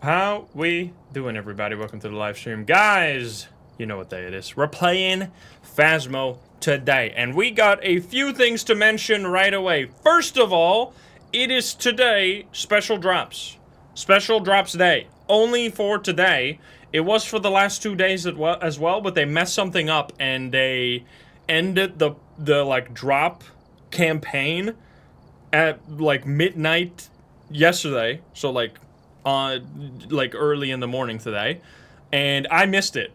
How we doing, everybody? Welcome to the live stream. Guys, you know what day it is. We're playing Phasmo today, and we got a few things to mention right away. First of all, it is today special drops. Special drops day. Only for today. It was for the last 2 days as well, but they messed something up, and they ended the like drop campaign at like midnight yesterday. So like early in the morning today, and I missed it.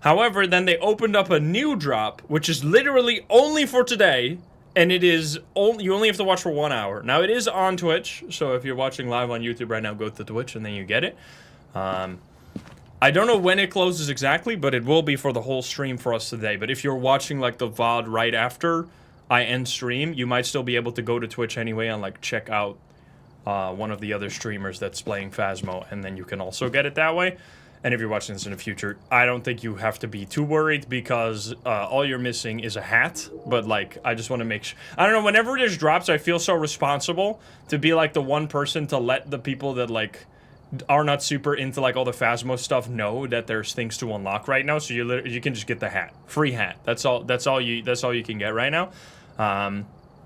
However, then they opened up a new drop, which is literally only for today, and it is only, you only have to watch for 1 hour. Now, it is on Twitch, so if you're watching live on YouTube right now, go to Twitch, and then you get it. I don't know when it closes exactly, but it will be for the whole stream for us today. But if you're watching, like, the VOD right after I end stream, you might still be able to go to Twitch anyway and, like, check out one of the other streamers that's playing Phasmo, and then you can also get it that way. And if you're watching this in the future, I don't think you have to be too worried, because all you're missing is a hat. But like, I just want to make sure, I don't know, whenever there's drops, I feel so responsible to be like the one person to let the people that like are not super into like all the Phasmo stuff know that there's things to unlock right now. So you can just get the hat, free hat. That's all you can get right now.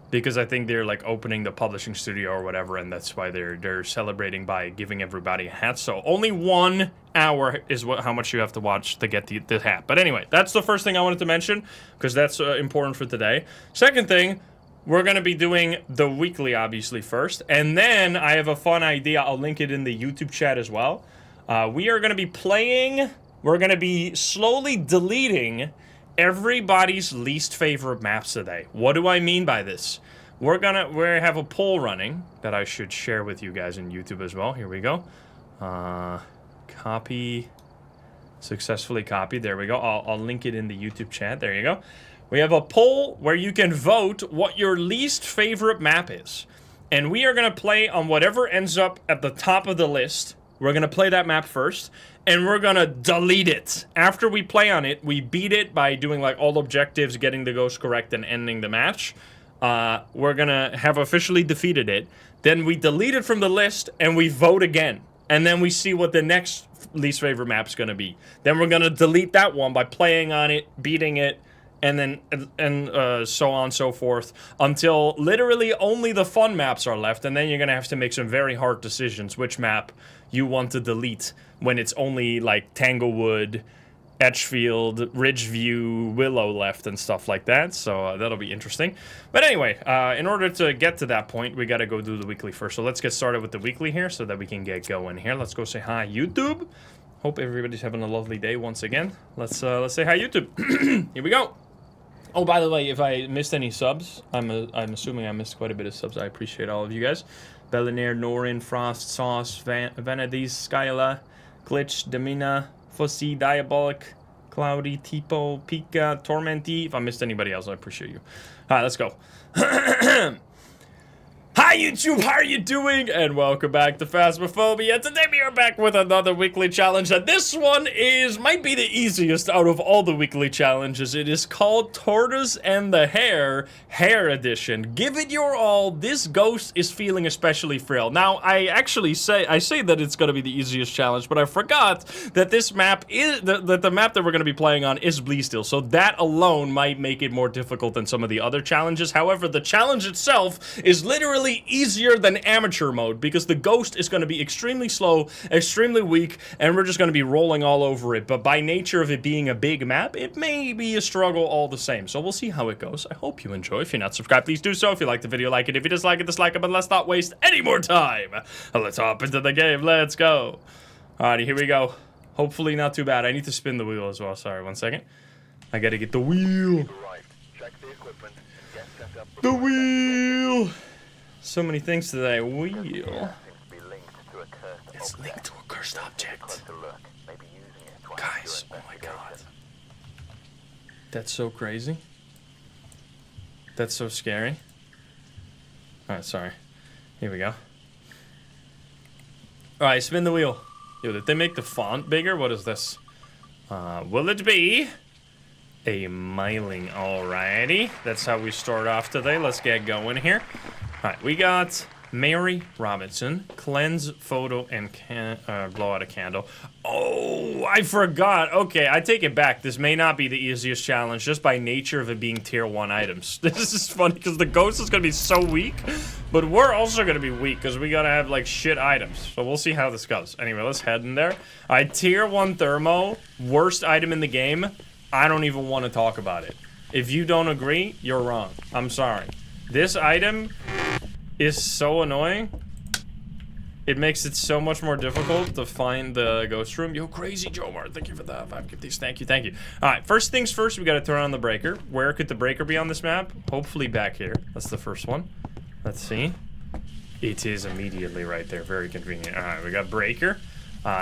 Because I think they're like opening the publishing studio or whatever, and that's why they're celebrating by giving everybody a hat. So only 1 hour is how much you have to watch to get the hat. But anyway, that's the first thing I wanted to mention, because that's important for today. Second thing, we're going to be doing the weekly, obviously, first. And then I have a fun idea. I'll link it in the YouTube chat as well. We are going to be playing, we're going to be slowly deleting everybody's least favorite maps today. What do I mean by this? We have a poll running that I should share with you guys in YouTube as well. Here we go. Copy. Successfully copied. There we go. I'll link it in the YouTube chat. There you go. We have a poll where you can vote what your least favorite map is. And we are going to play on whatever ends up at the top of the list. We're going to play that map first, and we're going to delete it. After we play on it, we beat it by doing like all objectives, getting the ghost correct, and ending the match. We're going to have officially defeated it. Then we delete it from the list, and we vote again. And then we see what the next least favorite map is going to be. Then we're going to delete that one by playing on it, beating it, and then so on and so forth, until literally only the fun maps are left. And then you're going to have to make some very hard decisions which map you want to delete when it's only like Tanglewood, Edgefield, Ridgeview, Willow left and stuff like that. So that'll be interesting. But anyway, in order to get to that point, we got to go do the weekly first. So let's get started with the weekly here so that we can get going here. Let's go say hi, YouTube. Hope everybody's having a lovely day once again. Let's say hi, YouTube. Here we go. Oh, by the way, if I missed any subs, I'm assuming I missed quite a bit of subs. I appreciate all of you guys. Bellinaire, Norin, Frost, Sauce, Vanadis, Skyla, Glitch, Domina, Fussy, Diabolic, Cloudy, Tipo, Pika, Tormenty. If I missed anybody else, I appreciate you. All right, let's go. Hi YouTube, how are you doing? And welcome back to Phasmophobia. Today we are back with another weekly challenge, and this one might be the easiest out of all the weekly challenges. It is called Tortoise and the Hare Edition. Give it your all. This ghost is feeling especially frail. Now, I say that it's going to be the easiest challenge, but I forgot that this map is the map that we're going to be playing on is Bleasteel, so that alone might make it more difficult than some of the other challenges. However, the challenge itself is literally easier than amateur mode, because the ghost is going to be extremely slow, extremely weak, and we're just going to be rolling all over it. But by nature of it being a big map, it may be a struggle all the same. So we'll see how it goes. I hope you enjoy. If you're not subscribed, please do so. If you like the video, like it. If you dislike it, dislike it. But let's not waste any more time. Let's hop into the game. Let's go. Alrighty, here we go. Hopefully not too bad. I need to spin the wheel as well. Sorry, 1 second. I gotta get the wheel. The wheel. So many things today. Wheel. It's linked to a cursed object. Guys, oh my god. That's so crazy. That's so scary. Alright, sorry. Here we go. Alright, spin the wheel. Yo, did they make the font bigger? What is this? Will it be a miling? Alrighty. That's how we start off today. Let's get going here. Alright, we got Mary Robinson, cleanse photo and blow out a candle. Oh, I forgot. Okay, I take it back. This may not be the easiest challenge just by nature of it being tier 1 items. This is funny because the ghost is going to be so weak, but we're also going to be weak because we got to have like shit items. So we'll see how this goes. Anyway, let's head in there. All right, tier 1 thermo, worst item in the game. I don't even want to talk about it. If you don't agree, you're wrong. I'm sorry. This item is so annoying. It makes it so much more difficult to find the ghost room. Yo, crazy Jomar, thank you for the 5 gifties. Thank you, thank you. All right, first things first, we got to turn on the breaker. Where could the breaker be on this map? Hopefully back here. That's the first one. Let's see. It is immediately right there. Very convenient. All right, we got breaker.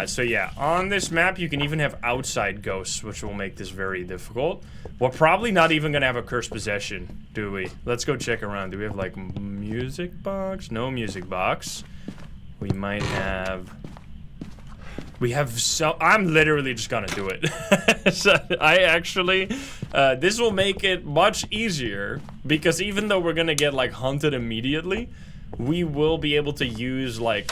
So yeah, on this map, you can even have outside ghosts, which will make this very difficult. We're probably not even gonna have a cursed possession, do we? Let's go check around. Do we have like music box? No music box. We might have... We have so... I'm literally just gonna do it. So I actually... this will make it much easier, because even though we're gonna get like hunted immediately, we will be able to use like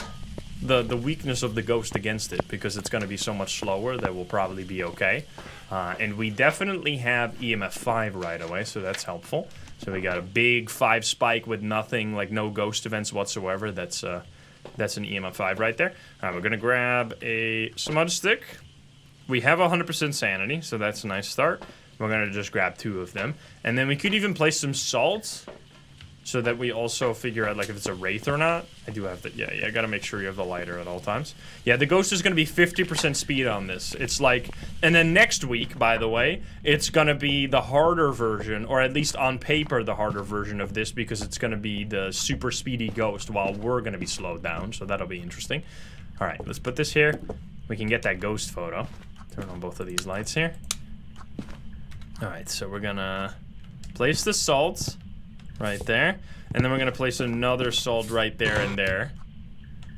the weakness of the ghost against it, because it's going to be so much slower that we'll probably be okay. And we definitely have EMF 5 right away, so that's helpful. So we got a big 5 spike with nothing, like no ghost events whatsoever. That's an EMF 5 right there. All right, we're going to grab a smudge stick. We have 100% sanity, so that's a nice start. We're going to just grab 2 of them. And then we could even place some salt, so that we also figure out like if it's a wraith or not. I do have the, yeah, I gotta make sure you have the lighter at all times. Yeah, the ghost is gonna be 50% speed on this. It's like, and then next week, by the way, it's gonna be the harder version, or at least on paper, the harder version of this, because it's gonna be the super speedy ghost while we're gonna be slowed down, so that'll be interesting. All right, let's put this here. We can get that ghost photo. Turn on both of these lights here. All right, so we're gonna place the salt right there, and then we're gonna place another salt right there and there.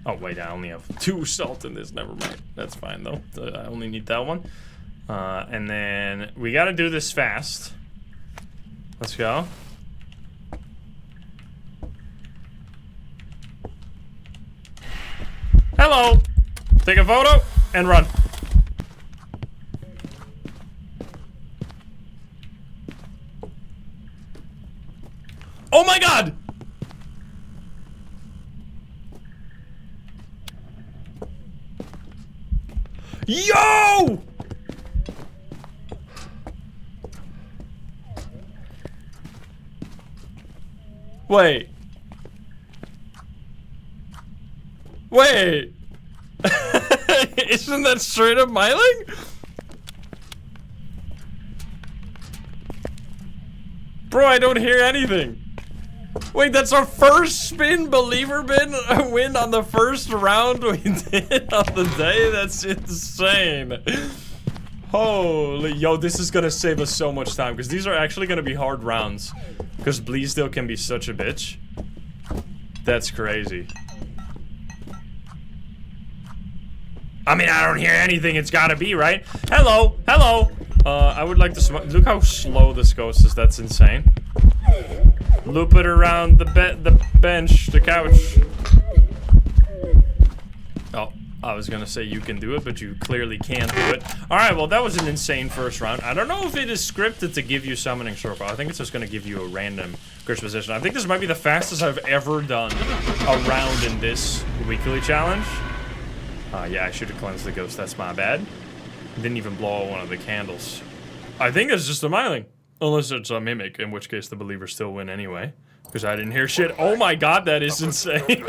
Oh wait, I only have 2 salt in this. Never mind. That's fine though. I only need that one. And then we gotta do this fast. Let's go. Hello. Take a photo and run. Oh my god! Yo! Wait. Wait. Isn't that straight up miling? Bro, I don't hear anything. Wait, that's our first spin believer win on the first round we did on the day? That's insane. Holy, yo, this is gonna save us so much time, because these are actually gonna be hard rounds, because Bleasdale can be such a bitch. That's crazy. I mean, I don't hear anything. It's gotta be, right? Hello, hello. I would like to look how slow this ghost is. That's insane. Loop it around the bench, the couch. Oh, I was gonna say you can do it, but you clearly can't do it. Alright, well that was an insane first round. I don't know if it is scripted to give you summoning shortfall. I think it's just gonna give you a random curse position. I think this might be the fastest I've ever done a round in this weekly challenge. Yeah, I should have cleansed the ghost. That's my bad. Didn't even blow out one of the candles. I think it's just a miling. Unless it's a mimic, in which case the believers still win anyway. Because I didn't hear shit. Oh my god, that is insane.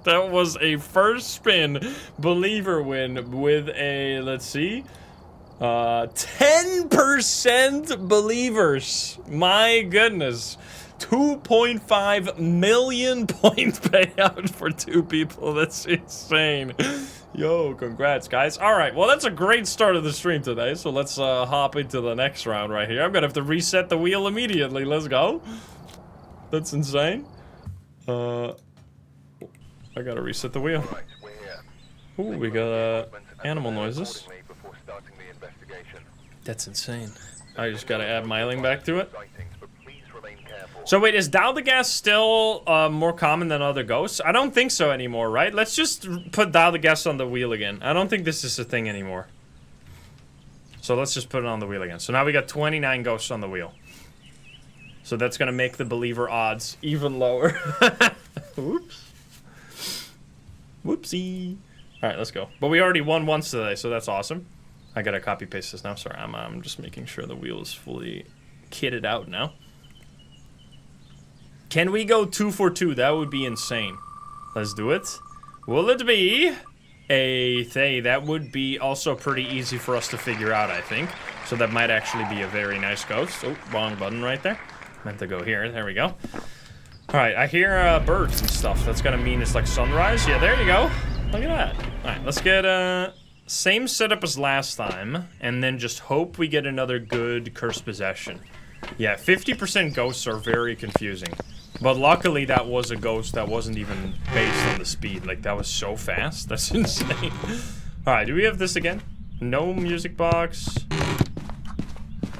That was a first spin believer win with a, let's see, 10% believers. My goodness. 2.5 million point payout for 2 people. That's insane. Yo, congrats, guys. All right, well, that's a great start of the stream today, so let's hop into the next round right here. I'm gonna have to reset the wheel immediately. Let's go. That's insane. I gotta reset the wheel. Ooh, we got animal noises. That's insane. I just gotta add miling back to it. So wait, is Daldagast still more common than other ghosts? I don't think so anymore, right? Let's just put Daldagast on the wheel again. I don't think this is a thing anymore. So let's just put it on the wheel again. So now we got 29 ghosts on the wheel. So that's gonna make the believer odds even lower. Whoops. Whoopsie. Alright, let's go. But we already won once today, so that's awesome. I gotta copy paste this now. Sorry, I'm just making sure the wheel is fully kitted out now. Can we go 2 for 2? That would be insane. Let's do it. Will it be a Thay? That would be also pretty easy for us to figure out, I think. So that might actually be a very nice ghost. Oh, wrong button right there. Meant to go here. There we go. Alright, I hear birds and stuff. That's gonna mean it's like sunrise. Yeah, there you go. Look at that. Alright, let's get same setup as last time. And then just hope we get another good cursed possession. Yeah, 50% ghosts are very confusing. But luckily that was a ghost that wasn't even based on the speed. Like, that was so fast. That's insane. Alright, do we have this again? No music box.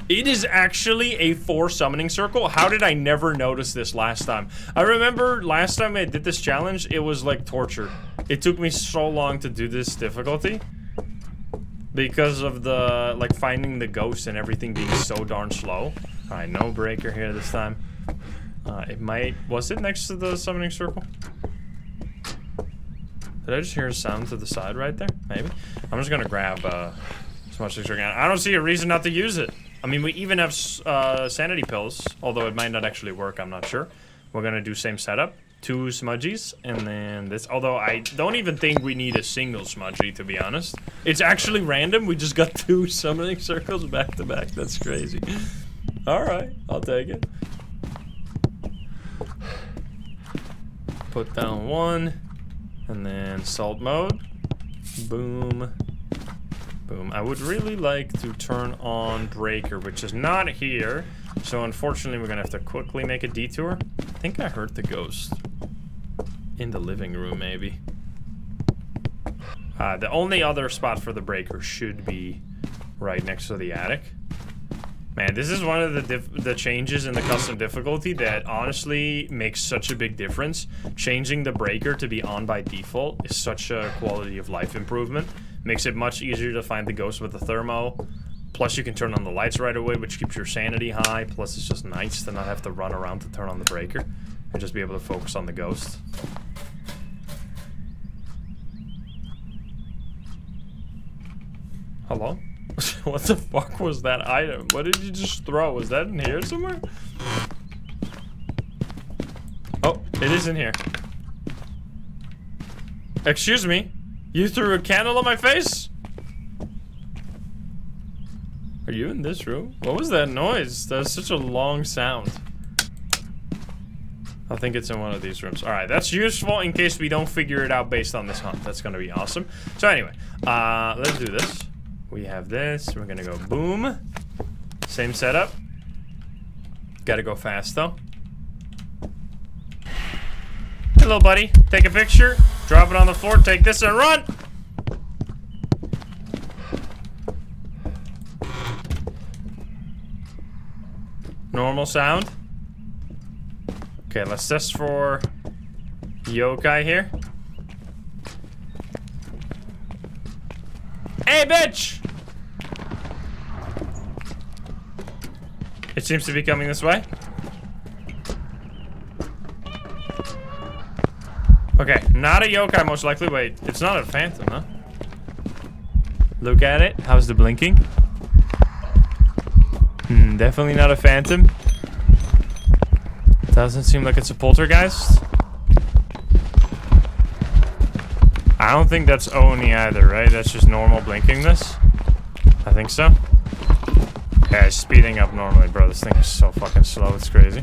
It is actually a 4 summoning circle. How did I never notice this last time? I remember last time I did this challenge, it was like torture. It took me so long to do this difficulty. Because of the, like, finding the ghost and everything being so darn slow. Alright, no breaker here this time. It might... Was it next to the summoning circle? Did I just hear a sound to the side right there? Maybe. I'm just gonna grab as much as I can. I don't see a reason not to use it. I mean, we even have sanity pills, although it might not actually work, I'm not sure. We're gonna do same setup. 2 smudgies, and then this. Although I don't even think we need a single smudgy, to be honest. It's actually random. We just got 2 summoning circles back to back. That's crazy. Alright, I'll take it. Put down 1, and then salt mode. Boom. Boom. I would really like to turn on breaker, which is not here. So unfortunately, we're gonna have to quickly make a detour. I think I heard the ghost in the living room, maybe. The only other spot for the breaker should be right next to the attic. Man, this is one of the changes in the custom difficulty that honestly makes such a big difference. Changing the breaker to be on by default is such a quality of life improvement. Makes it much easier to find the ghost with the thermo. Plus you can turn on the lights right away, which keeps your sanity high. Plus it's just nice to not have to run around to turn on the breaker. And just be able to focus on the ghost. Hello? What the fuck was that item? What did you just throw? Was that in here somewhere? Oh, it is in here. Excuse me? You threw a candle on my face? Are you in this room? What was that noise? That was such a long sound. I think it's in one of these rooms. Alright, that's useful in case we don't figure it out based on this hunt. That's gonna be awesome. So anyway, let's do this. We have this. We're gonna go boom. Same setup. Gotta go fast though. Hello, buddy. Take a picture. Drop it on the floor. Take this and run. Normal sound. Okay, let's test for yokai here. Hey, bitch! It seems to be coming this way. Okay, not a yokai most likely. Wait, it's not a phantom, huh? Look at it. How's the blinking? Definitely not a phantom. Doesn't seem like it's a poltergeist. I don't think that's Oni either, right? That's just normal blinkingness. I think so. Yeah, it's speeding up normally, bro. This thing is so fucking slow, it's crazy.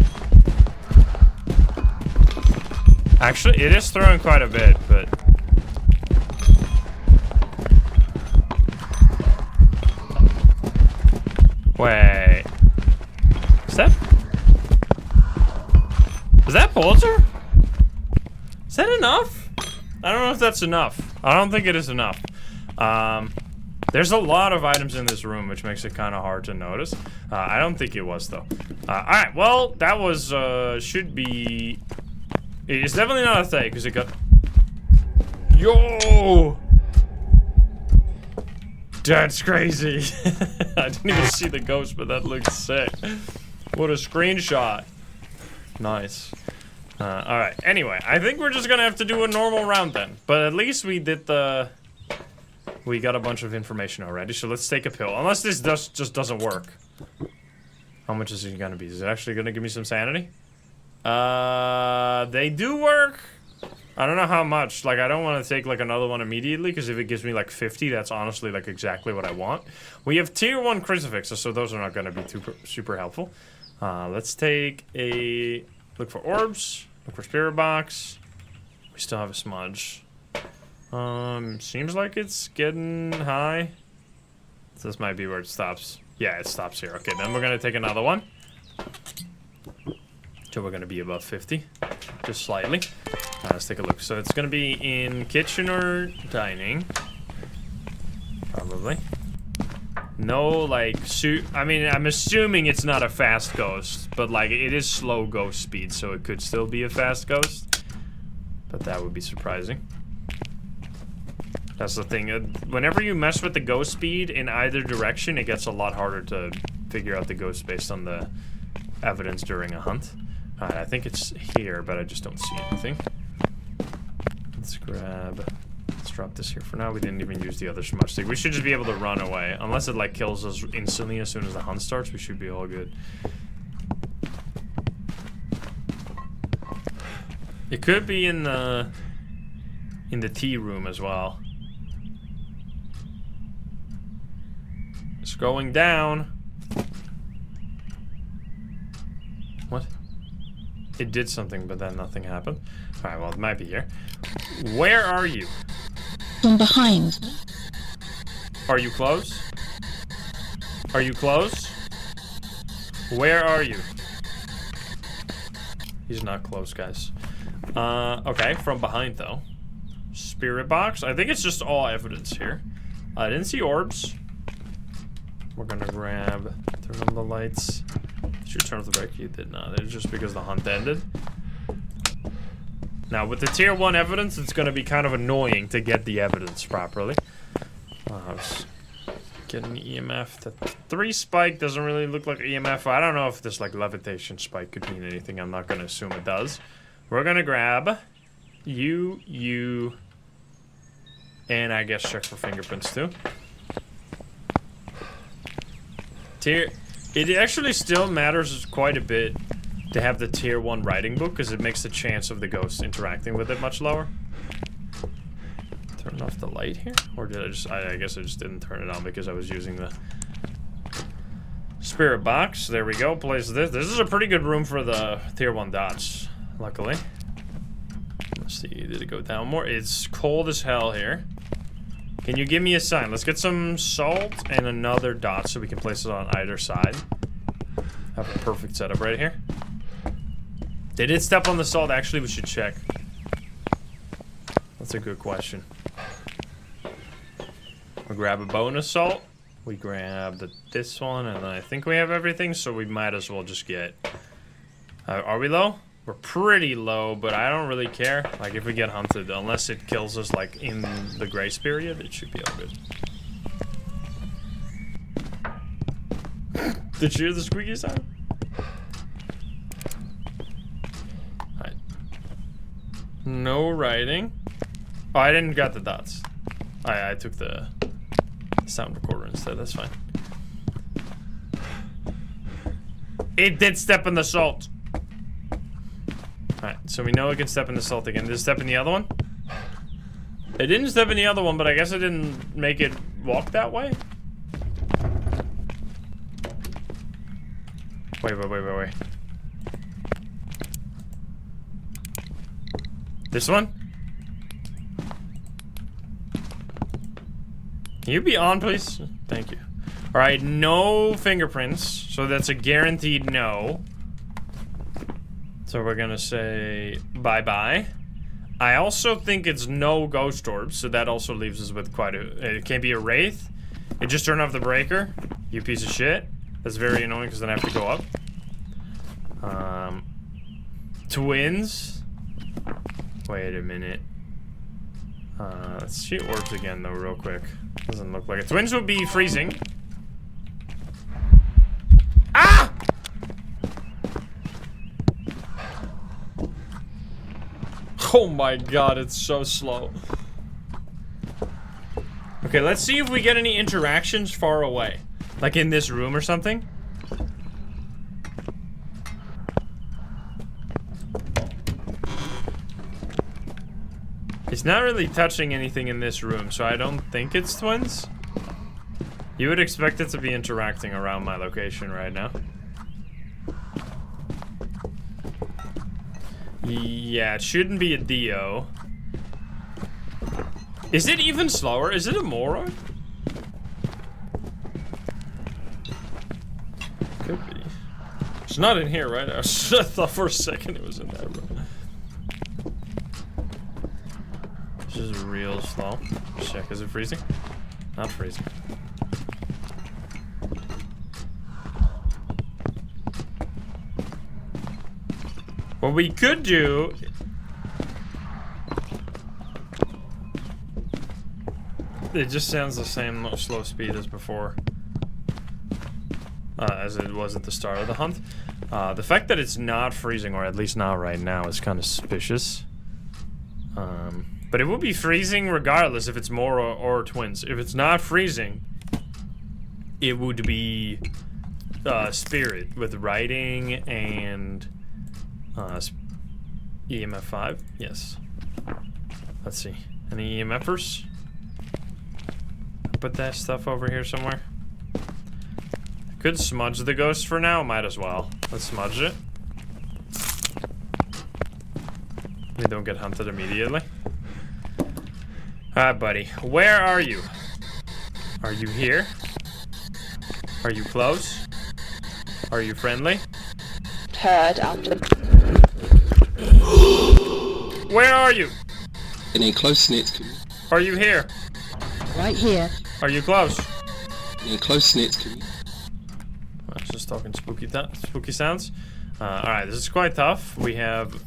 Actually, it is throwing quite a bit, but... Wait... Is that polter? Is that enough? I don't know if that's enough. I don't think it is enough. There's a lot of items in this room, which makes it kind of hard to notice. I don't think it was, though. Alright, well, that was, should be... It's definitely not a thing, because it got... Yo! That's crazy. I didn't even see the ghost, but that looked sick. What a screenshot. Nice. Alright, anyway, I think we're just gonna have to do a normal round then. But at least we did the... We got a bunch of information already, so let's take a pill. Unless this just doesn't work. How much is it gonna be? Is it actually gonna give me some sanity? They do work. I don't know how much. Like, I don't want to take, like, another one immediately, because if it gives me, like, 50, that's honestly, like, exactly what I want. We have tier 1 crucifixes, so those are not gonna be super helpful. Let's take a... Look for orbs. Look for spirit box. We still have a smudge. Seems like it's getting high. So this might be where it stops. Yeah, it stops here. Okay, then we're gonna take another one. So we're gonna be above 50. Just slightly. Let's take a look. So it's gonna be in kitchen or dining. Probably. No, like, I mean, I'm assuming it's not a fast ghost, but, like, it is slow ghost speed, so it could still be a fast ghost. But that would be surprising. That's the thing. Whenever you mess with the ghost speed in either direction, it gets a lot harder to figure out the ghost based on the evidence during a hunt. Alright, I think it's here, but I just don't see anything. Let's drop this here for now. We didn't even use the other smudge stick. We should just be able to run away. Unless it, like, kills us instantly as soon as the hunt starts, we should be all good. It could be in the tea room as well. It's going down. What? It did something, but then nothing happened. Alright, well, it might be here. Where are you? From behind. Are you close? Are you close? Where are you? He's not close, guys. Okay, from behind, though. Spirit box? I think it's just all evidence here. I didn't see orbs. We're gonna grab... Turn on the lights. Did you turn off the brake? You did not. It's just because the hunt ended. Now, with the tier 1 evidence, it's gonna be kind of annoying to get the evidence properly. I was getting EMF. The 3 spike doesn't really look like EMF. I don't know if this, like, levitation spike could mean anything. I'm not gonna assume it does. We're gonna grab you, and I guess check for fingerprints too. It actually still matters quite a bit to have the tier 1 writing book, because it makes the chance of the ghost interacting with it much lower. Turn off the light here? Or did I just... I guess I just didn't turn it on because I was using the spirit box. There we go. Place this. This is a pretty good room for the tier 1 dots, luckily. Let's see. Did it go down more? It's cold as hell here. Can you give me a sign? Let's get some salt and another dot so we can place it on either side. Have a perfect setup right here. They did step on the salt. Actually, we should check. That's a good question. We'll grab a bonus salt. We grab this one, and then I think we have everything, so we might as well just get... are we low? We're pretty low, but I don't really care. Like, if we get hunted, unless it kills us, like, in the grace period, it should be all good. Did you hear the squeaky sound? Alright. No writing. Oh, I didn't got the dots. I took the sound recorder instead, that's fine. It did step in the salt. Alright, so we know it can step in the salt again. Did it step in the other one? It didn't step in the other one, but I guess it didn't make it walk that way? Wait. This one? Can you be on, please? Thank you. Alright, no fingerprints. So that's a guaranteed no. So we're gonna say bye-bye. I also think it's no ghost orbs, so that also leaves us with quite a... It can't be a wraith. It just turned off the breaker. You piece of shit. That's very annoying because then I have to go up. Twins. Wait a minute. Let's shoot orbs again though real quick. Doesn't look like it. Twins would be freezing. Ah! Oh my god, it's so slow. Okay, let's see if we get any interactions far away. Like in this room or something. It's not really touching anything in this room, so I don't think it's twins. You would expect it to be interacting around my location right now. Yeah, it shouldn't be a Dio. Is it even slower? Is it a Moro? Could be. It's not in here, right? I thought for a second it was in that room. This is real slow. Check, is it freezing? Not freezing. What we could do... It just sounds the same slow speed as before. As it was at the start of the hunt. The fact that it's not freezing, or at least not right now, is kind of suspicious. But it will be freezing regardless if it's Moro or twins. If it's not freezing, it would be Spirit with writing and EMF 5. Yes. Let's see. Any EMFers? Put that stuff over here somewhere. Could smudge the ghost for now. Might as well. Let's smudge it. We don't get hunted immediately. Alright, buddy. Where are you? Are you here? Are you close? Are you friendly? Heard after. Where are you? In a close-knit. Are you here? Right here. Are you close? In a close-knit. I was just talking spooky sounds. Alright, this is quite tough. We have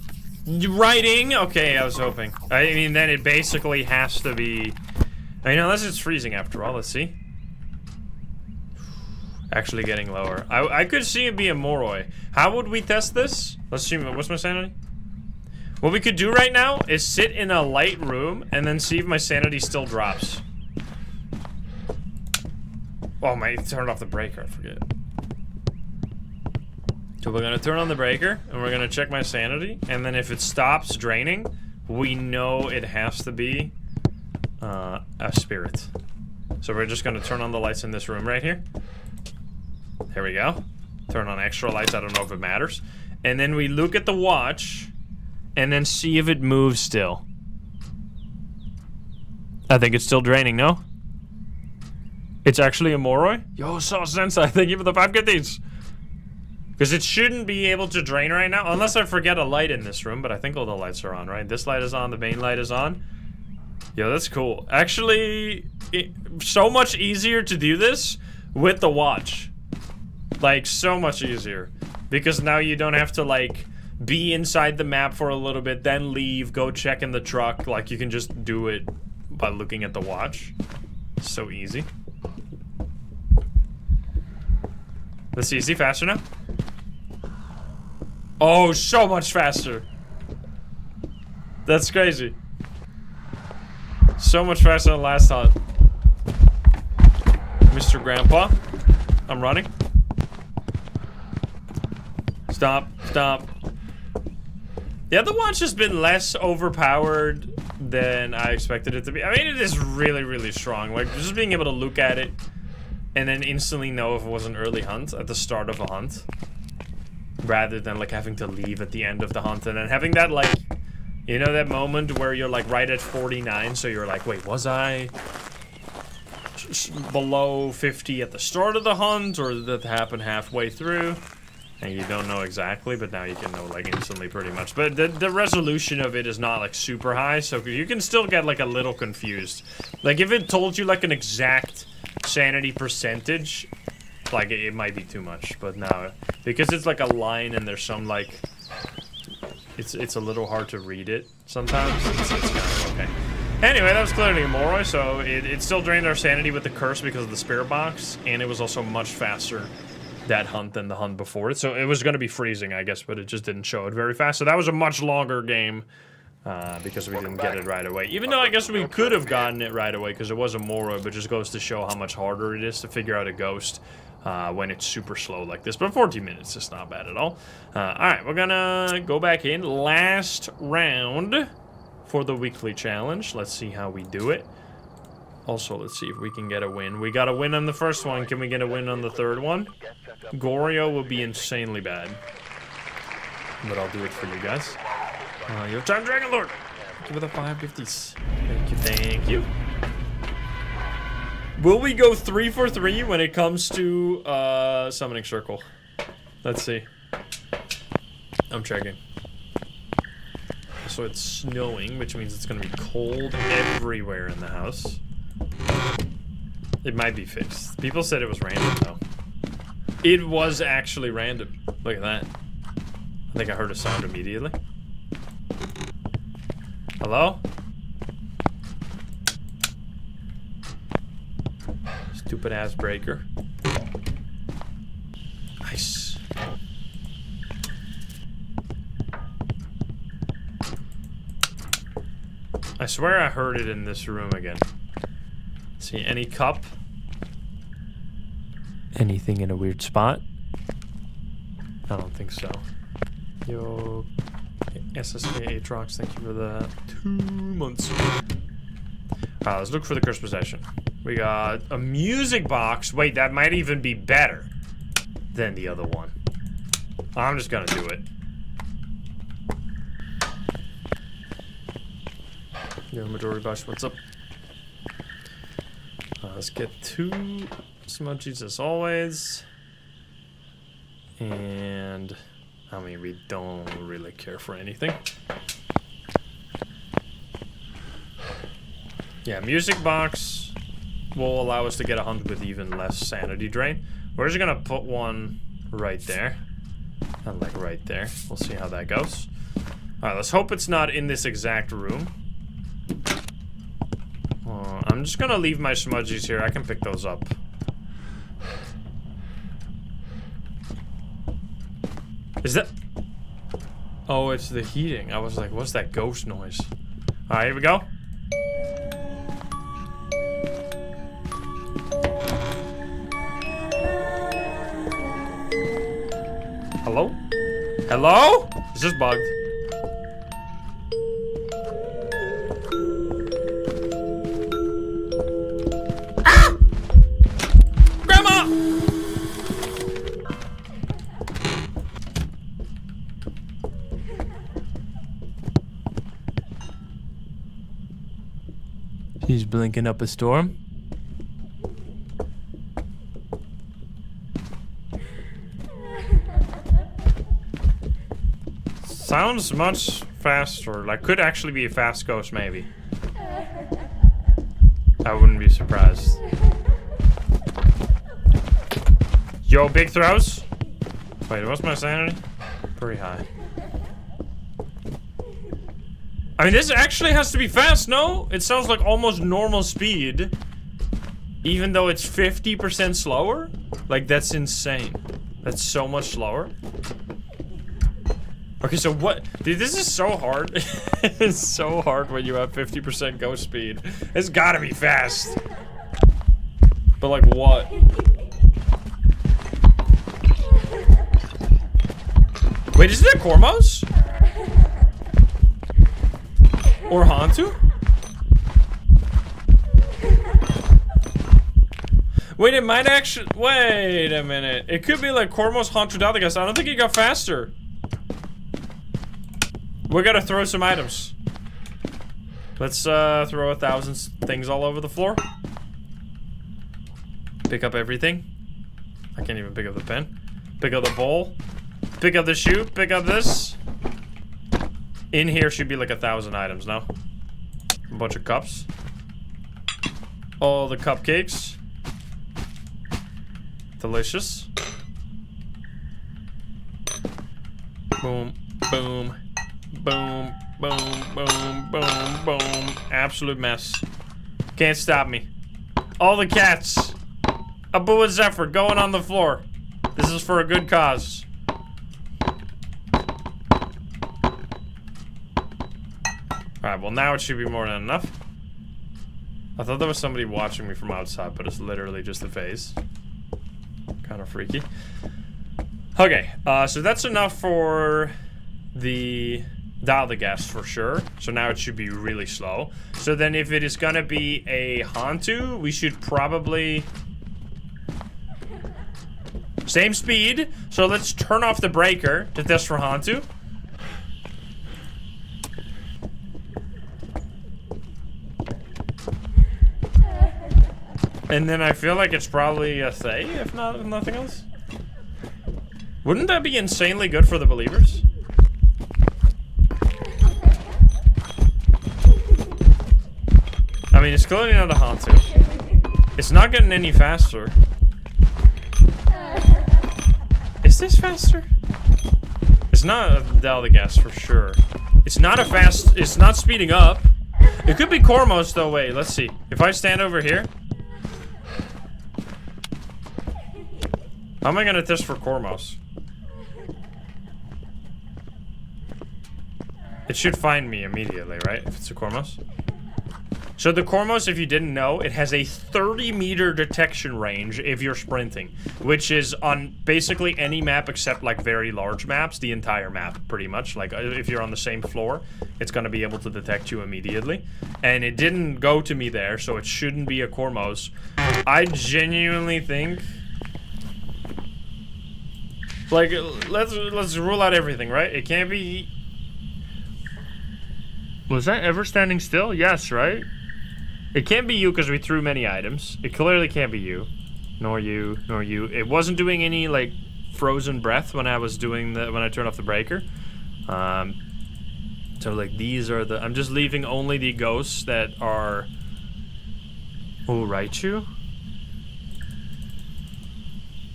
writing. Okay, I was hoping. I mean, then it basically has to be... I mean, unless it's freezing after all. Let's see. Actually getting lower. I could see it be a Moroi. How would we test this? Let's see. What's my sanity? What we could do right now is sit in a light room and then see if my sanity still drops. Oh, my, turned off the breaker. I forget. So we're gonna turn on the breaker and we're gonna check my sanity, and then if it stops draining, we know it has to be a spirit. So we're just gonna turn on the lights in this room right here. There we go. Turn on extra lights. I don't know if it matters. And then we look at the watch and then see if it moves still. I think it's still draining, no? It's actually a Moroi? Yo, so sensei, thank you for the 5 kitties. Because it shouldn't be able to drain right now, unless I forget a light in this room, but I think all the lights are on, right? This light is on, the main light is on. Yo, that's cool. Actually, so much easier to do this with the watch. Like, so much easier. Because now you don't have to, like, be inside the map for a little bit, then leave, go check in the truck. Like, you can just do it by looking at the watch. So easy. Let's see, is he faster now? Oh, so much faster. That's crazy. So much faster than last time. Mr. Grandpa, I'm running. Stop, stop. Yeah, the watch has been less overpowered than I expected it to be. I mean, it is really, really strong. Like, just being able to look at it and then instantly know if it was an early hunt at the start of a hunt, rather than like having to leave at the end of the hunt and then having that, like, you know, that moment where you're like right at 49, so you're like, wait, was I below 50 at the start of the hunt, or did that happen halfway through? And you don't know exactly, but now you can know like instantly pretty much. But the resolution of it is not like super high, so you can still get like a little confused. Like if it told you like an exact sanity percentage, like it might be too much, but now because it's like a line and there's some like it's a little hard to read it sometimes. It's kind of okay. Anyway, that was clearly a Moroi, so it still drained our sanity with the curse because of the spirit box, and it was also much faster that hunt than the hunt before it. So it was going to be freezing, I guess, but it just didn't show it very fast. So that was a much longer game because we didn't get it right away. Even though I guess we could have gotten it right away because it was a Moroi, but just goes to show how much harder it is to figure out a ghost when it's super slow like this. But 14 minutes is not bad at all. Alright, we're gonna go back in. Last round for the weekly challenge. Let's see how we do it. Also, let's see if we can get a win. We got a win on the first one. Can we get a win on the third one? Goryo will be insanely bad. But I'll do it for you guys. Your time, Dragon Lord! Give it the 550s. Thank you, thank you. Will we go 3 for 3 when it comes to Summoning Circle? Let's see. I'm checking. So it's snowing, which means it's gonna be cold everywhere in the house. It might be fixed. People said it was random, though. It was actually random. Look at that. I think I heard a sound immediately. Hello? Stupid ass breaker. Nice. I swear I heard it in this room again. See, any cup? Anything in a weird spot? I don't think so. Yo, SSK Aatrox, thank you for the 2 months. Alright, let's look for the cursed possession. We got a music box. Wait, that might even be better than the other one. I'm just gonna do it. Yo, Midori Bush, what's up? Let's get 2 smudgies as always. And I mean, we don't really care for anything. Yeah, music box will allow us to get a hunt with even less sanity drain. We're just gonna put one right there. And like right there. We'll see how that goes. Alright, let's hope it's not in this exact room. I'm just gonna leave my smudgies here. I can pick those up. Is that... Oh, it's the heating. I was like, what's that ghost noise? Alright, here we go. Hello? Hello? Is this bugged? Ah! Grandma! She's blinking up a storm. Sounds much faster. Like, could actually be a fast ghost, maybe. I wouldn't be surprised. Yo, big throws. Wait, what's my sanity? Pretty high. I mean, this actually has to be fast, no? It sounds like almost normal speed. Even though it's 50% slower? Like, that's insane. That's so much slower. Okay, so what? Dude, this is so hard. It's so hard when you have 50% ghost speed. It's gotta be fast. But like what? Wait, is it Cormos? Or Hantu? Wait, it might actually... Wait a minute. It could be like Cormos Hantu Daligas. I don't think it got faster. We gotta throw some items. Let's throw 1,000 things all over the floor. Pick up everything. I can't even pick up the pen. Pick up the bowl. Pick up the shoe. Pick up this. In here should be like 1,000 items now. A bunch of cups. All the cupcakes. Delicious. Boom, boom, boom, boom, boom, boom, boom. Absolute mess. Can't stop me. All the cats. Abu and Zephyr going on the floor. This is for a good cause. Alright, well now it should be more than enough. I thought there was somebody watching me from outside, but it's literally just a face. Kind of freaky. Okay, so that's enough for the dial the gas for sure. So now it should be really slow. So then if it is gonna be a Hantu, we should probably... Same speed. So let's turn off the breaker to test for Hantu. And then I feel like it's probably a Thay, if nothing else. Wouldn't that be insanely good for the believers? I mean, it's clearly not a Hantu. It's not getting any faster. Is this faster? It's not a dial the gas for sure. It's not a fast, it's not speeding up. It could be Cormos though, wait, let's see. If I stand over here. How am I gonna test for Cormos? It should find me immediately, right? If it's a Cormos. So the Cormos, if you didn't know, it has a 30-meter detection range if you're sprinting, which is on basically any map except like very large maps, the entire map pretty much. Like if you're on the same floor, it's gonna be able to detect you immediately. And it didn't go to me there, so it shouldn't be a Cormos. I genuinely think... Like, let's rule out everything, right? It can't be... Was that ever standing still? Yes, right? It can't be you because we threw many items. It clearly can't be you. Nor you, nor you. It wasn't doing any, like, frozen breath when I was doing the... When I turned off the breaker. So, like, these are the... I'm just leaving only the ghosts that are... Oh, Raichu?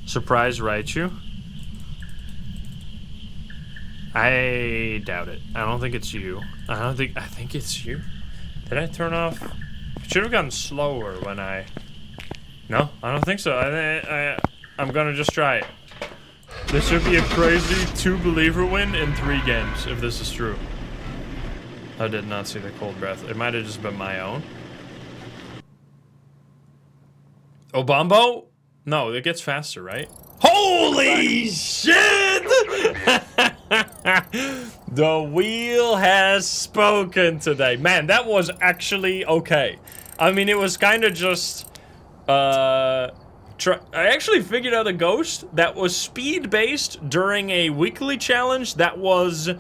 Surprise Raichu? I doubt it. I don't think it's you. I think it's you. Did I turn off? It should have gotten slower when I... No, I don't think so. I'm gonna just try it. This should be a crazy 2-believer win in 3 games, if this is true. I did not see the cold breath. It might have just been my own. Obambo? No, it gets faster, right? Holy shit! The wheel has spoken today. Man, that was actually okay. I mean, it was kind of just... I actually figured out a ghost that was speed-based during a weekly challenge that was...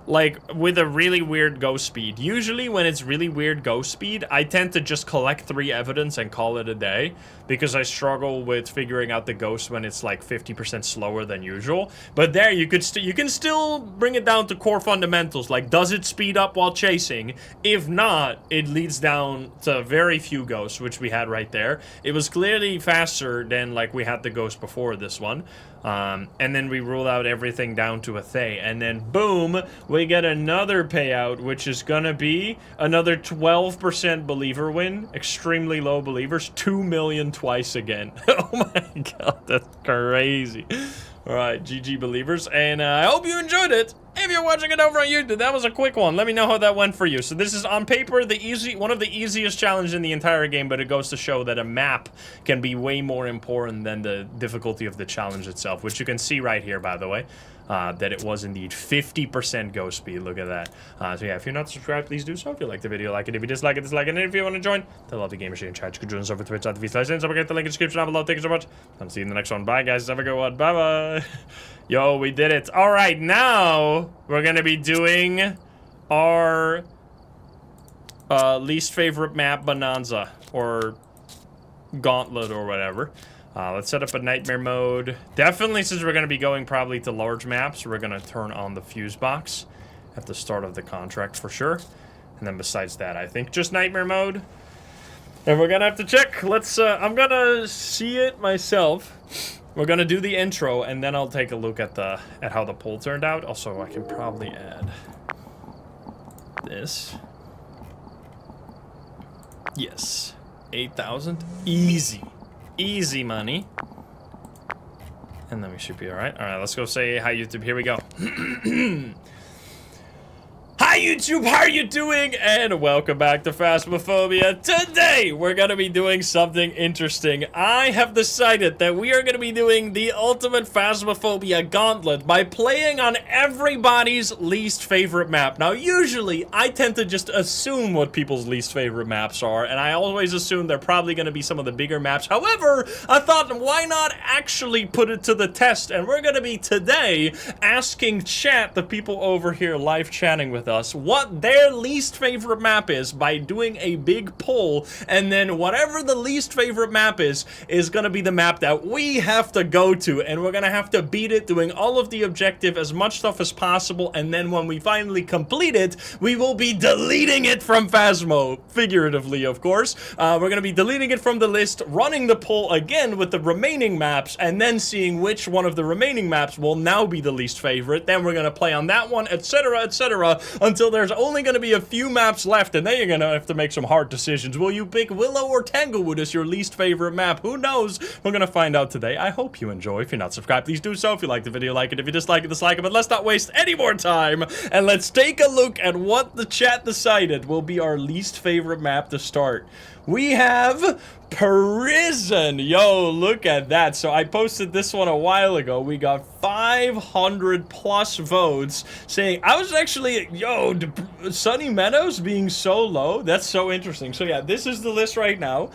like, with a really weird ghost speed. Usually, when it's really weird ghost speed, I tend to just collect 3 evidence and call it a day, because I struggle with figuring out the ghost when it's like 50% slower than usual. But there, you can still bring it down to core fundamentals, like, does it speed up while chasing? If not, it leads down to very few ghosts, which we had right there. It was clearly faster than, like, we had the ghost before this one. And then we rule out everything down to a Thay, and then boom, we get another payout, which is gonna be another 12% believer win. Extremely low believers, 2 million twice again. Oh my god, that's crazy. Alright, GG believers, and I hope you enjoyed it. If you're watching it over on YouTube, that was a quick one. Let me know how that went for you. So this is on paper one of the easiest challenges in the entire game, but it goes to show that a map can be way more important than the difficulty of the challenge itself, which you can see right here, by the way. That it was indeed 50% ghost speed. Look at that. So yeah, if you're not subscribed, please do so. If you like the video, like it. If you dislike it, dislike it. And if you want to join the Love the Game Machine chat, you can join us over Twitch.tv/. Don't forget the link in the description down below. Thank you so much. I'll see you in the next one. Bye, guys. Have a good one. Bye-bye. Yo, we did it. All right, now we're going to be doing our least favorite map bonanza, or gauntlet, or whatever. Let's set up a nightmare mode. Definitely, since we're going to be going probably to large maps, we're going to turn on the fuse box at the start of the contract for sure. And then besides that, I think just nightmare mode. And we're going to have to check. Let's, I'm going to see it myself. We're gonna do the intro, and then I'll take a look at how the poll turned out. Also, I can probably add this. Yes, 8,000, easy, easy money. And then we should be all right. All right, let's go say hi, YouTube. Here we go. Hi YouTube, how are you doing? And welcome back to Phasmophobia. Today, we're gonna be doing something interesting. I have decided that we are gonna be doing the ultimate Phasmophobia gauntlet by playing on everybody's least favorite map. Now, usually, I tend to just assume what people's least favorite maps are, and I always assume they're probably gonna be some of the bigger maps. However, I thought, why not actually put it to the test? And we're gonna be today asking chat, the people over here live chatting with us, what their least favorite map is by doing a big poll, and then whatever the least favorite map is gonna be the map that we have to go to, and we're gonna have to beat it doing all of the objective, as much stuff as possible, and then when we finally complete it, we will be deleting it from Phasmo, figuratively, of course. We're gonna be deleting it from the list, running the poll again with the remaining maps, and then seeing which one of the remaining maps will now be the least favorite. Then we're gonna play on that one, etc., until there's only going to be a few maps left, and then you're going to have to make some hard decisions. Will you pick Willow or Tanglewood as your least favorite map? Who knows? We're going to find out today. I hope you enjoy. If you're not subscribed, please do so. If you like the video, like it. If you dislike it, dislike it. But let's not waste any more time, and let's take a look at what the chat decided will be our least favorite map to start. We have Prison. Yo, look at that. So I posted this one a while ago. We got 500 plus votes saying, I was actually, yo, Sunny Meadows being so low. That's so interesting. So yeah, this is the list right now.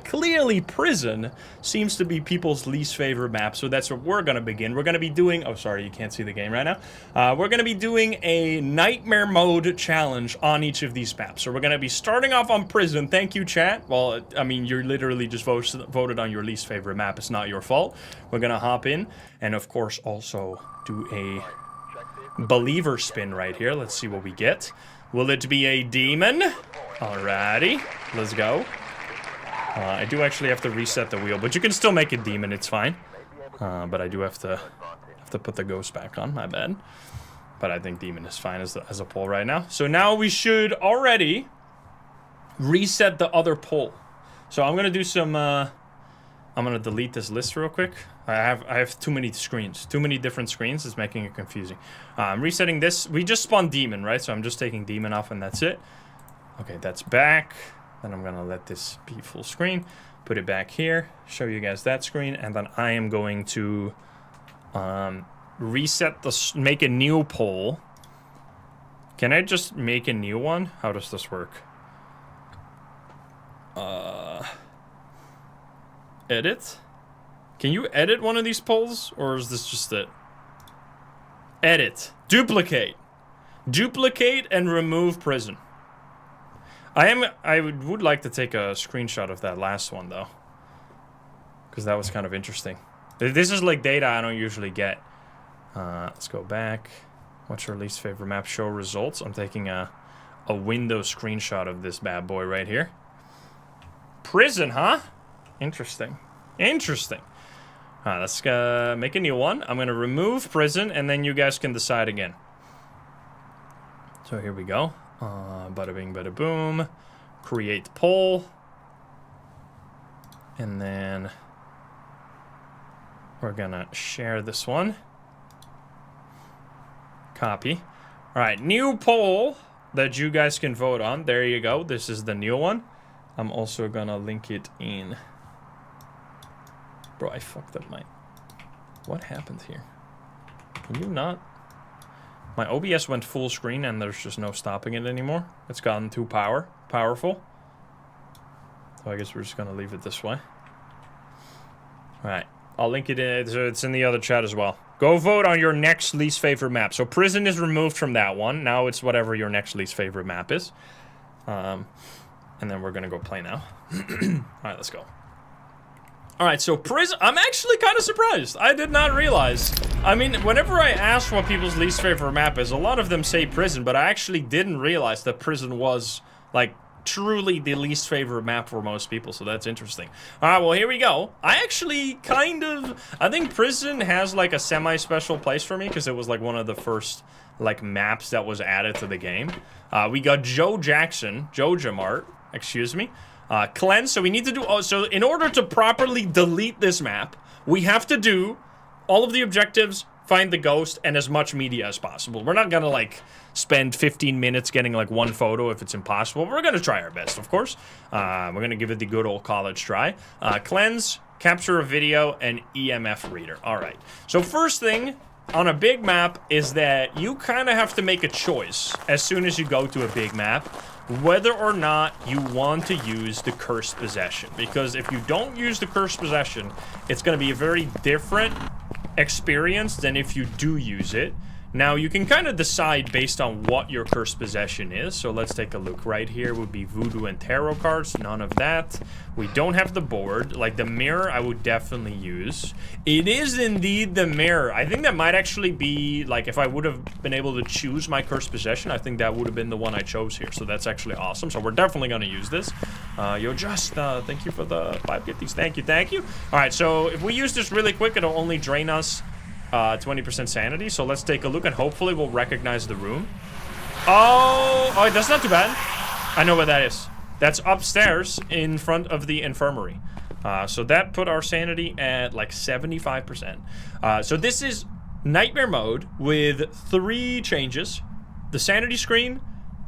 Clearly Prison seems to be people's least favorite map. So that's what we're going to begin. We're going to be doing, oh, sorry, you can't see the game right now. We're going to be doing a nightmare mode challenge on each of these maps. So we're going to be starting off on Prison. Thank you, chat. Well, I mean, you're literally just voted on your least favorite map. It's not your fault. We're gonna hop in and of course also do a believer spin right here. Let's see what we get. Will it be a demon? Alrighty, let's go. I do actually have to reset the wheel, but you can still make a demon, it's fine. But I do have to put the ghost back on, my bad. But I think demon is fine as a poll right now. So now we should already reset the other poll. So I'm gonna do some, I'm gonna delete this list real quick. I have too many screens, too many different screens. It's making it confusing. I'm resetting this. We just spawned demon, right? So I'm just taking demon off and that's it. Okay, that's back. Then I'm gonna let this be full screen. Put it back here, show you guys that screen. And then I am going to reset make a new poll. Can I just make a new one? How does this work? Edit? Can you edit one of these polls, or is this just it? Edit. Duplicate. Duplicate and remove Prison. I would like to take a screenshot of that last one, though. Because that was kind of interesting. This is like data I don't usually get. Let's go back. What's your least favorite map? Show results. I'm taking a Windows screenshot of this bad boy right here. Prison, huh? Interesting. Interesting. Alright, let's make a new one. I'm going to remove Prison, and then you guys can decide again. So here we go. Bada bing, bada boom. Create poll. And then we're going to share this one. Copy. Alright, new poll that you guys can vote on. There you go. This is the new one. I'm also gonna link it in. Bro, I fucked up my... What happened here? Can you not? My OBS went full screen and there's just no stopping it anymore. It's gotten too powerful. So I guess we're just gonna leave it this way. Alright, I'll link it in. It's in the other chat as well. Go vote on your next least favorite map. So Prison is removed from that one. Now it's whatever your next least favorite map is. And then we're gonna go play now. Alright, let's go. Alright, so Prison, I'm actually kind of surprised. I did not realize. I mean, whenever I ask what people's least favorite map is, a lot of them say Prison, but I actually didn't realize that Prison was, like, truly the least favorite map for most people, so that's interesting. All right, well, here we go. I actually I think Prison has like a semi-special place for me because it was like one of the first like maps that was added to the game. We got Joja Mart, excuse me. Cleanse, so we need to do, so in order to properly delete this map, we have to do all of the objectives, find the ghost, and as much media as possible. We're not gonna like spend 15 minutes getting like one photo if it's impossible. We're gonna try our best, of course. We're gonna give it the good old college try. Cleanse, capture a video, and EMF reader. All right, so first thing on a big map is that you kind of have to make a choice as soon as you go to a big map whether or not you want to use the cursed possession, because if you don't use the cursed possession, it's going to be a very different experience than if you do use it. Now, you can kind of decide based on what your cursed possession is. So let's take a look. Right here would be voodoo and tarot cards. None of that. We don't have the board. Like the mirror, I would definitely use. It is indeed the mirror. I think that might actually be, like, if I would have been able to choose my cursed possession, I think that would have been the one I chose here. So that's actually awesome. So we're definitely going to use this. Thank you for the 5 gifties. Thank you, thank you. All right, so if we use this really quick, it'll only drain us 20% sanity, so let's take a look and hopefully we'll recognize the room. Oh, that's not too bad. I know where that is. That's upstairs in front of the infirmary. So that put our sanity at like 75%. So this is nightmare mode with 3 changes: the sanity screen,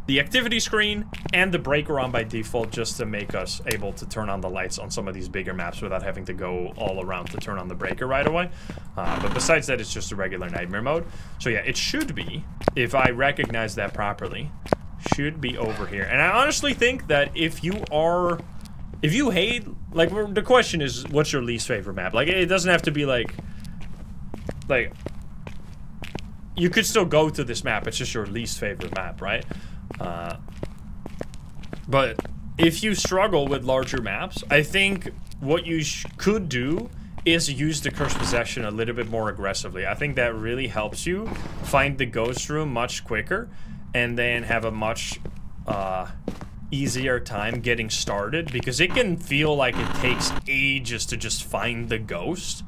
the activity screen, and the breaker on by default, just to make us able to turn on the lights on some of these bigger maps without having to go all around to turn on the breaker right away. But besides that, it's just a regular nightmare mode. So yeah, it should be, if I recognize that properly, should be over here. And I honestly think that if you hate, like, the question is, what's your least favorite map? Like, it doesn't have to be like, you could still go to this map, it's just your least favorite map, right? But if you struggle with larger maps, I think what you could do is use the cursed possession a little bit more aggressively. I think that really helps you find the ghost room much quicker and then have a much easier time getting started, because it can feel like it takes ages to just find the ghost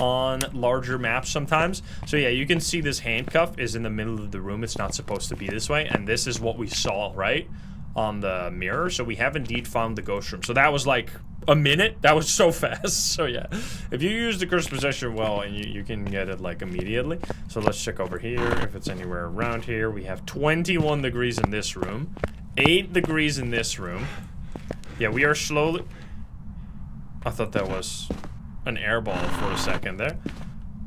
on larger maps sometimes. So yeah, you can see this handcuff is in the middle of the room. It's not supposed to be this way, and this is what we saw right on the mirror. So we have indeed found the ghost room. So that was like a minute. That was so fast. So yeah, if you use the cursed possession well, and you can get it like immediately. So let's check over here if it's anywhere around here. We have 21 degrees in this room, 8 degrees in this room. Yeah, we are slowly, I thought that was an airball for a second there.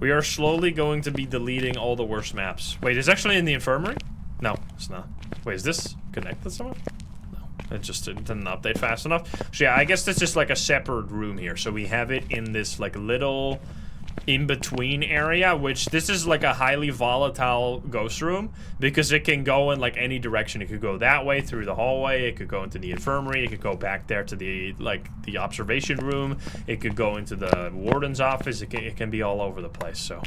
We are slowly going to be deleting all the worst maps. Wait, it's actually in the infirmary? No, it's not. Wait, is this connected somehow? No, it just didn't update fast enough. So yeah, I guess this is like a separate room here. So we have it in this like little in-between area, which this is like a highly volatile ghost room because it can go in like any direction. It could go that way through the hallway, it could go into the infirmary, it could go back there to the the observation room, it could go into the warden's office. It can be all over the place. So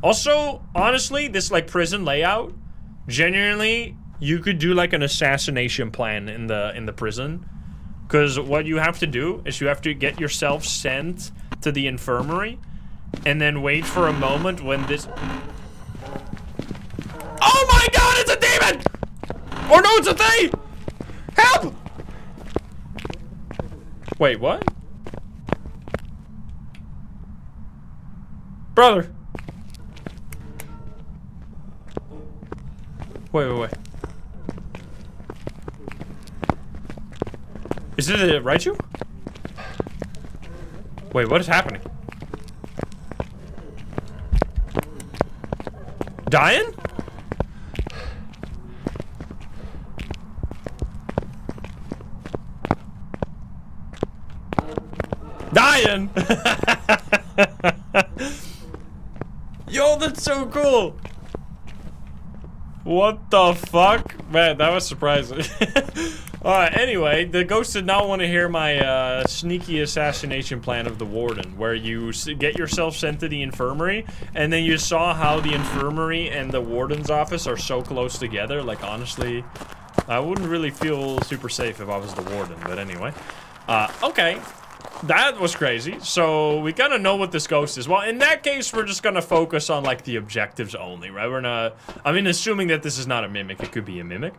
also, honestly, this like prison layout, genuinely, you could do like an assassination plan in the prison, because what you have to do is you have to get yourself sent to the infirmary and then wait for a moment when this... Oh my god, it's a demon! Or no, it's a they! Help! Wait, what? Brother. Wait. Is it a Raichu? Wait, what is happening? Dying? Dying! Yo, that's so cool! What the fuck? Man, that was surprising. Alright, anyway, the ghost did not want to hear my sneaky assassination plan of the warden, where you get yourself sent to the infirmary, and then you saw how the infirmary and the warden's office are so close together. Like, honestly, I wouldn't really feel super safe if I was the warden, but anyway. Okay. That was crazy. So we gotta know what this ghost is. Well, in that case, we're just gonna focus on like the objectives only, right? We're not, I mean, assuming that this is not a mimic, it could be a mimic.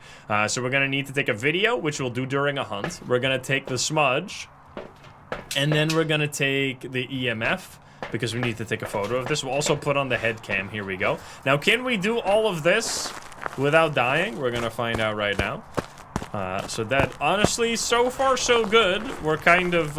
So we're gonna need to take a video, which we'll do during a hunt. We're gonna take the smudge, and then we're gonna take the EMF, because we need to take a photo of this. We'll also put on the head cam. Here we go. Now, can we do all of this without dying? We're gonna find out right now. So that, honestly, so far so good. We're kind of,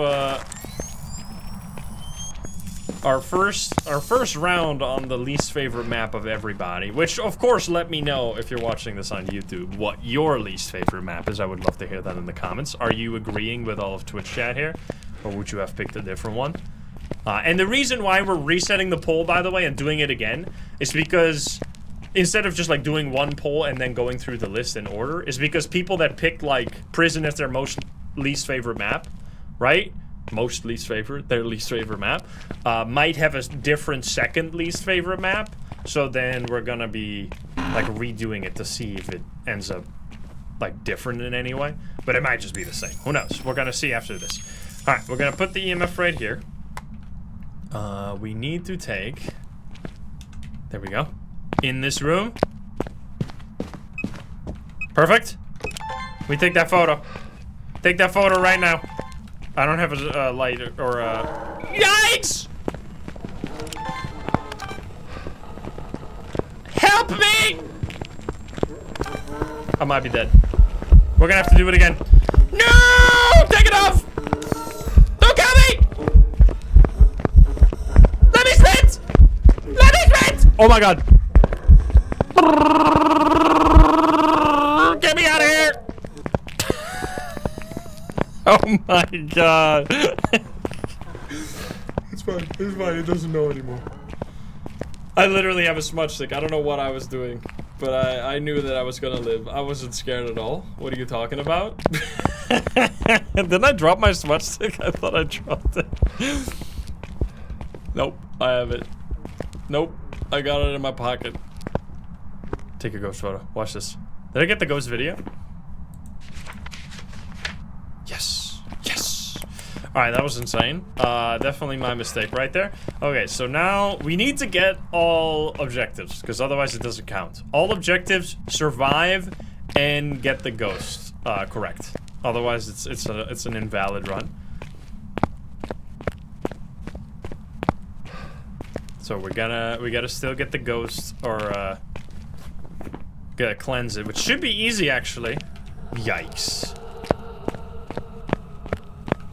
our first round on the least favorite map of everybody, which, of course, let me know if you're watching this on YouTube what your least favorite map is. I would love to hear that in the comments. Are you agreeing with all of Twitch chat here, or would you have picked a different one? And the reason why we're resetting the poll, by the way, and doing it again, is because instead of just like doing one poll and then going through the list in order, is because people that picked like prison as their most least favorite map, right? Most least favorite, their least favorite map, might have a different second least favorite map. So then we're gonna be like redoing it to see if it ends up like different in any way. But it might just be the same. Who knows? We're gonna see after this. All right, we're gonna put the EMF right here. We need to take, there we go, in this room. Perfect. We take that photo. Take that photo right now. I don't have a light or a... Yikes! Help me! I might be dead. We're gonna have to do it again. No! Take it off! Don't kill me! Let me sprint! Let me sprint! Oh my god. Get me out of here! Oh my god. It's fine. It's fine. It doesn't know anymore. I literally have a smudge stick. I don't know what I was doing, but I knew that I was gonna live. I wasn't scared at all. What are you talking about? Didn't I drop my smudge stick? I thought I dropped it. Nope. I have it. Nope. I got it in my pocket. Take a ghost photo. Watch this. Did I get the ghost video? Yes. Yes. Alright, that was insane. Definitely my mistake right there. Okay, so now we need to get all objectives, because otherwise it doesn't count. All objectives, survive, and get the ghost correct. Otherwise it's an invalid run. So we gotta still get the ghost, or gotta cleanse it, which should be easy actually. Yikes.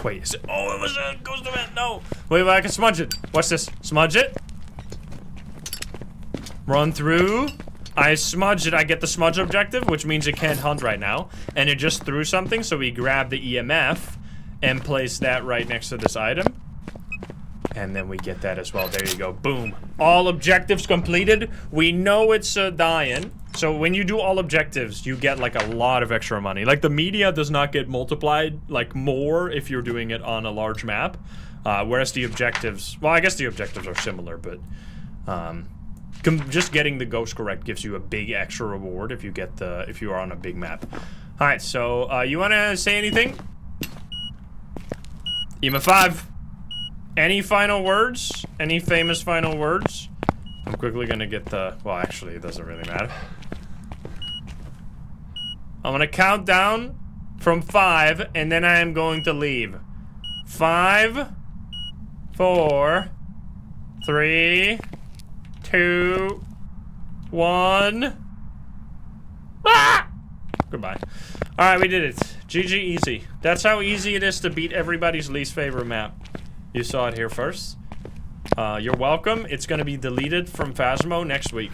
Wait, is it? Oh, it was a ghost event. No. Wait, I can smudge it. Watch this. Smudge it. Run through. I smudge it. I get the smudge objective, which means it can't hunt right now. And it just threw something, so we grab the EMF and place that right next to this item. And then we get that as well. There you go. Boom. All objectives completed. We know it's a die-in. So when you do all objectives, you get like a lot of extra money. Like the media does not get multiplied like more if you're doing it on a large map. Whereas the objectives, well, I guess the objectives are similar, but just getting the ghost correct gives you a big extra reward if you are on a big map. All right, so you want to say anything? EMA 5. Any final words? Any famous final words? I'm quickly gonna get the... Well, actually, it doesn't really matter. I'm gonna count down from 5, and then I am going to leave. 5, 4, 3, 2, 1. Ah! Goodbye. Alright, we did it. GG easy. That's how easy it is to beat everybody's least favorite map. You saw it here first. You're welcome. It's going to be deleted from Phasmo next week.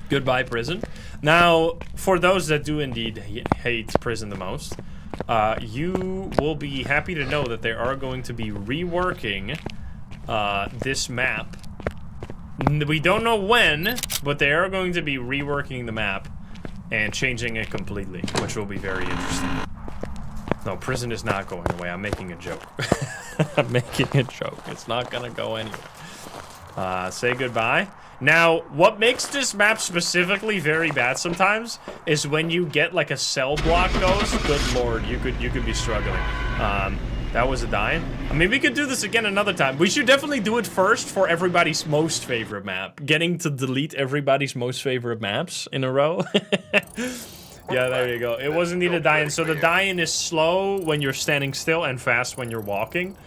Goodbye, prison. Now, for those that do indeed hate prison the most, you will be happy to know that they are going to be reworking this map. We don't know when, but they are going to be reworking the map and changing it completely, which will be very interesting. No, prison is not going away. I'm making a joke. I'm making a joke. It's not gonna go anywhere. Say goodbye. Now, what makes this map specifically very bad sometimes is when you get like a cell block goes. Good lord, you could be struggling. That was a dying. I mean, we could do this again another time. We should definitely do it first for everybody's most favorite map. Getting to delete everybody's most favorite maps in a row. Yeah, there you go. It wasn't need a die-in. So the die-in is slow when you're standing still and fast when you're walking.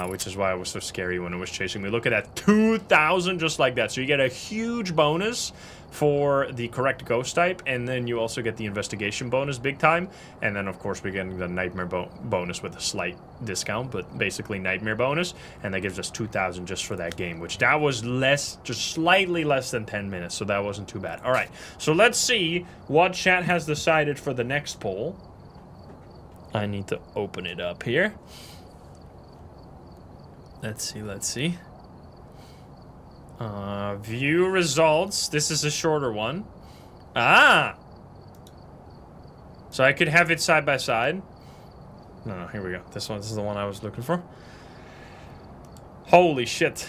Which is why it was so scary when it was chasing me. Look at that, 2,000 just like that. So you get a huge bonus for the correct ghost type, and then you also get the investigation bonus big time. And then, of course, we're getting the nightmare bonus with a slight discount, but basically nightmare bonus. And that gives us 2,000 just for that game, which that was less, just slightly less than 10 minutes. So that wasn't too bad. All right, so let's see what chat has decided for the next poll. I need to open it up here. Let's see. View results. This is a shorter one. Ah! So I could have it side by side. No, here we go. This is the one I was looking for. Holy shit.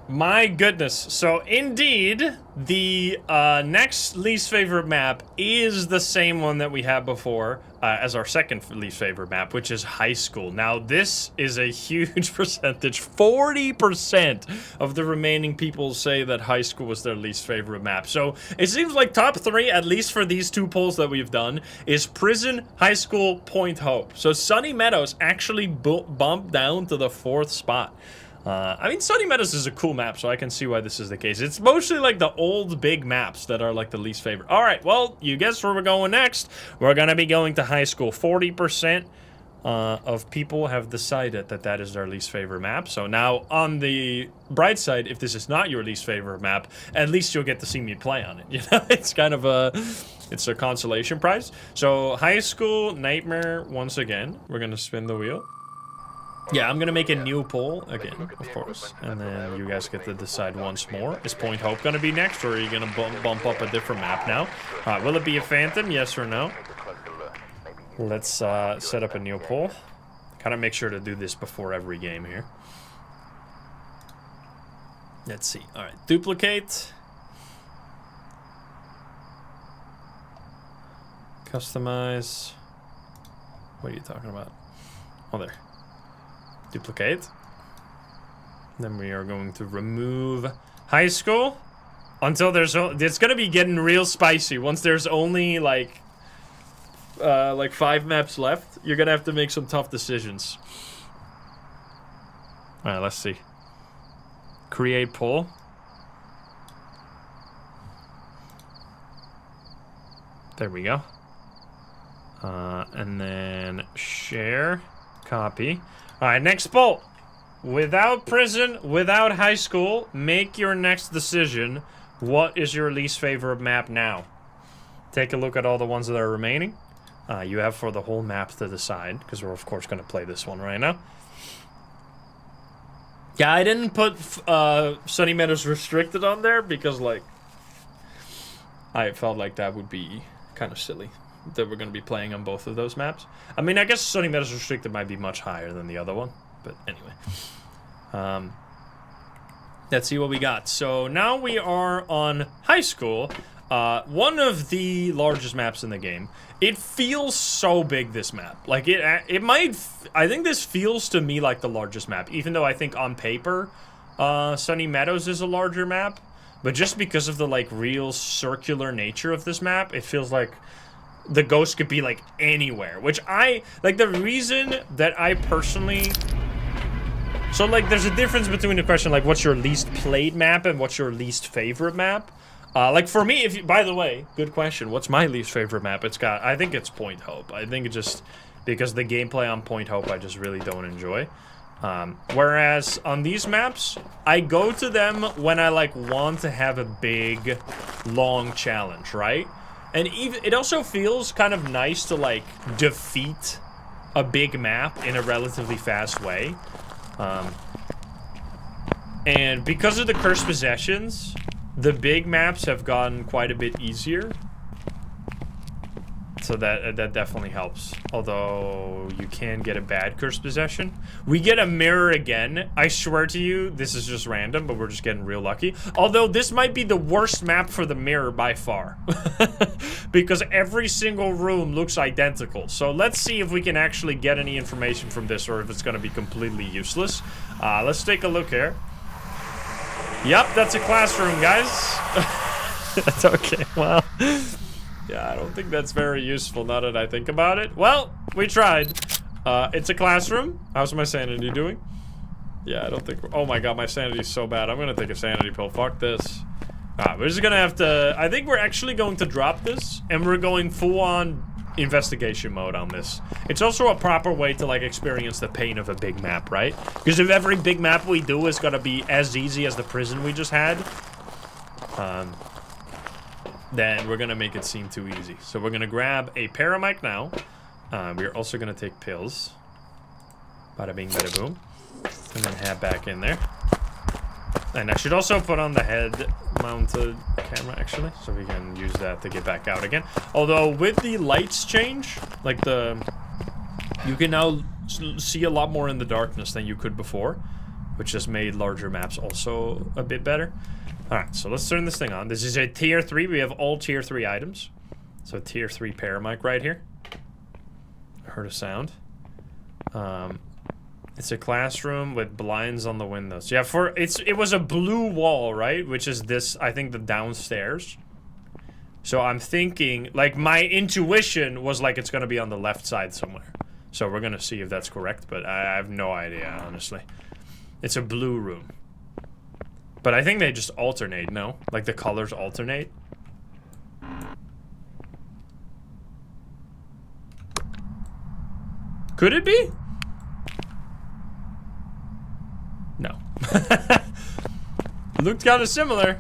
My goodness. So indeed, the next least favorite map is the same one that we had before as our second least favorite map, which is high school. Now, this is a huge percentage. 40% of the remaining people say that high school was their least favorite map. So it seems like top 3, at least for these 2 polls that we've done, is prison, high school, Point Hope. So Sunny Meadows actually bumped down to the 4th spot. I mean, Sunny Meadows is a cool map, so I can see why this is the case. It's mostly like the old big maps that are like the least favorite. All right, well, you guess where we're going next. We're going to be going to high school. 40% of people have decided that that is their least favorite map. So now, on the bright side, if this is not your least favorite map, at least you'll get to see me play on it. You know, it's kind of it's a consolation prize. So high school, Nightmare, once again. We're going to spin the wheel. Yeah, I'm gonna make a new poll again, of course, and then you guys get to decide once more. Is Point Hope gonna be next, or are you gonna bump up a different map now? Will it be a Phantom, yes or no? Let's set up a new poll. Kind of make sure to do this before every game here. Let's see. All right, duplicate. Customize. What are you talking about? Oh, there. Duplicate. Then we are going to remove high school until there's it's gonna be getting real spicy once there's only like 5 maps left. You're gonna have to make some tough decisions. All right, let's see. Create poll. There we go. And then share, copy. All right, next poll. Without prison, without high school, make your next decision. What is your least favorite map now? Take a look at all the ones that are remaining. You have for the whole map to decide, because we're, of course, going to play this one right now. Yeah, I didn't put Sunny Meadows Restricted on there because, like, I felt like that would be kind of silly. That we're going to be playing on both of those maps. I mean, I guess Sunny Meadows Restricted might be much higher than the other one. But anyway. Let's see what we got. So now we are on high school. One of the largest maps in the game. It feels so big, this map. Like, it might... I think this feels to me like the largest map. Even though I think on paper, Sunny Meadows is a larger map. But just because of the, like, real circular nature of this map, it feels like... the ghost could be, like, anywhere. Which like, the reason that I personally... So, like, there's a difference between the question, like, what's your least played map and what's your least favorite map? Like, for me, by the way, good question. What's my least favorite map? I think it's Point Hope. I think it just... because the gameplay on Point Hope, I just really don't enjoy. Whereas, on these maps, I go to them when I, like, want to have a big, long challenge, right? And even it also feels kind of nice to, like, defeat a big map in a relatively fast way. And because of the cursed possessions, the big maps have gotten quite a bit easier. So that definitely helps. Although you can get a bad curse possession. We get a mirror again. I swear to you, this is just random, but we're just getting real lucky. Although this might be the worst map for the mirror by far. Because every single room looks identical. So let's see if we can actually get any information from this or if it's going to be completely useless. Let's take a look here. Yep, that's a classroom, guys. That's okay, well... Yeah, I don't think that's very useful now that I think about it. Well, we tried. It's a classroom. How's my sanity doing? Yeah, I don't think... Oh my god, my sanity's so bad. I'm gonna take a sanity pill. Fuck this. Alright, we're just gonna have to... I think we're actually going to drop this, and we're going full-on investigation mode on this. It's also a proper way to, like, experience the pain of a big map, right? Because if every big map we do is gonna be as easy as the prison we just had, then we're gonna make it seem too easy. So we're gonna grab a paramic now. We're also gonna take pills. Bada bing, bada boom. And then head back in there. And I should also put on the head-mounted camera, actually, so we can use that to get back out again. Although, with the lights change, like you can now see a lot more in the darkness than you could before, which just made larger maps also a bit better. Alright, so let's turn this thing on. This is a tier 3. We have all tier 3 items. So tier 3 paramic right here. I heard a sound. It's a classroom with blinds on the windows. Yeah, it was a blue wall, right? Which is this, I think, the downstairs. So I'm thinking, like, my intuition was like it's gonna be on the left side somewhere. So we're gonna see if that's correct, but I have no idea, honestly. It's a blue room. But I think they just alternate, no? Like the colors alternate. Could it be? No. Looked kind of similar.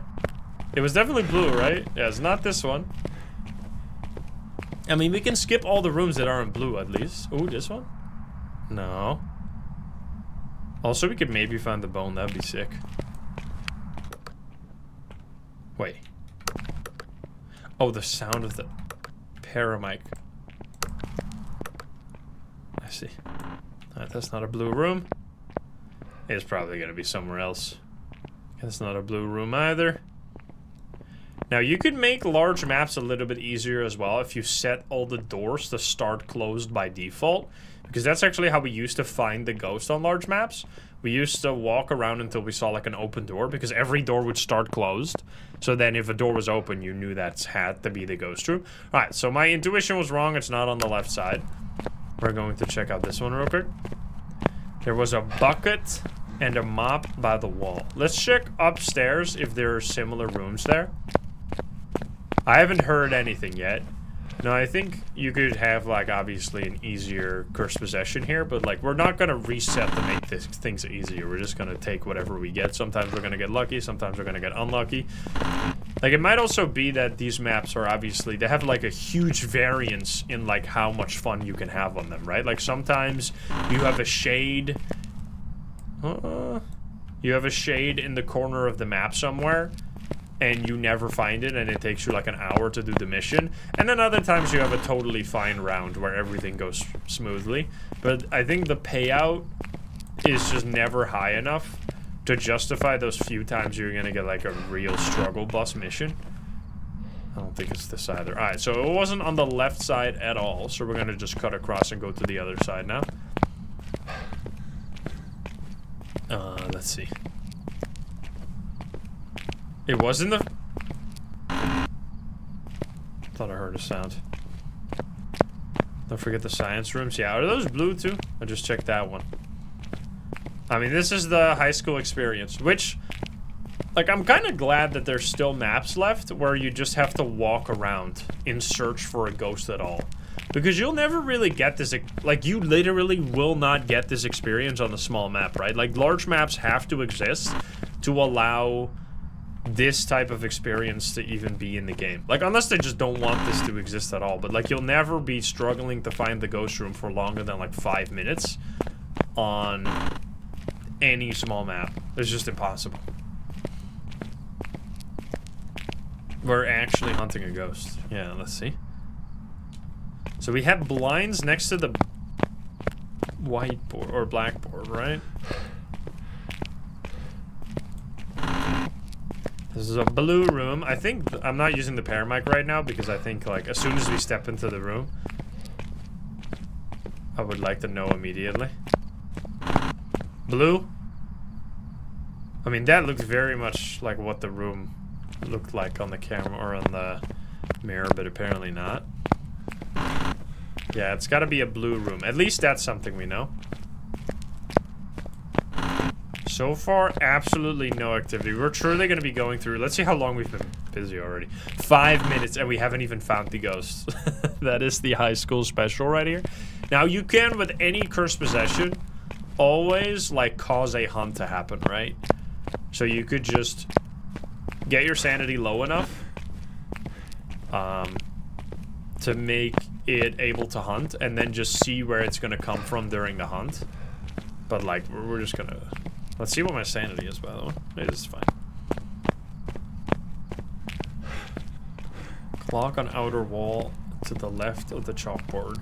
It was definitely blue, right? Yeah, it's not this one. I mean, we can skip all the rooms that aren't blue at least. Ooh, this one? No. Also, we could maybe find the bone. That'd be sick. Wait. Oh, the sound of the paramic. I see. Alright, that's not a blue room. It's probably gonna be somewhere else. That's not a blue room either. Now, you could make large maps a little bit easier as well if you set all the doors to start closed by default. Because that's actually how we used to find the ghost on large maps. We used to walk around until we saw like an open door, because every door would start closed. So then if a door was open, you knew that had to be the ghost room. Alright, so my intuition was wrong. It's not on the left side. We're going to check out this one real quick. There was a bucket and a mop by the wall. Let's check upstairs if there are similar rooms there. I haven't heard anything yet. No, I think you could have, like, obviously an easier curse possession here, but, like, we're not gonna reset to make things easier. We're just gonna take whatever we get. Sometimes we're gonna get lucky, sometimes we're gonna get unlucky. Like, it might also be that these maps are obviously, they have, like, a huge variance in, like, how much fun you can have on them, right? Like, sometimes you have a shade... you have a shade in the corner of the map somewhere, and you never find it, and it takes you like an hour to do the mission. And then other times you have a totally fine round where everything goes smoothly. But I think the payout is just never high enough to justify those few times you're gonna get like a real struggle bus mission. I don't think it's this either. Alright, so it wasn't on the left side at all, so we're gonna just cut across and go to the other side now. Let's see. It was in the... Thought I heard a sound. Don't forget the science rooms. Yeah, are those blue too? I just checked that one. I mean, this is the high school experience, which... Like, I'm kind of glad that there's still maps left where you just have to walk around in search for a ghost at all. Because you'll never really get this, like, you literally will not get this experience on a small map, right? Like, large maps have to exist to allow this type of experience to even be in the game. Like, unless they just don't want this to exist at all. But, like, you'll never be struggling to find the ghost room for longer than, like, 5 minutes on any small map. It's just impossible. We're actually hunting a ghost. Yeah, let's see. So we have blinds next to the whiteboard or blackboard, right? This is a blue room. I think I'm not using the paramic right now because I think like as soon as we step into the room, I would like to know immediately. Blue. I mean, that looks very much like what the room looked like on the camera or on the mirror, but apparently not. Yeah, it's got to be a blue room. At least that's something we know. So far, absolutely no activity. We're surely going to be going through... Let's see how long we've been busy already. 5 minutes, and we haven't even found the ghosts. That is the high school special right here. Now, you can, with any cursed possession, always, like, cause a hunt to happen, right? So you could just get your sanity low enough to make it able to hunt, and then just see where it's going to come from during the hunt. But, like, we're just going to... Let's see what my sanity is, by the way. It is fine. Clock on outer wall to the left of the chalkboard.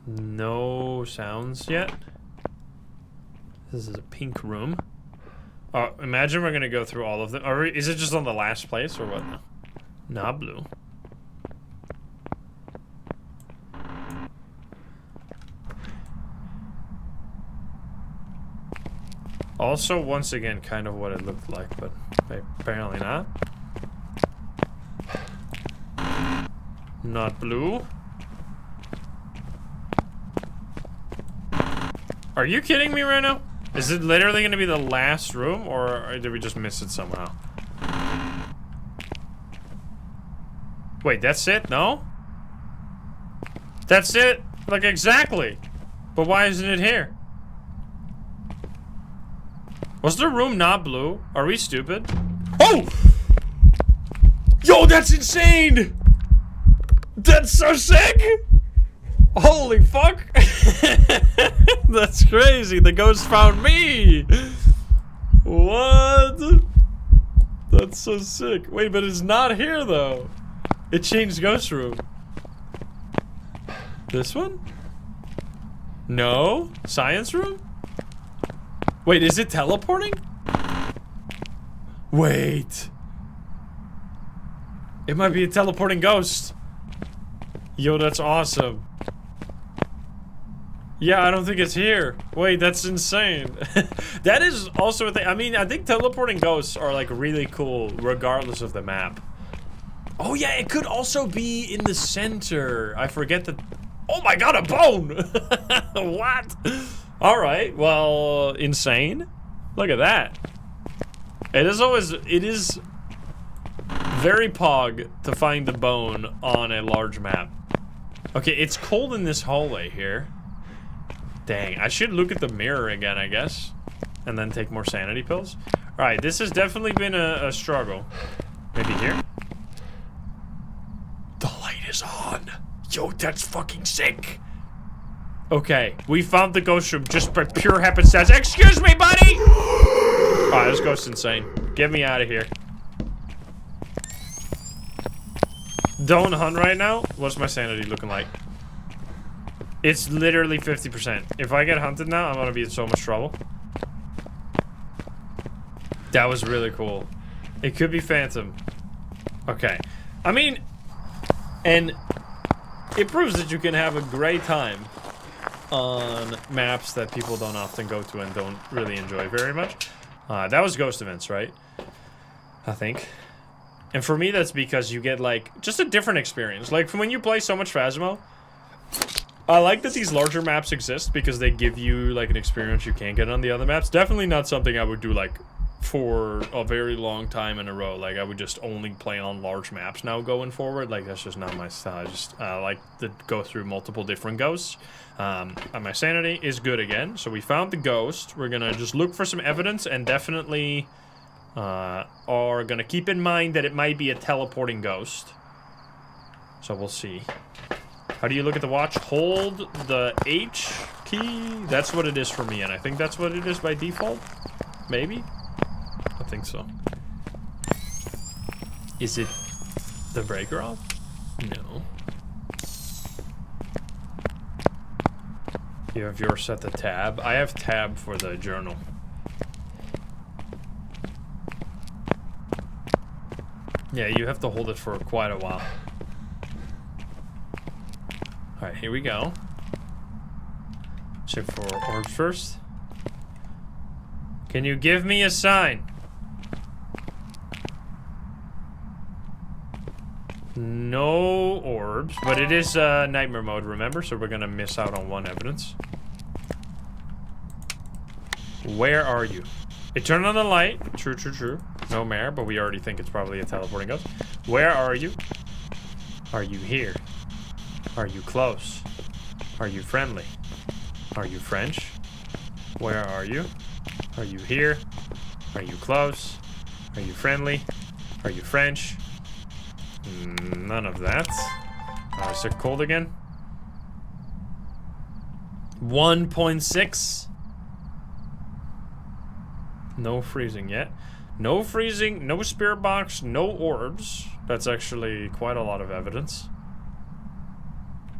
No sounds yet. This is a pink room. Oh, imagine we're gonna go through all of them. Or is it just on the last place or what? Not blue. Also, once again, kind of what it looked like, but apparently not. Not blue. Are you kidding me right now? Is it literally going to be the last room, or did we just miss it somehow? Wait, that's it? No? That's it? Like, exactly. But why isn't it here? Was the room not blue? Are we stupid? Oh! Yo, that's insane! That's so sick! Holy fuck! That's crazy. The ghost found me! What? That's so sick. Wait, but it's not here though. It changed ghost room. This one? No? Science room? Wait, is it teleporting? Wait. It might be a teleporting ghost. Yo, that's awesome. Yeah, I don't think it's here. Wait, that's insane. That is also a thing. I mean, I think teleporting ghosts are like really cool regardless of the map. Oh yeah, it could also be in the center. I forget that. Oh my god, a bone! What? Alright, well, insane. Look at that. It is very pog to find the bone on a large map. Okay, it's cold in this hallway here. Dang, I should look at the mirror again, I guess. And then take more sanity pills. Alright, this has definitely been a struggle. Maybe here? The light is on. Yo, that's fucking sick. Okay, we found the ghost room just by pure happenstance. Excuse me, buddy! Alright, this ghost's insane. Get me out of here. Don't hunt right now? What's my sanity looking like? It's literally 50%. If I get hunted now, I'm gonna be in so much trouble. That was really cool. It could be Phantom. Okay. I mean, and it proves that you can have a great time on maps that people don't often go to and don't really enjoy very much. That was Ghost Events, right? I think. And for me, that's because you get, like, just a different experience. Like, from when you play so much Phasmo, I like that these larger maps exist because they give you, like, an experience you can't get on the other maps. Definitely not something I would do, like, for a very long time in a row. Like, I would just only play on large maps now going forward. Like, that's just not my style. I just like to go through multiple different ghosts. And my sanity is good again. So we found the ghost. We're gonna just look for some evidence and definitely are gonna keep in mind that it might be a teleporting ghost. So we'll see. How do you look at the watch? Hold the H key. That's what it is for me, and I think that's what it is by default. Maybe? I think so. Is it the breaker off? No. You have yours set to tab. I have tab for the journal. Yeah, you have to hold it for quite a while. Alright, here we go. Check for orbs first. Can you give me a sign? No orbs, but it is nightmare mode, remember? So we're gonna miss out on one evidence. Where are you? It turned on the light. True, true, true. No mare, but we already think it's probably a teleporting ghost. Where are you? Are you here? Are you close? Are you friendly? Are you French? Where are you? Are you here? Are you close? Are you friendly? Are you French? None of that. Is it cold again? 1.6. No freezing yet. No freezing, no spirit box, no orbs. That's actually quite a lot of evidence.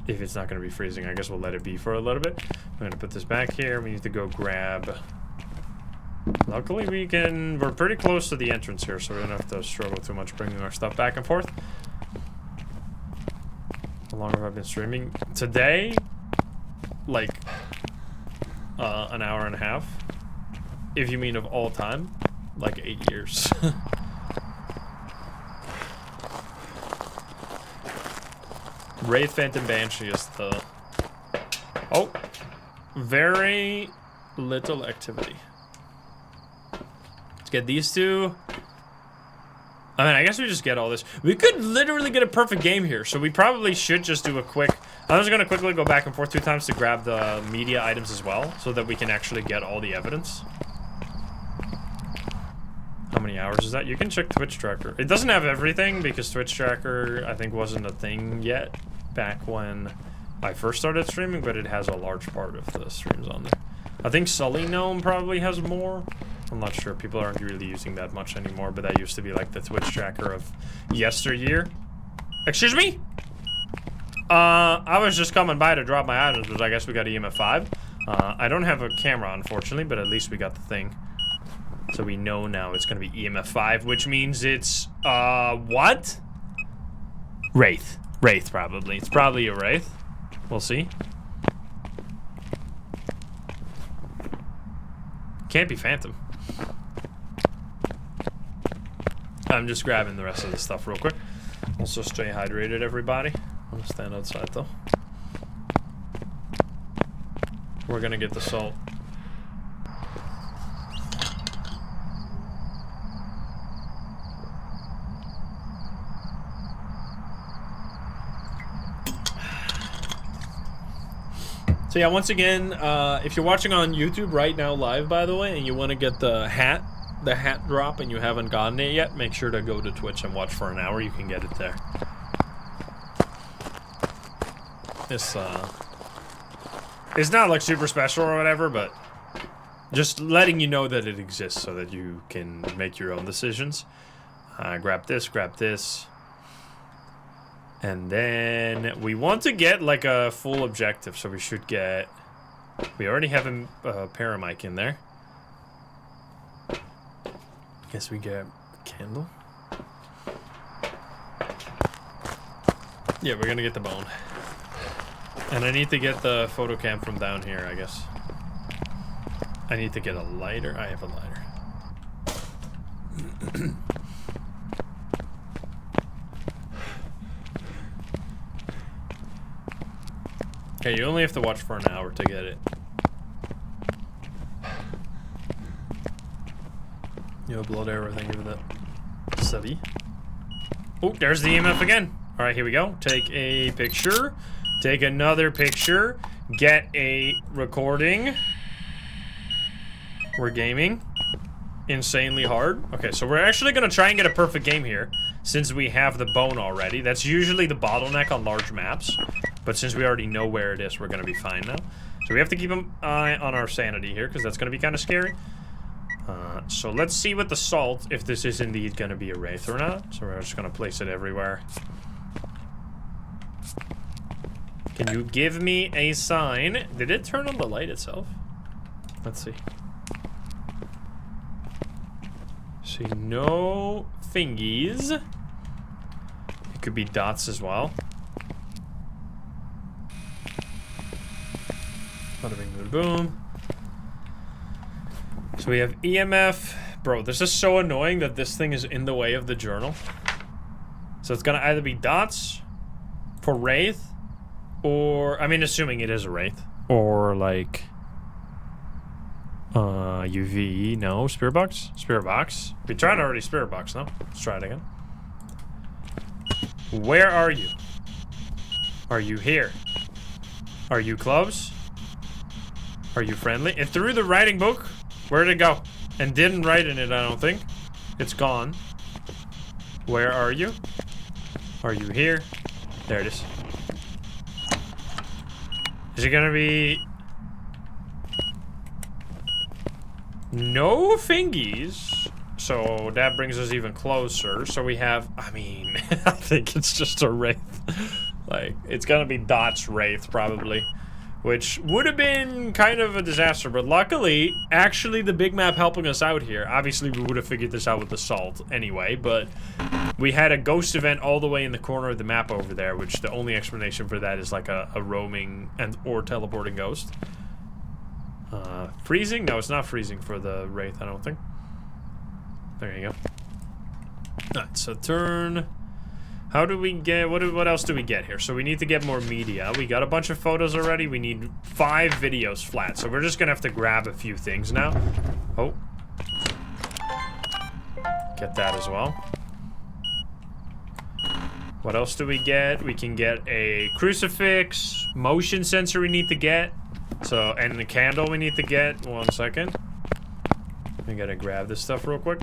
If it's not going to be freezing, I guess we'll let it be for a little bit. I'm going to put this back here. We need to go grab... Luckily we're pretty close to the entrance here, so we don't have to struggle too much bringing our stuff back and forth. How long have I been streaming? Today, like, an hour and a half. If you mean of all time, like 8 years. Wraith, Phantom, Banshee is the... Oh! Very little activity. Let's get these two. I mean, I guess we just get all this. We could literally get a perfect game here, so we probably should just do a quick... I was gonna quickly go back and forth 2 times to grab the media items as well, so that we can actually get all the evidence. How many hours is that? You can check Twitch Tracker. It doesn't have everything because Twitch Tracker, I think, wasn't a thing yet back when I first started streaming, but it has a large part of the streams on there. I think Sully Gnome probably has more. I'm not sure. People aren't really using that much anymore, but that used to be like the Twitch Tracker of yesteryear. Excuse me? I was just coming by to drop my items, but I guess we got EMF 5. I don't have a camera, unfortunately, but at least we got the thing. So we know now it's gonna be EMF 5, which means it's, what? Wraith. Wraith, probably. It's probably a Wraith. We'll see. Can't be Phantom. I'm just grabbing the rest of the stuff real quick. Also stay hydrated, everybody. I'm gonna stand outside, though. We're gonna get the salt. So yeah, once again, if you're watching on YouTube right now live, by the way, and you want to get the hat drop and you haven't gotten it yet, make sure to go to Twitch and watch for an hour. You can get it there. It's not like super special or whatever, but just letting you know that it exists so that you can make your own decisions. Grab this. And then we want to get like a full objective, so we should get... We already have a paramic in there. Guess we get a candle. Yeah, we're gonna get the bone. And I need to get the photo cam from down here, I guess. I need to get a lighter. I have a lighter. Okay, you only have to watch for an hour to get it. You have blood arrow, thank you for that. Study. Oh, there's the EMF again. Alright, here we go. Take a picture. Take another picture. Get a recording. We're gaming. Insanely hard. Okay, so we're actually gonna try and get a perfect game here, since we have the bone already. That's usually the bottleneck on large maps. But since we already know where it is, we're gonna be fine now. So we have to keep an eye on our sanity here, because that's gonna be kind of scary. So let's see with the salt if this is indeed gonna be a wraith or not. So we're just gonna place it everywhere. Can you give me a sign? Did it turn on the light itself? Let's see. See, no fingies. It could be dots as well. Bada bing, bada boom. So we have EMF. Bro, this is so annoying that this thing is in the way of the journal. So it's gonna either be dots for wraith, or, I mean, assuming it is a wraith, or like UV. No, spirit box. Spirit box. We tried already. Spirit box. No, let's try it again. Where are you? Are you here? Are you close? Are you friendly? It threw the writing book. Where'd it go? And didn't write in it, I don't think. It's gone. Where are you? Are you here? There it is. Is it gonna be... no fingies? So that brings us even closer. So we have... I mean, I think it's just a wraith. Like, it's gonna be Dot's wraith, probably. Which would have been kind of a disaster, but luckily, actually the big map helping us out here. Obviously, we would have figured this out with the salt anyway, but we had a ghost event all the way in the corner of the map over there, which the only explanation for that is like a roaming and or teleporting ghost. Freezing? No, it's not freezing for the wraith, I don't think. There you go. Alright, so turn... How do we get, what else do we get here? So we need to get more media. We got a bunch of photos already. We need 5 videos flat. So we're just gonna have to grab a few things now. Oh. Get that as well. What else do we get? We can get a crucifix, motion sensor we need to get. So, and the candle we need to get. 1 second. We gotta grab this stuff real quick.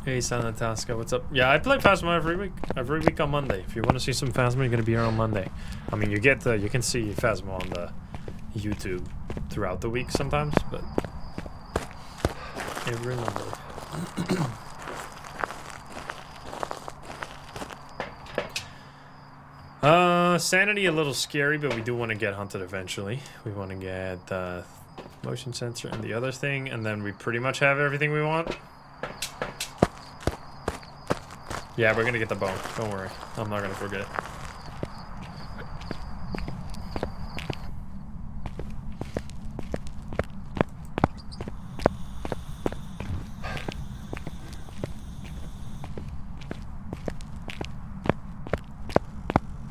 Hey, Sanataska, what's up? Yeah, I play Phasmo every week. Every week on Monday. If you want to see some Phasmo, you're gonna be here on Monday. I mean, you can see Phasmo on the YouTube throughout the week sometimes, but every Monday. Sanity a little scary, but we do want to get hunted eventually. We want to get the motion sensor and the other thing, and then we pretty much have everything we want. Yeah, we're gonna get the bone. Don't worry. I'm not gonna forget.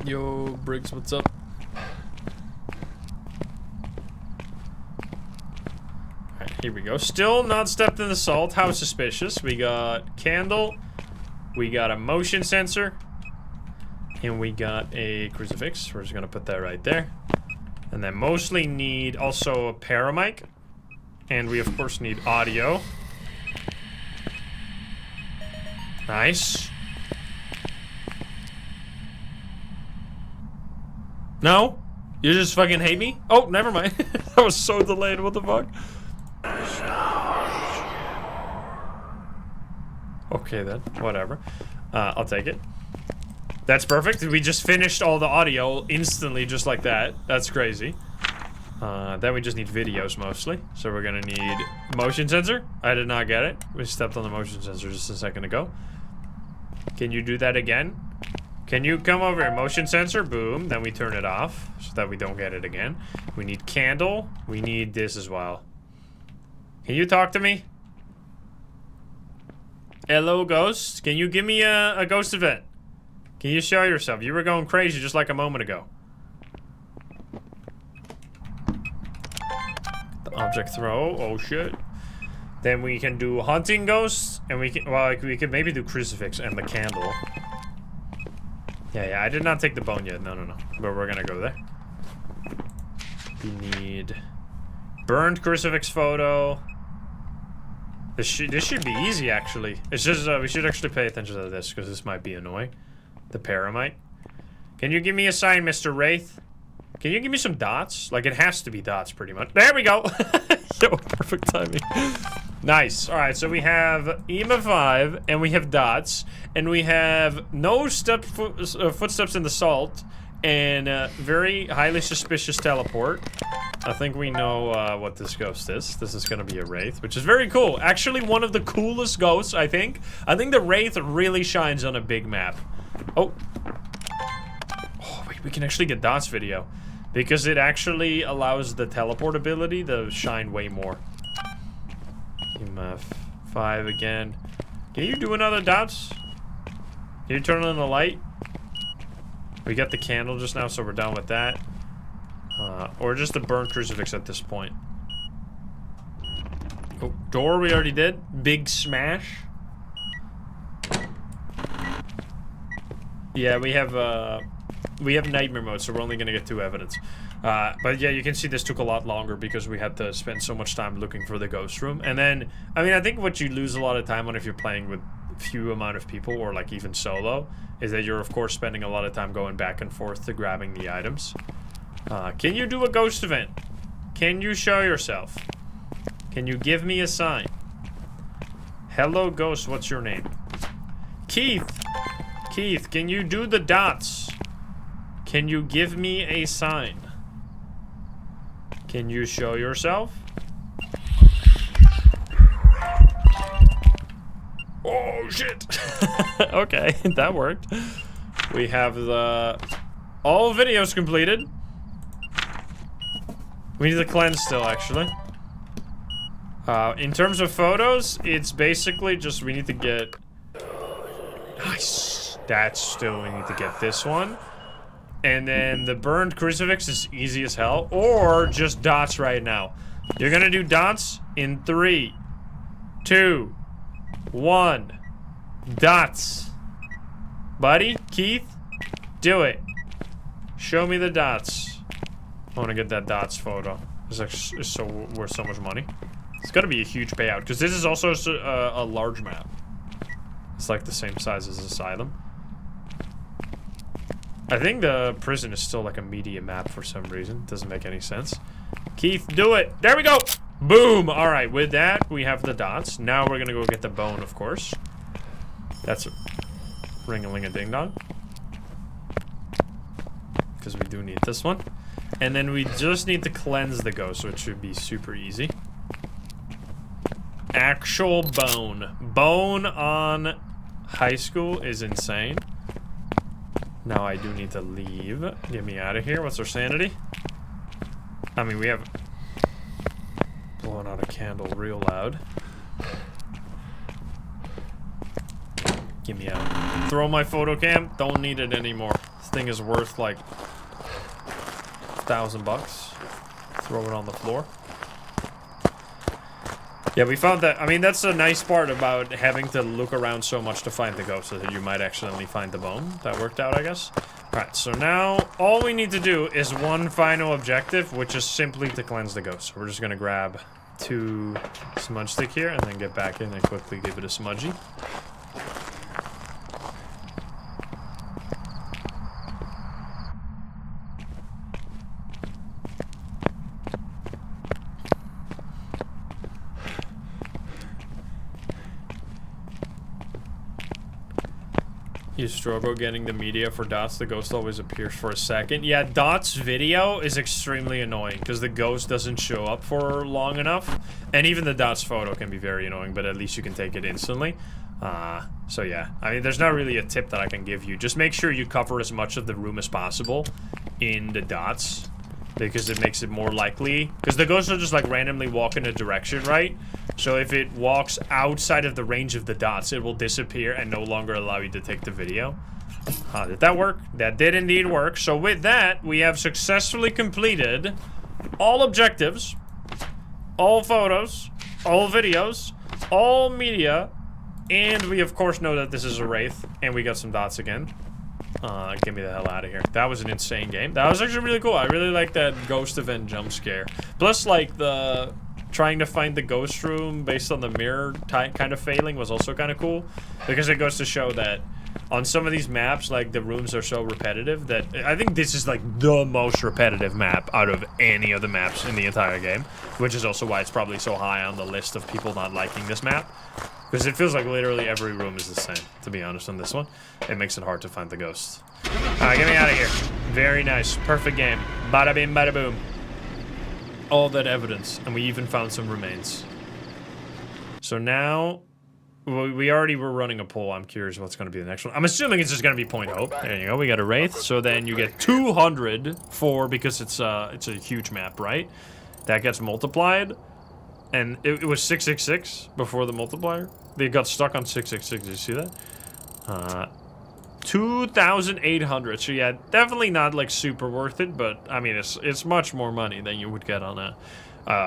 Yo, Briggs, what's up? Alright, here we go. Still not stepped in the salt. How suspicious. We got candle. We got a motion sensor, and we got a crucifix. We're just gonna put that right there. And then mostly need also a paramic, and we of course need audio. Nice. No? You just fucking hate me? Oh, never mind. That was so delayed, what the fuck? Okay then, whatever. I'll take it. That's perfect. We just finished all the audio instantly, just like that. That's crazy. Then we just need videos mostly. So we're gonna need motion sensor. I did not get it. We stepped on the motion sensor just a second ago. Can you do that again? Can you come over here? Motion sensor, boom. Then we turn it off so that we don't get it again. We need candle. We need this as well. Can you talk to me? Hello, ghost. Can you give me a ghost event? Can you show yourself? You were going crazy just like a moment ago. The object throw. Oh shit. Then we can do hunting ghosts, and we can, well, we could maybe do crucifix and the candle. Yeah, I did not take the bone yet. No. But we're gonna go there. We need burned crucifix photo. This should be easy, actually. It's just, we should actually pay attention to this, because this might be annoying. The paramic. Can you give me a sign, Mr. Wraith? Can you give me some dots? Like, it has to be dots, pretty much. There we go! Yo, perfect timing. Nice. Alright, so we have EMA 5, and we have dots, and we have no footsteps in the salt, and very highly suspicious teleport. I think we know what this ghost is. This is gonna be a wraith, which is very cool. Actually, one of the coolest ghosts, I think. I think the wraith really shines on a big map. Oh. Oh, wait, we can actually get dots video. Because it actually allows the teleport ability to shine way more. EMF 5 again. Can you do another dots? Can you turn on the light? We got the candle just now, so we're done with that. Or just the burnt crucifix at this point. Oh, door we already did. Big smash. Yeah, we have nightmare mode, so we're only gonna get 2 evidence. But yeah, you can see this took a lot longer because we had to spend so much time looking for the ghost room. And then, I mean, I think what you lose a lot of time on if you're playing with few amount of people or like even solo is that you're of course spending a lot of time going back and forth to grabbing the items. Can you do a ghost event? Can you show yourself? Can you give me a sign? Hello ghost, what's your name? Keith! Keith, can you do the dots? Can you give me a sign? Can you show yourself? Oh shit! Okay, that worked. We have the... all videos completed. We need to cleanse still, actually. In terms of photos, it's basically just we need to get... Nice! That's still, we need to get this one. And then the burned crucifix is easy as hell. Or just dots right now. You're gonna do dots in 3, 2, 1. Dots. Buddy, Keith, do it. Show me the dots. I want to get that dots photo. It's so worth so much money. It's gonna be a huge payout because this is also a large map. It's like the same size as Asylum. I think the prison is still like a media map for some reason. Doesn't make any sense. Keith, do it. There we go. Boom. All right. With that, we have the dots. Now we're gonna go get the bone, of course. That's a ring-a-ling-a-ding-dong. Because we do need this one. And then we just need to cleanse the ghost, which should be super easy. Actual bone. Bone on high school is insane. Now I do need to leave. Get me out of here. What's our sanity? I mean, we have... blowing out a candle real loud. Get me out. Throw my photo cam. Don't need it anymore. This thing is worth like $1,000. Throw it on the floor. Yeah, we found that. I mean, that's a nice part about having to look around so much to find the ghost, so that you might accidentally find the bone. That worked out, I guess. Alright, so now all we need to do is one final objective, which is simply to cleanse the ghost. So we're just gonna grab 2 smudge stick here and then get back in and quickly give it a smudgy. You struggle getting the media for dots. The ghost always appears for a second. Yeah, dots video is extremely annoying because the ghost doesn't show up for long enough. And even the dots photo can be very annoying, but at least you can take it instantly. So yeah, I mean, there's not really a tip that I can give you. Just make sure you cover as much of the room as possible in the dots, because it makes it more likely. Because the ghost will just like randomly walk in a direction, right? So if it walks outside of the range of the dots, it will disappear and no longer allow you to take the video. Did that work? That did indeed work. So with that, we have successfully completed all objectives, all photos, all videos, all media, and we of course know that this is a wraith, and we got some dots again. Get me the hell out of here. That was an insane game. That was actually really cool. I really like that ghost event jump scare. Plus, like, the trying to find the ghost room based on the mirror kind of failing was also kind of cool, because it goes to show that on some of these maps, like, the rooms are so repetitive that I think this is, like, the most repetitive map out of any of the maps in the entire game, which is also why it's probably so high on the list of people not liking this map, because it feels like literally every room is the same, to be honest, on this one. It makes it hard to find the ghosts. Alright, get me out of here. Very nice. Perfect game. Bada bing, bada boom. All that evidence, and we even found some remains. So now... we already were running a poll. I'm curious what's going to be the next one. I'm assuming it's just going to be Point Hope. There you go. We got a Wraith. So then you get 200 for, because it's a huge map, right? That gets multiplied. And it was 666 before the multiplier. They got stuck on 666. Did you see that? 2,800. So yeah, definitely not like super worth it. But I mean, it's much more money than you would get on a...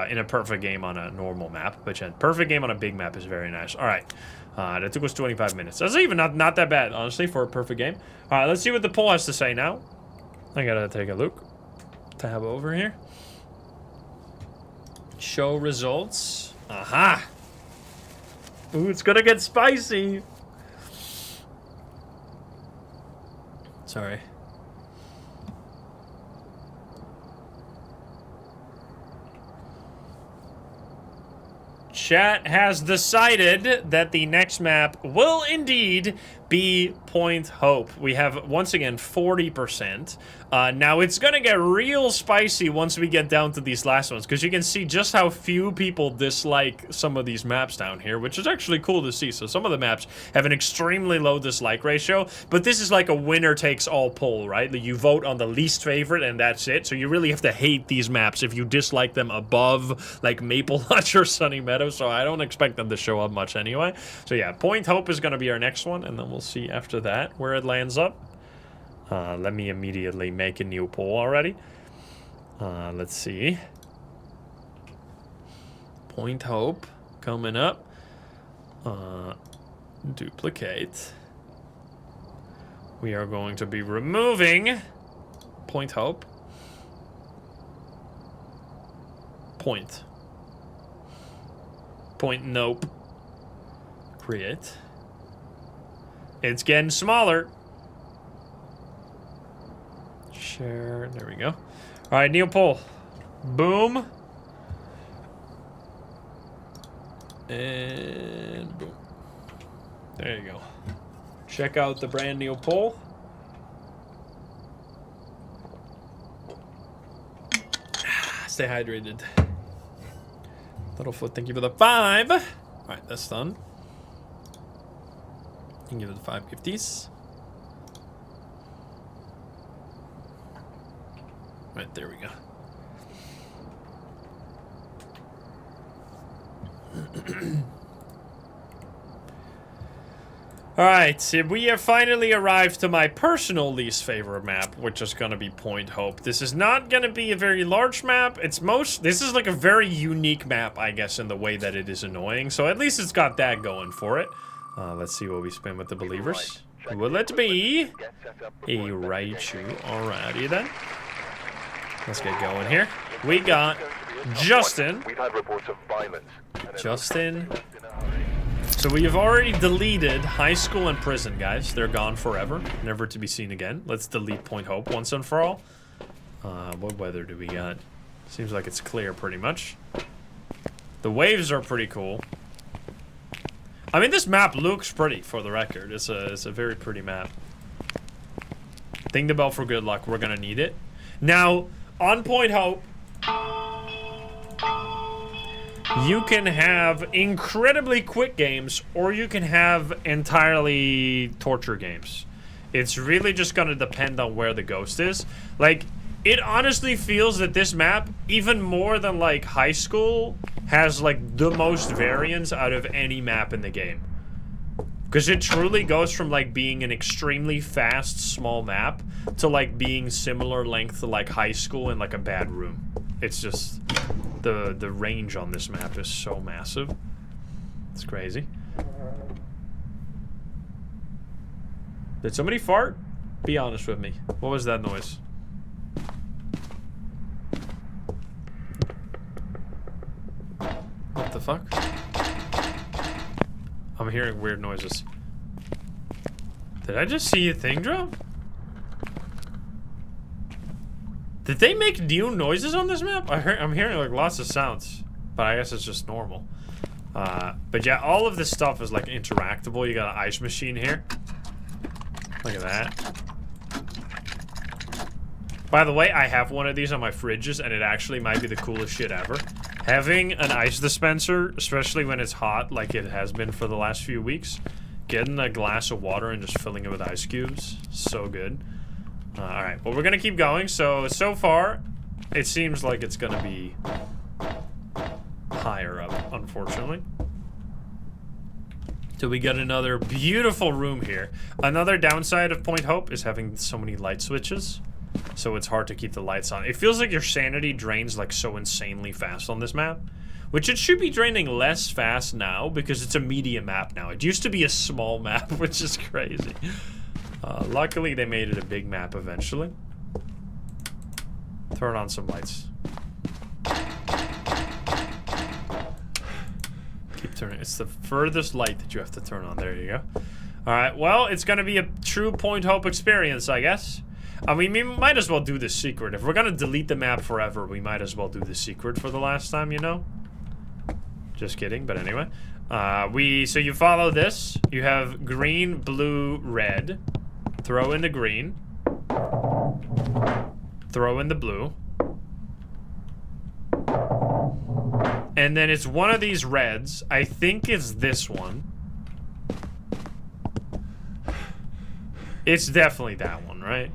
in a perfect game on a normal map, but yeah, perfect game on a big map is very nice. All right, that took us 25 minutes. That's even not that bad, honestly, for a perfect game. All right, let's see what the poll has to say now. I gotta take a look. Tab over here. Show results. Aha! Ooh, it's gonna get spicy. Sorry. Chat has decided that the next map will indeed be Point Hope. We have, once again, 40%. Now, it's gonna get real spicy once we get down to these last ones, because you can see just how few people dislike some of these maps down here, which is actually cool to see. So some of the maps have an extremely low dislike ratio, but this is like a winner-takes-all poll, right? You vote on the least favorite, and that's it. So you really have to hate these maps if you dislike them above, like, Maple Lodge or Sunny Meadow, so I don't expect them to show up much anyway. So yeah, Point Hope is gonna be our next one, and then we'll see after that where it lands up. Let me immediately make a new poll already. Let's see. Point Hope coming up. Duplicate. We are going to be removing Point Hope. Point Nope. Create. It's getting smaller. Share. There we go. All right, new poll. Boom. And boom. There you go. Check out the brand new poll. Stay hydrated. Littlefoot, thank you for the 5. All right, that's done. You can give it the 5 gifties. Right, there we go. Alright, so we have finally arrived to my personal least favorite map, which is gonna be Point Hope. This is not gonna be a very large map. This is like a very unique map, I guess, in the way that it is annoying. So at least it's got that going for it. Let's see what we spin with the believers. Will it be a Raichu? Alrighty then. Let's get going here. We got Justin. We've had reports of violence. Justin. So we have already deleted high school and prison, guys. They're gone forever, never to be seen again. Let's delete Point Hope once and for all. What weather do we got? Seems like it's clear pretty much. The waves are pretty cool. I mean, this map looks pretty, for the record. It's a very pretty map. Ding the bell for good luck. We're gonna need it. Now, on Point Hope, you can have incredibly quick games, or you can have entirely torture games. It's really just gonna depend on where the ghost is. Like, it honestly feels that this map, even more than like high school, has like the most variance out of any map in the game. Because it truly goes from like being an extremely fast, small map to like being similar length to like high school in like a bad room. It's just, the range on this map is so massive. It's crazy. Did somebody fart? Be honest with me. What was that noise? What the fuck? I'm hearing weird noises. Did I just see a thing drop? Did they make new noises on this map? I'm hearing like lots of sounds, but I guess it's just normal. But yeah, all of this stuff is like interactable. You got an ice machine here. Look at that. By the way, I have one of these on my fridges, and it actually might be the coolest shit ever. Having an ice dispenser, especially when it's hot, like it has been for the last few weeks, getting a glass of water and just filling it with ice cubes, so good. Alright, well, we're gonna keep going. So far, it seems like it's gonna be higher up, unfortunately. So we got another beautiful room here. Another downside of Point Hope is having so many light switches. So it's hard to keep the lights on. It feels like your sanity drains like so insanely fast on this map. Which it should be draining less fast now because it's a medium map now. It used to be a small map, which is crazy. Luckily they made it a big map eventually. Turn on some lights. Keep turning. It's the furthest light that you have to turn on. There you go. Alright, well, it's gonna be a true Point Hope experience, I guess. I mean, we might as well do the secret. If we're gonna delete the map forever, we might as well do the secret for the last time, you know? Just kidding, but anyway. So you follow this. You have green, blue, red. Throw in the green. Throw in the blue. And then it's one of these reds. I think it's this one. It's definitely that one, right?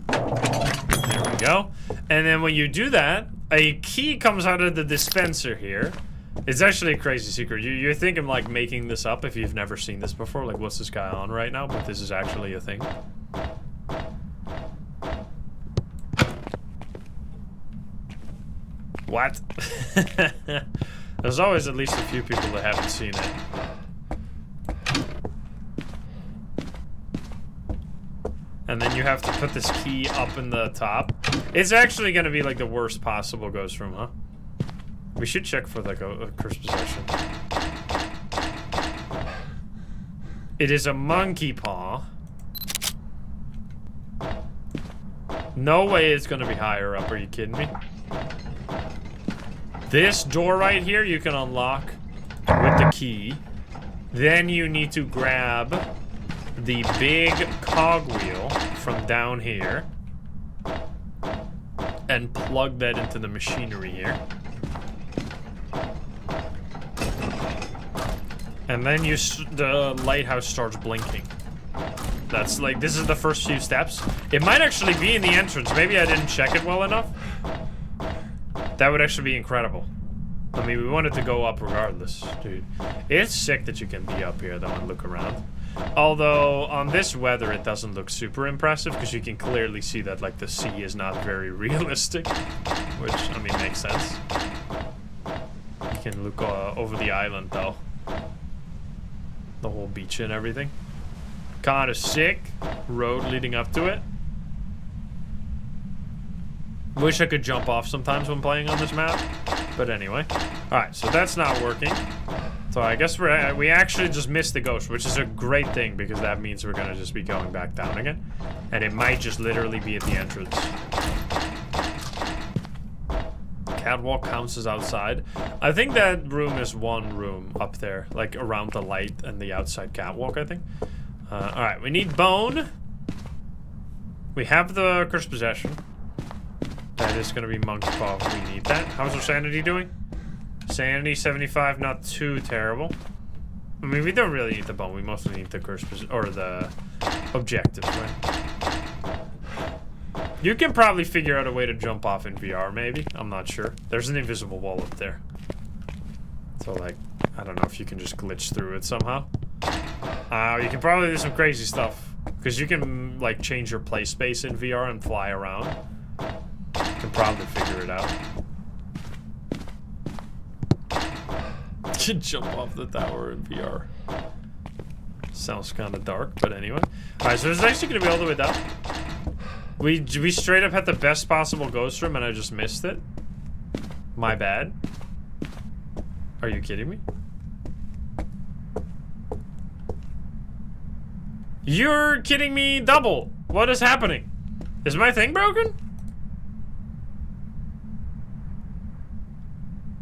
There we go. And then when you do that, a key comes out of the dispenser here. It's actually a crazy secret. You're thinking like making this up if you've never seen this before. Like, what's this guy on right now? But this is actually a thing. What? There's always at least a few people that haven't seen it. And then you have to put this key up in the top. It's actually going to be like the worst possible ghost room, huh? We should check for like a cursed possession. It is a monkey paw. No way it's going to be higher up. Are you kidding me? This door right here you can unlock with the key. Then you need to grab the big cogwheel from down here and plug that into the machinery here. And then the lighthouse starts blinking. That's like, this is the first few steps. It might actually be in the entrance. Maybe I didn't check it well enough. That would actually be incredible. I mean, we wanted to go up regardless, dude. It's sick that you can be up here though and look around. Although on this weather it doesn't look super impressive because you can clearly see that like the sea is not very realistic, which I mean makes sense. You can look over the island though, the whole beach and everything. Kind of sick. Road leading up to it. Wish I could jump off sometimes when playing on this map, but anyway. All right, so that's not working. So I guess we actually just missed the ghost, which is a great thing because that means we're gonna just be going back down again. And it might just literally be at the entrance. Catwalk counts as outside. I think that room is one room up there, like around the light and the outside catwalk, I think. Alright, we need bone. We have the cursed possession. That is gonna be monkey paw if we need that. How's our sanity doing? Sanity 75, not too terrible. I mean, we don't really need the bone. We mostly need the curse or the objectives, right? You can probably figure out a way to jump off in VR, maybe. I'm not sure. There's an invisible wall up there. So, like, I don't know if you can just glitch through it somehow. You can probably do some crazy stuff. Because you can, like, change your play space in VR and fly around. You can probably figure it out. You jump off the tower in VR. Sounds kind of dark, but anyway. Alright, so it's actually going to be all the way down. We straight up had the best possible ghost room and I just missed it. My bad. Are you kidding me? You're kidding me double. What is happening? Is my thing broken?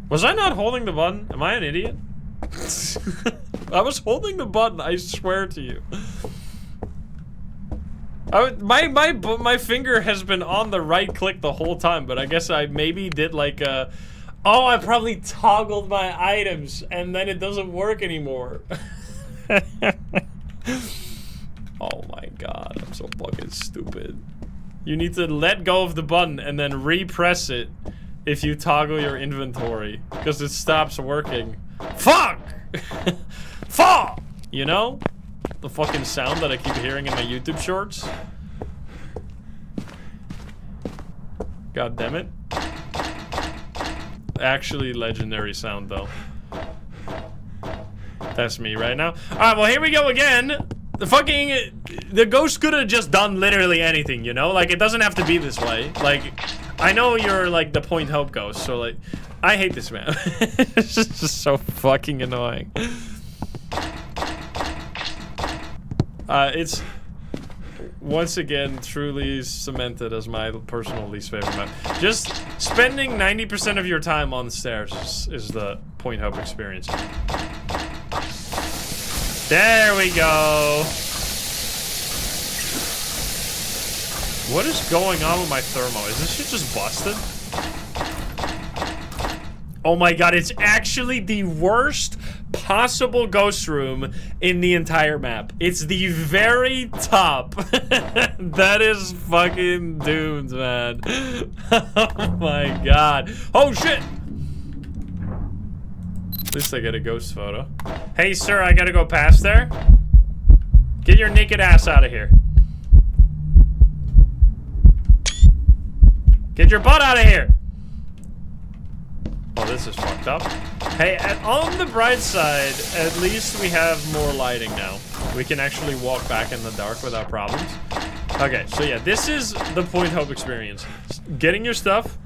Was I not holding the button? Am I an idiot? I was holding the button, I swear to you. My finger has been on the right click the whole time, but I guess I maybe did like a... Oh, I probably toggled my items, and then it doesn't work anymore. Oh my god, I'm so fucking stupid. You need to let go of the button and then repress it if you toggle your inventory, because it stops working. Fuck! Fuck! You know? The fucking sound that I keep hearing in my YouTube shorts. God damn it. Actually legendary sound though. That's me right now. Alright, well here we go again. The ghost could have just done literally anything, you know? Like, it doesn't have to be this way. Like, I know you're like the Point Hope ghost, so like, I hate this man. It's just so fucking annoying. It's once again truly cemented as my personal least favorite map. Just spending 90% of your time on the stairs is the Point Hope experience. There we go. What is going on with my thermo? Is this shit just busted? Oh my god, it's actually the worst possible ghost room in the entire map. It's the very top. That is fucking doomed, man. Oh my god. Oh shit! At least I get a ghost photo. Hey sir, I gotta go past there. Get your naked ass out of here. Get your butt out of here. Oh, this is fucked up. Hey, on the bright side, at least we have more lighting now. We can actually walk back in the dark without problems. Okay, so yeah, this is the Point Hope experience. Getting your stuff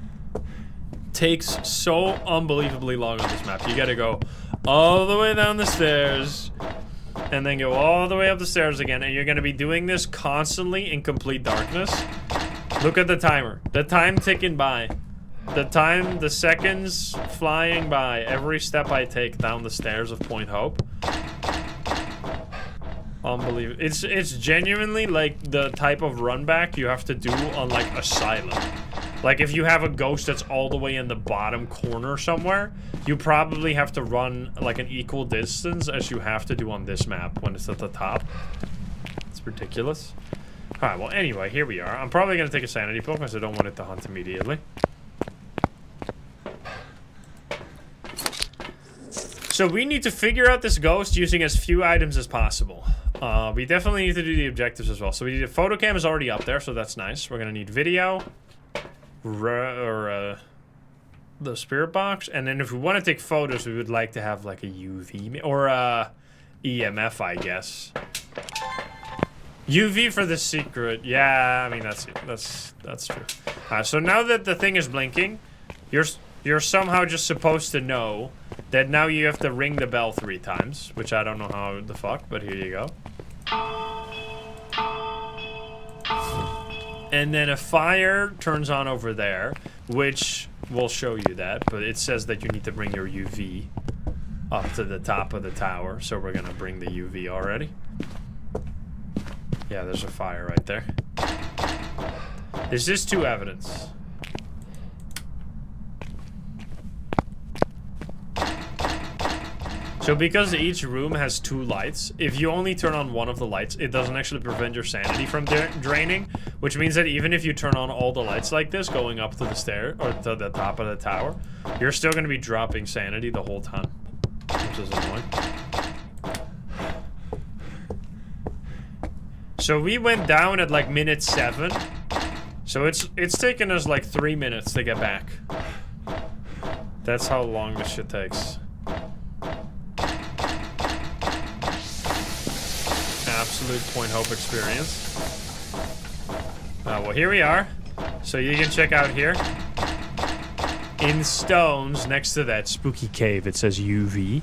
takes so unbelievably long on this map. You gotta go all the way down the stairs and then go all the way up the stairs again, and you're gonna be doing this constantly in complete darkness. Look at the timer. The time ticking by. The seconds flying by every step I take down the stairs of Point Hope. Unbelievable. It's genuinely like the type of run back you have to do on like Asylum. Like if you have a ghost that's all the way in the bottom corner somewhere, you probably have to run like an equal distance as you have to do on this map when it's at the top. It's ridiculous. Alright, well anyway, here we are. I'm probably gonna take a sanity pill because I don't want it to hunt immediately. So we need to figure out this ghost using as few items as possible. We definitely need to do the objectives as well. So we need a photo cam is already up there, so that's nice. We're gonna need video, the spirit box, and then if we want to take photos, we would like to have like a UV or EMF, I guess. UV for the secret. Yeah, I mean that's true. So now that the thing is blinking, you're somehow just supposed to know that now you have to ring the bell 3 times, which I don't know how the fuck, but here you go. And then a fire turns on over there, which will show you that, but it says that you need to bring your UV up to the top of the tower, so we're gonna bring the UV already. Yeah, there's a fire right there. This is 2 evidence. So because each room has 2 lights, if you only turn on one of the lights, it doesn't actually prevent your sanity from draining, which means that even if you turn on all the lights like this going up to the stair or to the top of the tower, you're still going to be dropping sanity the whole time, which is annoying. So we went down at like minute 7, so it's taken us like 3 minutes to get back. That's how long this shit takes. Absolute Point Hope experience. Well, here we are. So you can check out here. In stones, next to that spooky cave, it says UV.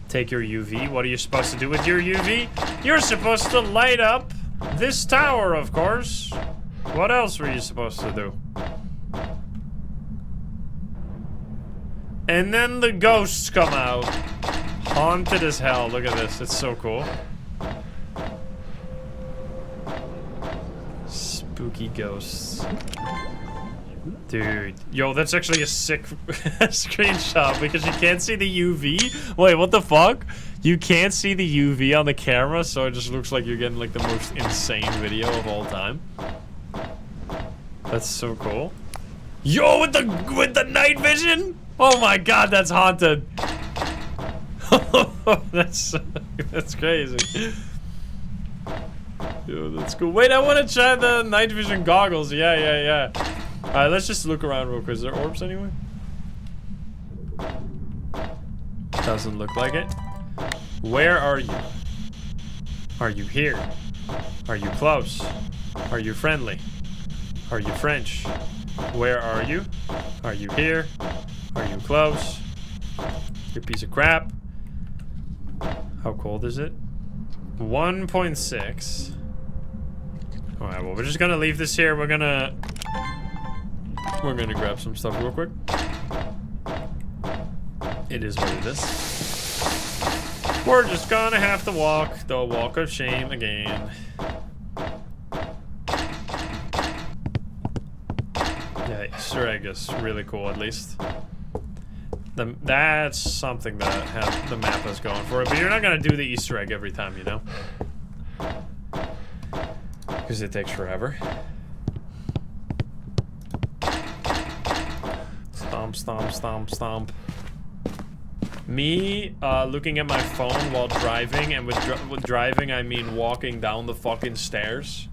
Take your UV. What are you supposed to do with your UV? You're supposed to light up this tower, of course. What else were you supposed to do? And then the ghosts come out. Haunted as hell. Look at this. It's so cool. Spooky ghosts. Dude. Yo, that's actually a sick screenshot because you can't see the UV. Wait, what the fuck? You can't see the UV on the camera, so it just looks like you're getting like the most insane video of all time. That's so cool. Yo, with the night vision? Oh my god, that's haunted. that's crazy. Yo, that's cool. Wait, I want to try the night vision goggles. Yeah. Alright, let's just look around real quick. Is there orbs anywhere? Doesn't look like it. Where are you? Are you here? Are you close? Are you friendly? Are you French? Where are you? Are you here? Are you close? You piece of crap. How cold is it? 1.6. Alright, well, we're just gonna leave this here. We're gonna grab some stuff real quick. It is what it is. We're just gonna have to walk the walk of shame again. Yeah, Easter egg is really cool, at least. That's something that the map is going for it, but you're not gonna do the Easter egg every time, you know? Because it takes forever. Stomp, stomp, stomp, stomp. Me looking at my phone while driving, and with driving I mean walking down the fucking stairs.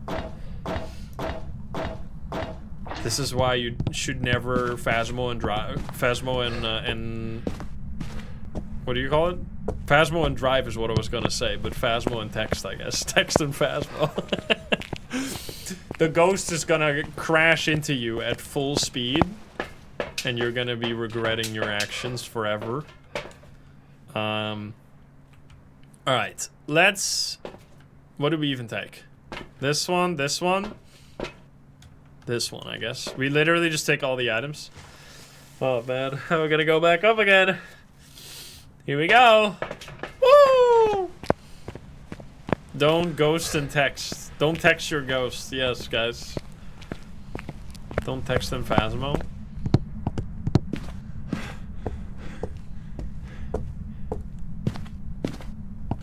This is why you should never Phasmo and what do you call it? Phasmo and drive is what I was gonna say, but Phasmo and text, I guess. Text and Phasmo. The ghost is gonna crash into you at full speed, and you're gonna be regretting your actions forever. Alright, let's... What do we even take? This one, this one? This one, I guess. We literally just take all the items. Oh, man. We're gonna go back up again. Here we go. Woo! Don't ghost and text. Don't text your ghost. Yes, guys. Don't text and Phasmo.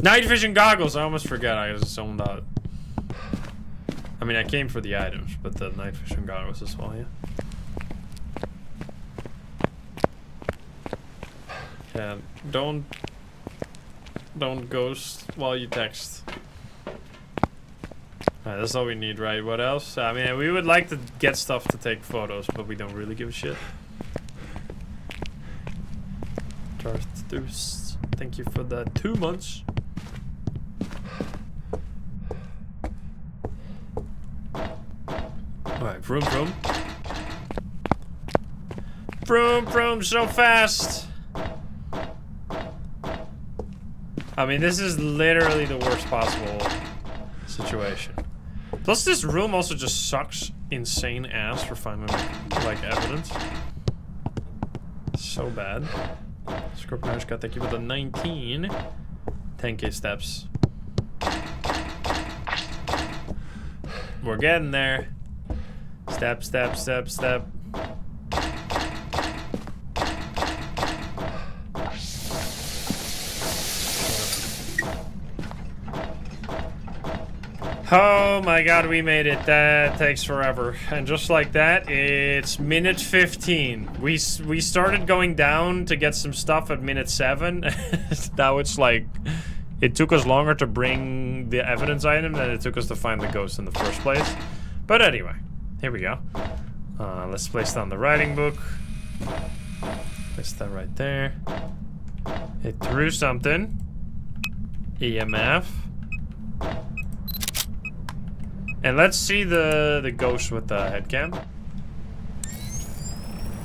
Night vision goggles. I almost forgot. I just zoned out. I mean, I came for the items, but the night vision goggles as well, yeah. Yeah, don't ghost while you text. Alright, that's all we need, right? What else? I mean, we would like to get stuff to take photos, but we don't really give a shit. Darth Deuce, thank you for the 2 months. Alright, vroom vroom. Vroom vroom so fast. I mean, this is literally the worst possible situation. Plus, this room also just sucks insane ass for finding, like, evidence. So bad. Scorpionishka, thank you for the 19. 10k steps. We're getting there. Step, step, step, step. Oh my god, we made it. That takes forever. And just like that, it's minute 15. We started going down to get some stuff at minute 7. Now it's like... It took us longer to bring the evidence item than it took us to find the ghost in the first place. But anyway, here we go. Let's place down the writing book. Place that right there. It threw something. EMF. And let's see the ghost with the headcam.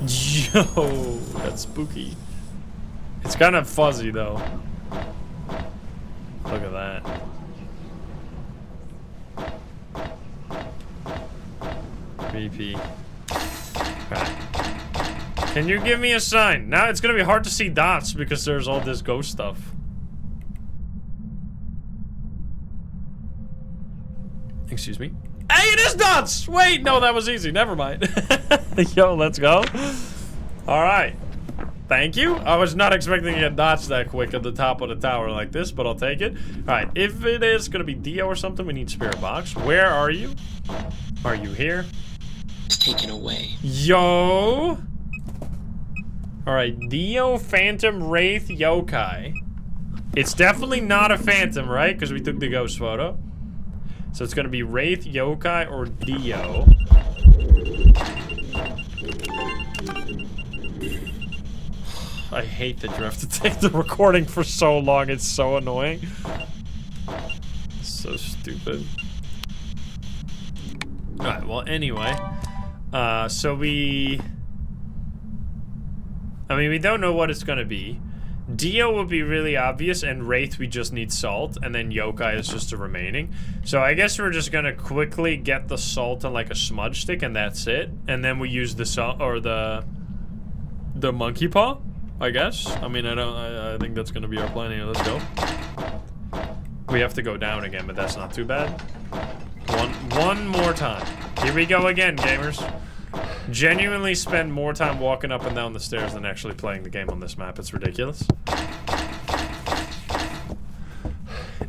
Yo, that's spooky. It's kind of fuzzy though. Look at that. VP. Right. Can you give me a sign? Now it's gonna be hard to see dots because there's all this ghost stuff. Excuse me. Hey, it is dots! Wait, no, that was easy. Never mind. Yo, let's go. All right. Thank you. I was not expecting to get dots that quick at the top of the tower like this, but I'll take it. All right, if it is gonna be Dio or something, we need spirit box. Where are you? Are you here? It's taken away. Yo. All right, Dio, Phantom, Wraith, Yokai. It's definitely not a Phantom, right? Because we took the ghost photo. So it's gonna be Wraith, Yokai, or Dio. I hate that you have to take the recording for so long. It's so annoying. So stupid. Alright, well, anyway. So we... I mean, we don't know what it's gonna be. Dio would be really obvious, and Wraith we just need salt, and then Yokai is just the remaining. So I guess we're just gonna quickly get the salt and like a smudge stick, and that's it. And then we use the salt or the monkey paw, I guess. I mean, I think that's gonna be our plan here. Let's go. We have to go down again, but that's not too bad. One more time. Here we go again, gamers. Genuinely spend more time walking up and down the stairs than actually playing the game on this map. It's ridiculous.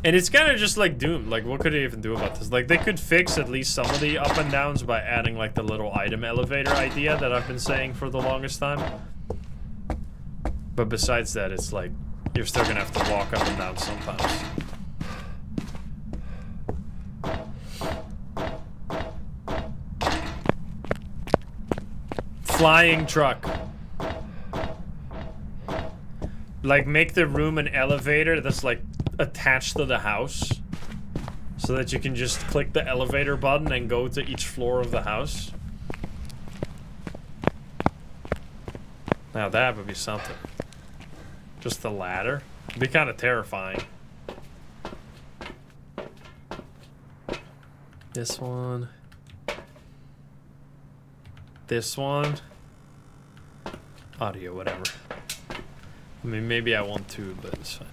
And it's kind of just like Doom. Like, what could they even do about this? Like, they could fix at least some of the up and downs by adding like the little item elevator idea that I've been saying for the longest time. But besides that, it's like you're still gonna have to walk up and down sometimes. Flying truck. Like, make the room an elevator that's like attached to the house, so that you can just click the elevator button and go to each floor of the house. Now that would be something. Just the ladder. It'd be kind of terrifying. This one. This one. Audio, whatever. I mean, maybe I want to, but it's fine.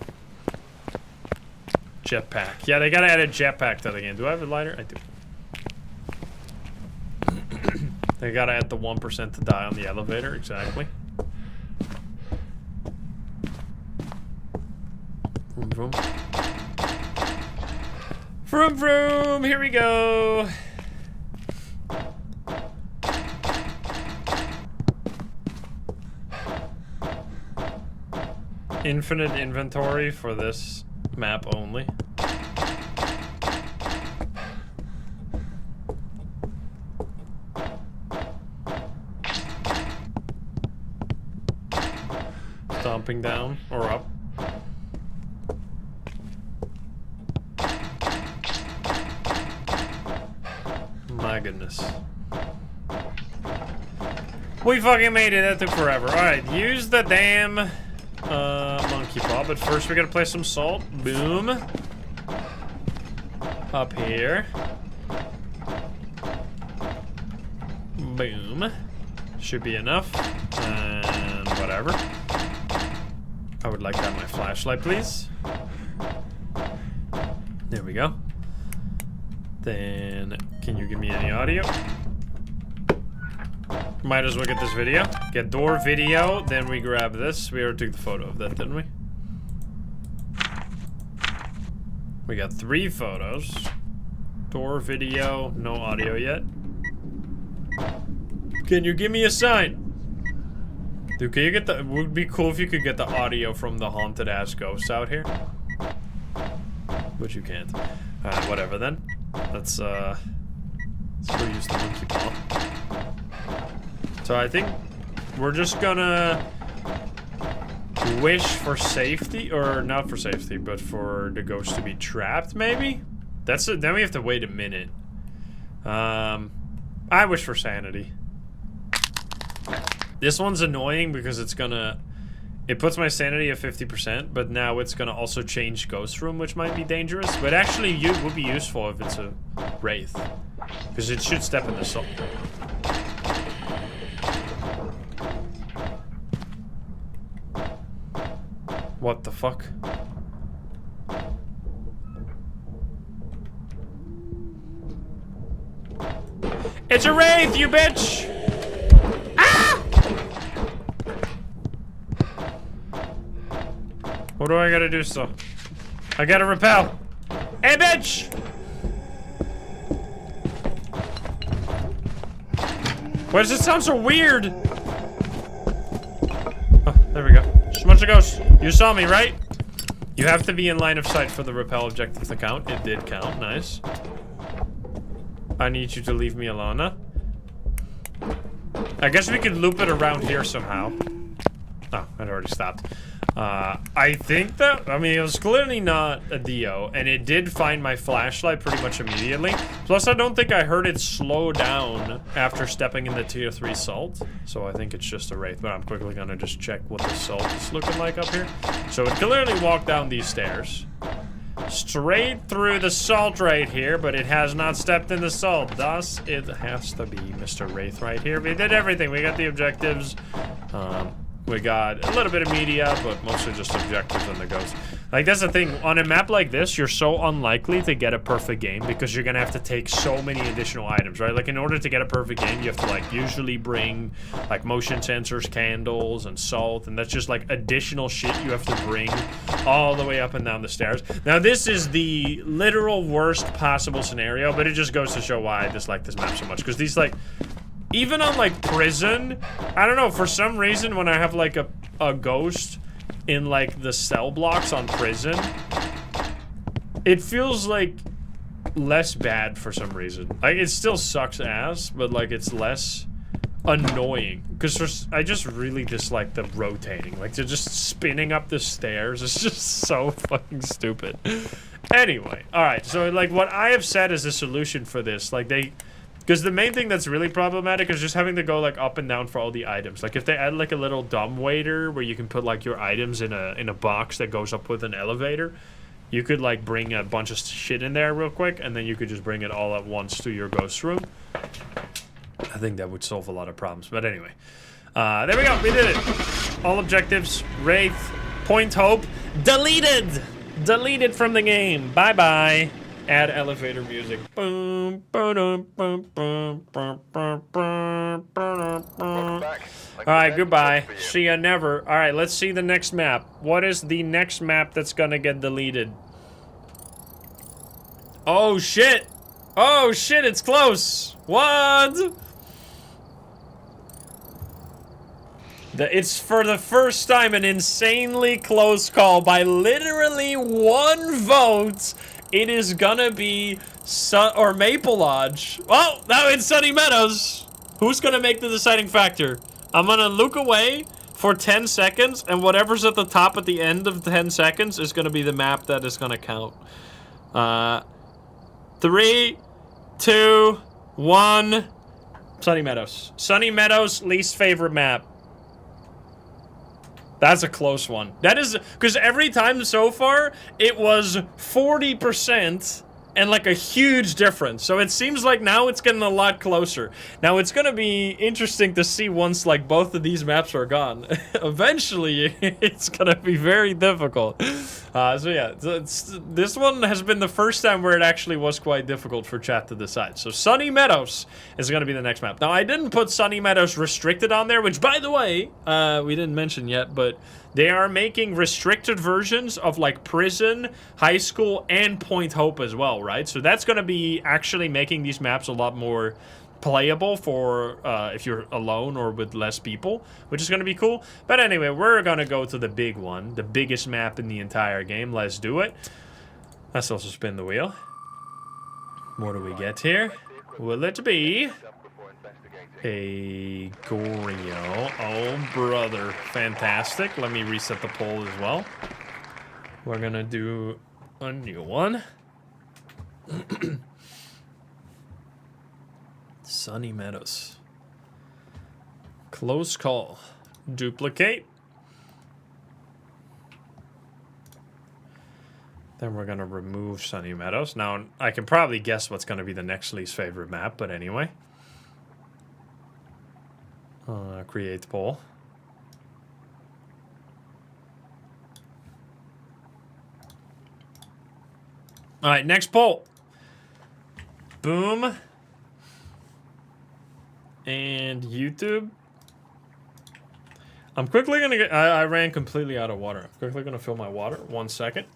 Jetpack. Yeah, they gotta add a jetpack to the game. Do I have a lighter? I do. They gotta add the 1% to die on the elevator. Exactly. Vroom, vroom. Vroom, vroom. Here we go. Infinite inventory for this map only. Stomping down or up. My goodness. We fucking made it. That took forever. Alright, use the damn monkey paw, but first we gotta place some salt. Boom. Up here. Boom. Should be enough. And whatever. I would like to have my flashlight, please. There we go. Then, can you give me any audio? Might as well get this video. Get door video, then we grab this. We already took the photo of that, didn't we? We got 3 photos. Door video, no audio yet. Can you give me a sign? Dude, can you get the... It would be cool if you could get the audio from the haunted ass ghosts out here. But you can't. Whatever then. Let's go use the monkey paw. So I think we're just gonna wish for safety, or not for safety, but for the ghost to be trapped, maybe? That's it. Then we have to wait a minute. I wish for sanity. This one's annoying because it's gonna It puts my sanity at 50%, but now it's gonna also change Ghost Room, which might be dangerous. But actually, it would be useful if it's a Wraith. Because it should step in the salt. What the fuck? It's a Wraith, you bitch! Ah! What do I gotta do still? I gotta repel. Hey, bitch! Why does it sound so weird? Oh, there we go. Bunch of ghosts. You saw me, right? You have to be in line of sight for the repel objective to count. It did count. Nice. I need you to leave me alone, huh? I guess we could loop it around here somehow. Oh, I'd already stopped. I think that, I mean, it was clearly not a Dio, and it did find my flashlight pretty much immediately. Plus, I don't think I heard it slow down after stepping in the tier 3 salt. So I think it's just a Wraith, but I'm quickly gonna just check what the salt is looking like up here. So it clearly walked down these stairs. Straight through the salt right here, but it has not stepped in the salt. Thus, it has to be Mr. Wraith right here. We did everything. We got the objectives. We got a little bit of media, but mostly just objectives and the ghosts. Like, that's the thing. On a map like this, you're so unlikely to get a perfect game because you're gonna have to take so many additional items, right? Like, in order to get a perfect game, you have to, like, usually bring, like, motion sensors, candles, and salt, and that's just, like, additional shit you have to bring all the way up and down the stairs. Now, this is the literal worst possible scenario, but it just goes to show why I dislike this map so much. Because these, like... Even on, like, prison, I don't know, for some reason when I have, like, a ghost in, like, the cell blocks on prison, it feels, like, less bad for some reason. Like, it still sucks ass, but, like, it's less annoying. Because I just really dislike the rotating. Like, they're just spinning up the stairs. It's just so fucking stupid. Anyway, alright, so, like, what I have said is a solution for this, like, because the main thing that's really problematic is just having to go, like, up and down for all the items. Like, if they add, like, a little dumbwaiter where you can put, like, your items in a box that goes up with an elevator, you could, like, bring a bunch of shit in there real quick, and then you could just bring it all at once to your ghost room. I think that would solve a lot of problems. But anyway. There we go. We did it. All objectives. Wraith. Point Hope. Deleted! Deleted from the game. Bye-bye. Add elevator music. Boom, boom, boom, boom, boom, boom, boom, boom. Alright, goodbye. See ya never. Alright, let's see the next map. What is the next map that's gonna get deleted? Oh shit! Oh shit, it's close! What? It's for the first time an insanely close call by literally 1 vote. It is gonna be Maple Lodge. Oh, now it's Sunny Meadows. Who's gonna make the deciding factor? I'm gonna look away for 10 seconds, and whatever's at the top at the end of 10 seconds is gonna be the map that is gonna count. 3, 2, 1. Sunny Meadows. Sunny Meadows' least favorite map. That's a close one. That is, because every time so far, it was 40% and like a huge difference. So it seems like now it's getting a lot closer. Now it's gonna be interesting to see once like both of these maps are gone. Eventually, it's gonna be very difficult. So yeah, this one has been the first time where it actually was quite difficult for chat to decide. So Sunny Meadows is gonna be the next map. Now I didn't put Sunny Meadows restricted on there, which by the way, we didn't mention yet, but they are making restricted versions of like Prison, High School, and Point Hope as well, right? So that's gonna be actually making these maps a lot more playable for if you're alone or with less people, which is going to be cool. But anyway, we're going to go to the big one, the biggest map in the entire game. Let's do it. Let's also spin the wheel. What do we get here? Will it be a Goryo? Oh, brother. Fantastic. Let me reset the poll as well. We're going to do a new one. Sunny Meadows. Close call. Duplicate. Then we're going to remove Sunny Meadows. Now, I can probably guess what's going to be the next least favorite map, but anyway. Create poll. All right, next poll. Boom. And YouTube. I'm quickly going to get... I ran completely out of water. I'm quickly going to fill my water. 1 second.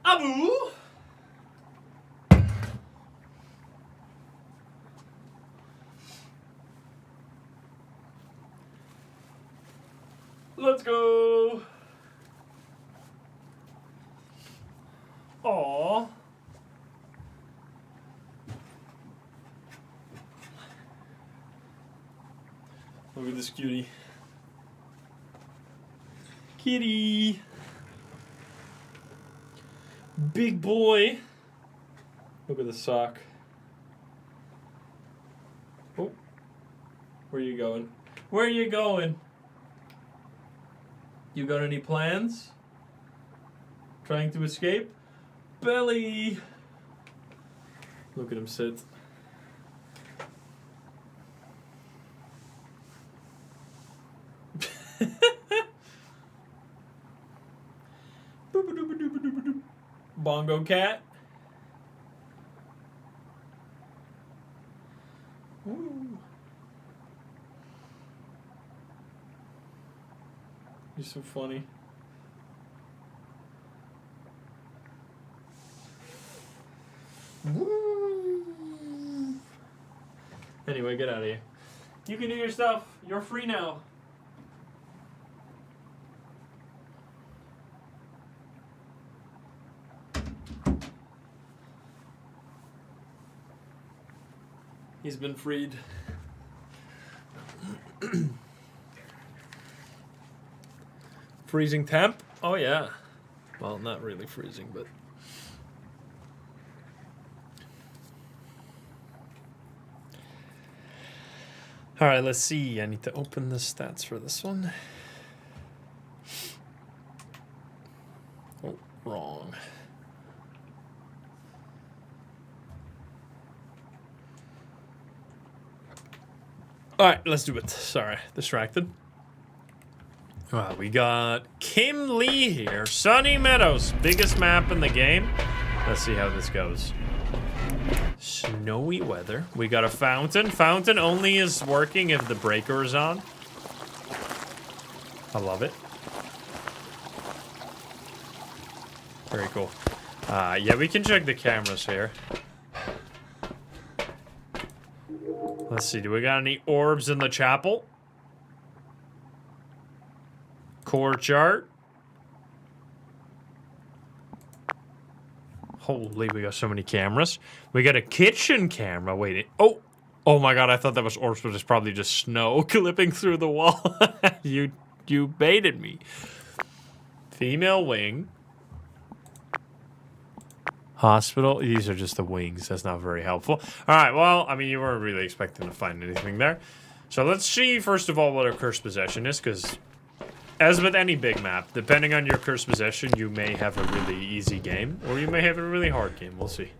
Abu! Let's go! Aww. Look at this cutie. Kitty! Big boy. Look at the sock. Oh. Where are you going? Where are you going? You got any plans? Trying to escape? Belly! Look at him sit. Bongo cat. Ooh. You're so funny. Woo. Anyway, get out of here. You can do your stuff. You're free now. He's been freed. Freezing temp? Oh yeah. Well, not really freezing, but... Alright, let's see. I need to open the stats for this one. Oh, wrong. Alright, let's do it. Sorry, distracted. We got Kim Lee here. Sunny Meadows, biggest map in the game. Let's see how this goes. Snowy weather. We got a fountain. Fountain only is working if the breaker is on. I love it. Very cool. Yeah, we can check the cameras here. Let's see, do we got any orbs in the chapel? Core chart. Holy, we got so many cameras. We got a kitchen camera. Wait, oh my god, I thought that was orbs, but it's probably just snow clipping through the wall. You baited me. Female wing. Hospital. These are just the wings. That's not very helpful. All right, well, I mean, you weren't really expecting to find anything there. So let's see, first of all, what a cursed possession is, because as with any big map, depending on your cursed possession, you may have a really easy game, or you may have a really hard game. We'll see.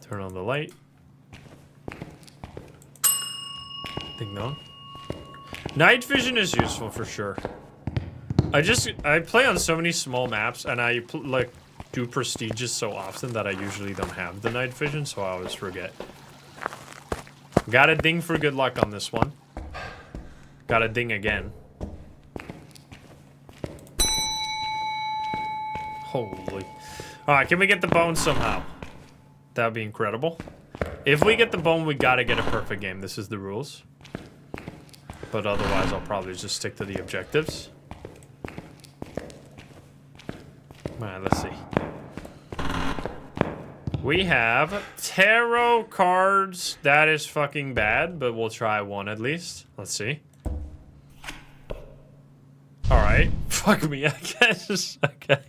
Turn on the light. Ding dong. Night vision is useful for sure. I play on so many small maps, and I do prestigious so often that I usually don't have the night vision, so I always forget. Got a ding for good luck on this one. Got a ding again. Holy. Alright, can we get the bone somehow? That would be incredible. If we get the bone, we gotta get a perfect game. This is the rules. But otherwise, I'll probably just stick to the objectives. Alright, let's see. We have tarot cards. That is fucking bad, but we'll try one at least. Let's see. Alright. Fuck me, I guess. Okay.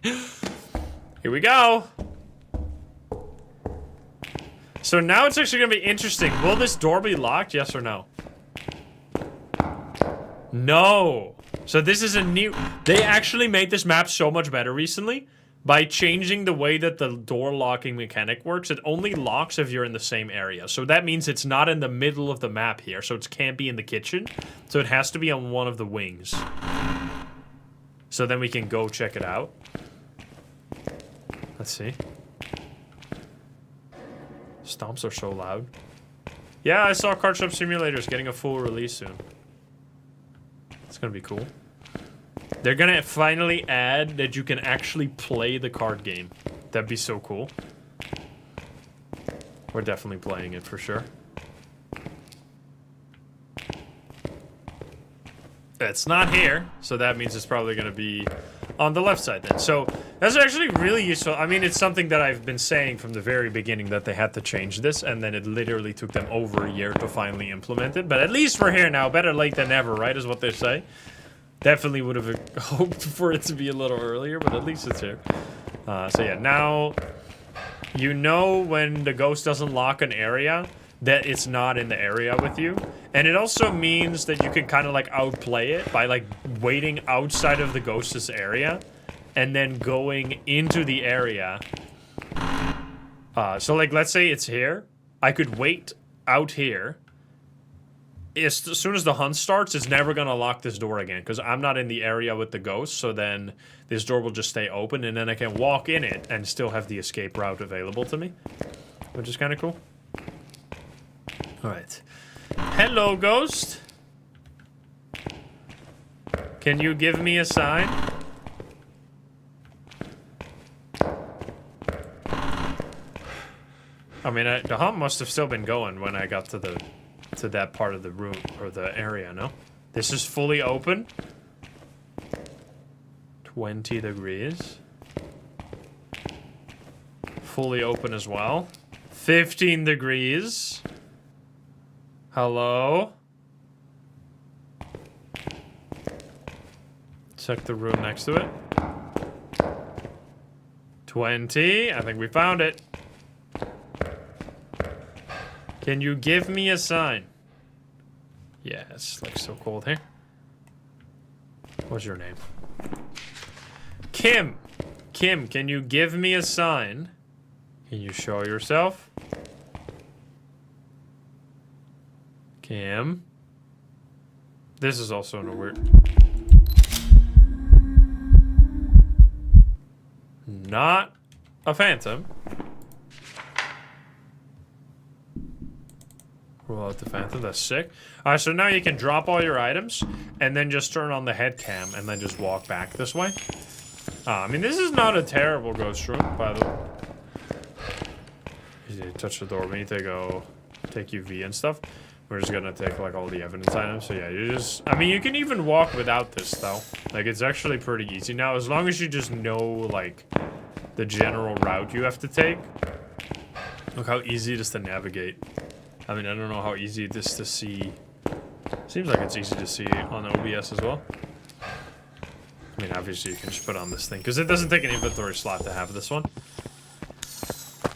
Here we go. So now it's actually gonna be interesting. Will this door be locked? Yes or no? No. So this is a new... They actually made this map so much better recently. By changing the way that the door locking mechanic works, it only locks if you're in the same area. So that means it's not in the middle of the map here. So it can't be in the kitchen. So it has to be on one of the wings. So then we can go check it out. Let's see. Stomps are so loud. Yeah, I saw Card Shop Simulator's getting a full release soon. It's gonna be cool. They're gonna finally add that you can actually play the card game. That'd be so cool. We're definitely playing it for sure. It's not here, so that means it's probably gonna be on the left side then. So that's actually really useful. I mean, it's something that I've been saying from the very beginning that they had to change this, and then it literally took them over a year to finally implement it. But at least we're here now. Better late than never, right, is what they say. Definitely would have hoped for it to be a little earlier, but at least it's here. So yeah, now you know when the ghost doesn't lock an area, that it's not in the area with you. And it also means that you can kind of like outplay it by like waiting outside of the ghost's area and then going into the area. So like, let's say it's here. I could wait out here. As soon as the hunt starts, it's never gonna lock this door again because I'm not in the area with the ghost, so then this door will just stay open and then I can walk in it and still have the escape route available to me, which is kind of cool. Alright. Hello, ghost. Can you give me a sign? I mean, the hunt must have still been going when I got to that part of the room, or the area, no? This is fully open. 20 degrees. Fully open as well. 15 degrees. Hello? Check the room next to it. 20. I think we found it. Can you give me a sign? Yeah, it's like so cold here. What's your name? Kim! Kim, can you give me a sign? Can you show yourself? Kim? This is also in a weird... Not a phantom. Roll out the phantom. That's sick. Alright, so now you can drop all your items and then just turn on the head cam and then just walk back this way. I mean, this is not a terrible ghost room, by the way. You touch the door. We need to go take UV and stuff. We're just gonna take like all the evidence items. So yeah, you just, I mean, you can even walk without this though. Like, it's actually pretty easy now, as long as you just know like the general route you have to take. Look how easy it is to navigate. I mean, I don't know how easy it is to see. Seems like it's easy to see on OBS as well. I mean, obviously you can just put on this thing because it doesn't take an inventory slot to have this one.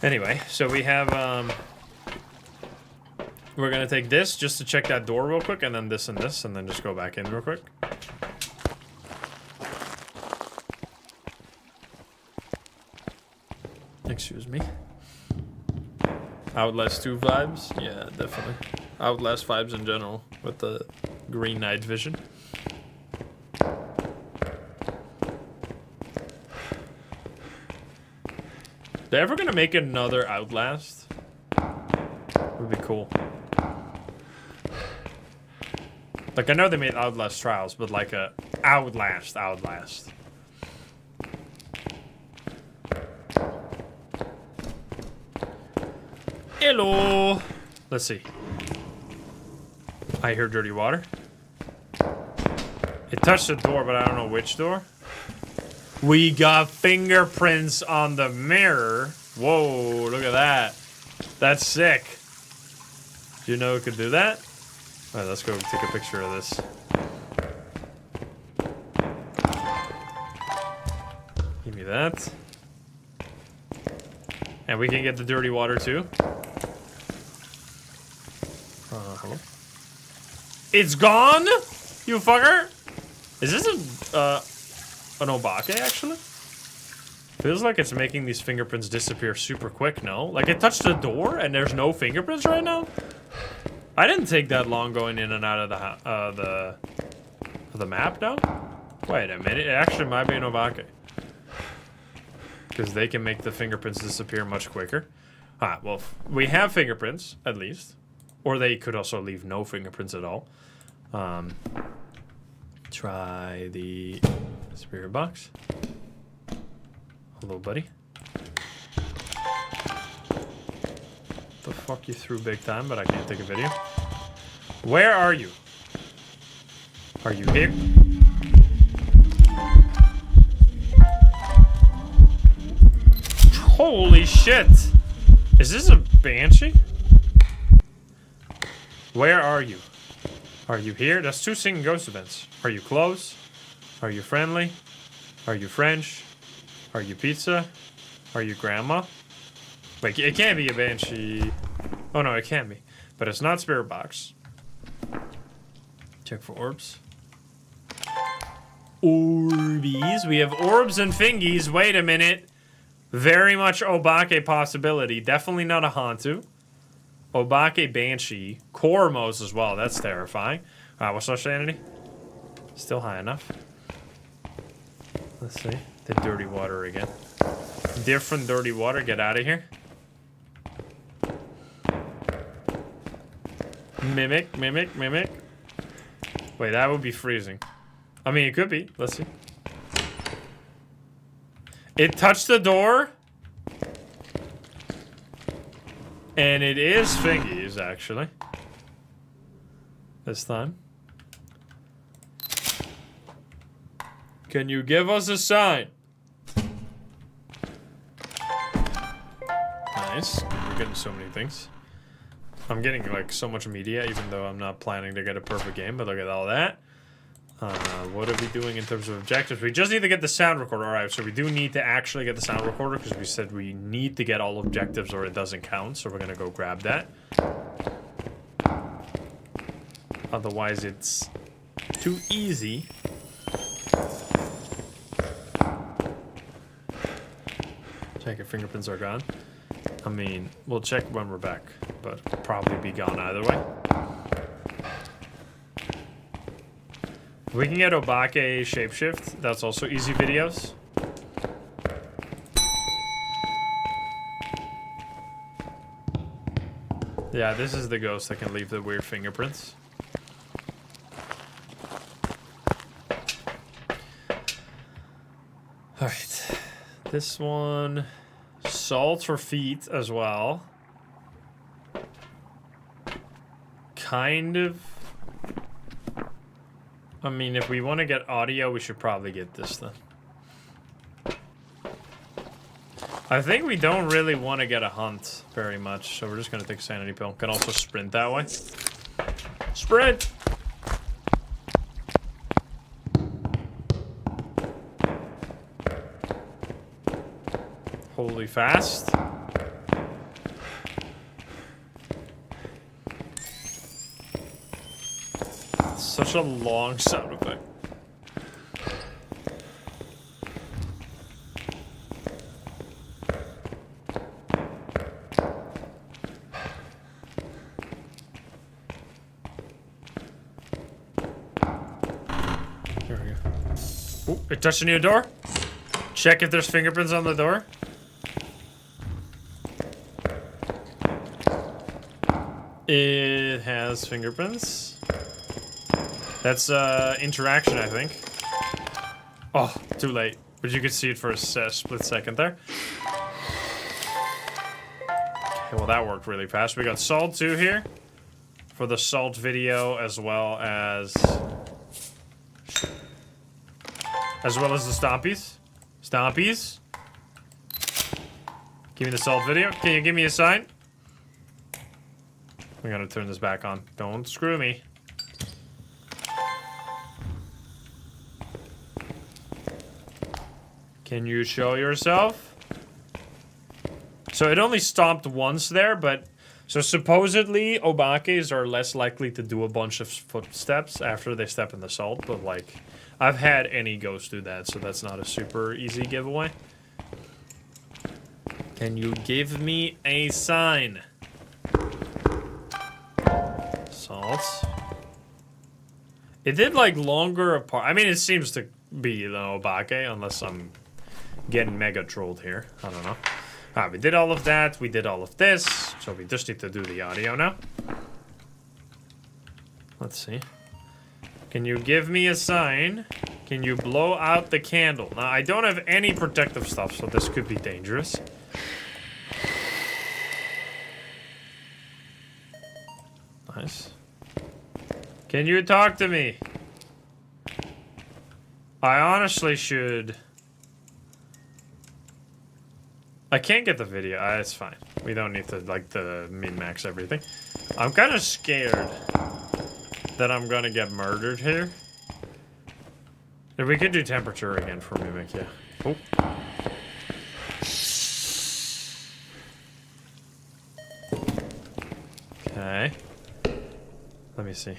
Anyway, so we have we're gonna take this just to check that door real quick, and then this and this, and then just go back in real quick. Excuse me. Outlast 2 vibes? Yeah, definitely. Outlast vibes in general with the green night vision. They're ever gonna make another Outlast? Would be cool. Like, I know they made Outlast Trials, but like a Outlast. Hello. Let's see. I hear dirty water. It touched the door, but I don't know which door. We got fingerprints on the mirror. Whoa, look at that. That's sick. Do you know who could do that? All right, let's go take a picture of this. Give me that. And we can get the dirty water too. Hello? It's gone? You fucker? Is this an Obake, actually? Feels like it's making these fingerprints disappear super quick, no? Like, it touched the door and there's no fingerprints right now? I didn't take that long going in and out of the map, no? Wait a minute, it actually might be an Obake. Because they can make the fingerprints disappear much quicker. Alright, well, we have fingerprints, at least. Or they could also leave no fingerprints at all. Try the spirit box. Hello, buddy. The fuck, you threw big time, but I can't take a video. Where are you? Are you here? Holy shit! Is this a banshee? Where are you? Are you here? That's 2 singing ghost events. Are you close? Are you friendly? Are you French? Are you pizza? Are you grandma? Wait, it can't be a banshee. Oh no, it can be. But it's not spirit box. Check for orbs. Orbies. We have orbs and fingies. Wait a minute. Very much Obake possibility. Definitely not a Hantu. Obake Banshee. Kormos as well. That's terrifying. Alright, what's our sanity? Still high enough. Let's see. The dirty water again. Different dirty water. Get out of here. Mimic. Wait, that would be freezing. I mean, it could be. Let's see. It touched the door. And it is fingies, actually. This time. Can you give us a sign? Nice. We're getting so many things. I'm getting, like, so much media, even though I'm not planning to get a perfect game, but look at all that. What are we doing in terms of objectives? We just need to get the sound recorder. Alright, so we do need to actually get the sound recorder because we said we need to get all objectives or it doesn't count, so we're gonna go grab that. Otherwise, it's too easy. Check if fingerprints are gone. I mean, we'll check when we're back, but probably be gone either way. We can get Obake Shapeshift. That's also easy videos. Yeah, this is the ghost that can leave the weird fingerprints. Alright. This one... Salt for feet as well. Kind of... I mean, if we want to get audio, we should probably get this then. I think we don't really want to get a hunt very much, so we're just going to take a sanity pill. Can also sprint that way. Sprint! Holy fast. Such a long sound effect. There we go. Ooh, it touched a new door. Check if there's fingerprints on the door. It has fingerprints. That's interaction, I think. Oh, too late. But you could see it for a split second there. Okay, well, that worked really fast. We got Salt 2 here for the Salt video, as well as the Stompies. Stompies. Give me the Salt video. Can you give me a sign? I gotta turn this back on. Don't screw me. Can you show yourself? So it only stopped once there, but... So supposedly, Obakes are less likely to do a bunch of footsteps after they step in the salt, but like... I've had any ghost do that, so that's not a super easy giveaway. Can you give me a sign? Salts. It did like longer apart. I mean, it seems to be the Obake, unless I'm getting mega trolled here. I don't know. Alright, we did all of that. We did all of this. So we just need to do the audio now. Let's see. Can you give me a sign? Can you blow out the candle? Now, I don't have any protective stuff, so this could be dangerous. Nice. Can you talk to me? I honestly should... I can't get the video. It's fine. We don't need to, like, the min-max everything. I'm kind of scared that I'm gonna get murdered here. If we could do temperature again for Mimic, yeah. Oh. Okay. Let me see.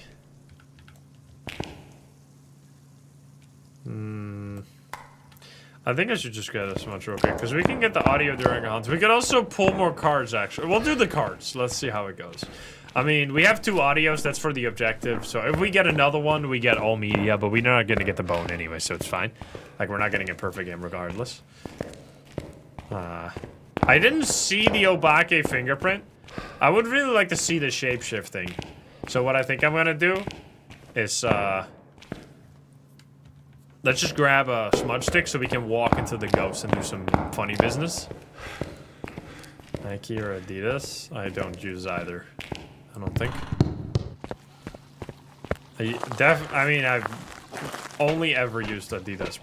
I think I should just get this much real quick, because we can get the audio during a hunt. We could also pull more cards, actually. We'll do the cards. Let's see how it goes. I mean, we have 2 audios. That's for the objective. So if we get another one, we get all media, but we're not going to get the bone anyway, so it's fine. Like, we're not getting a perfect game regardless. I didn't see the Obake fingerprint. I would really like to see the shape-shifting. So what I think I'm going to do is, let's just grab a smudge stick so we can walk into the ghost and do some funny business. Nike or Adidas? I don't use either. I don't think. I mean, I've only ever used Adidas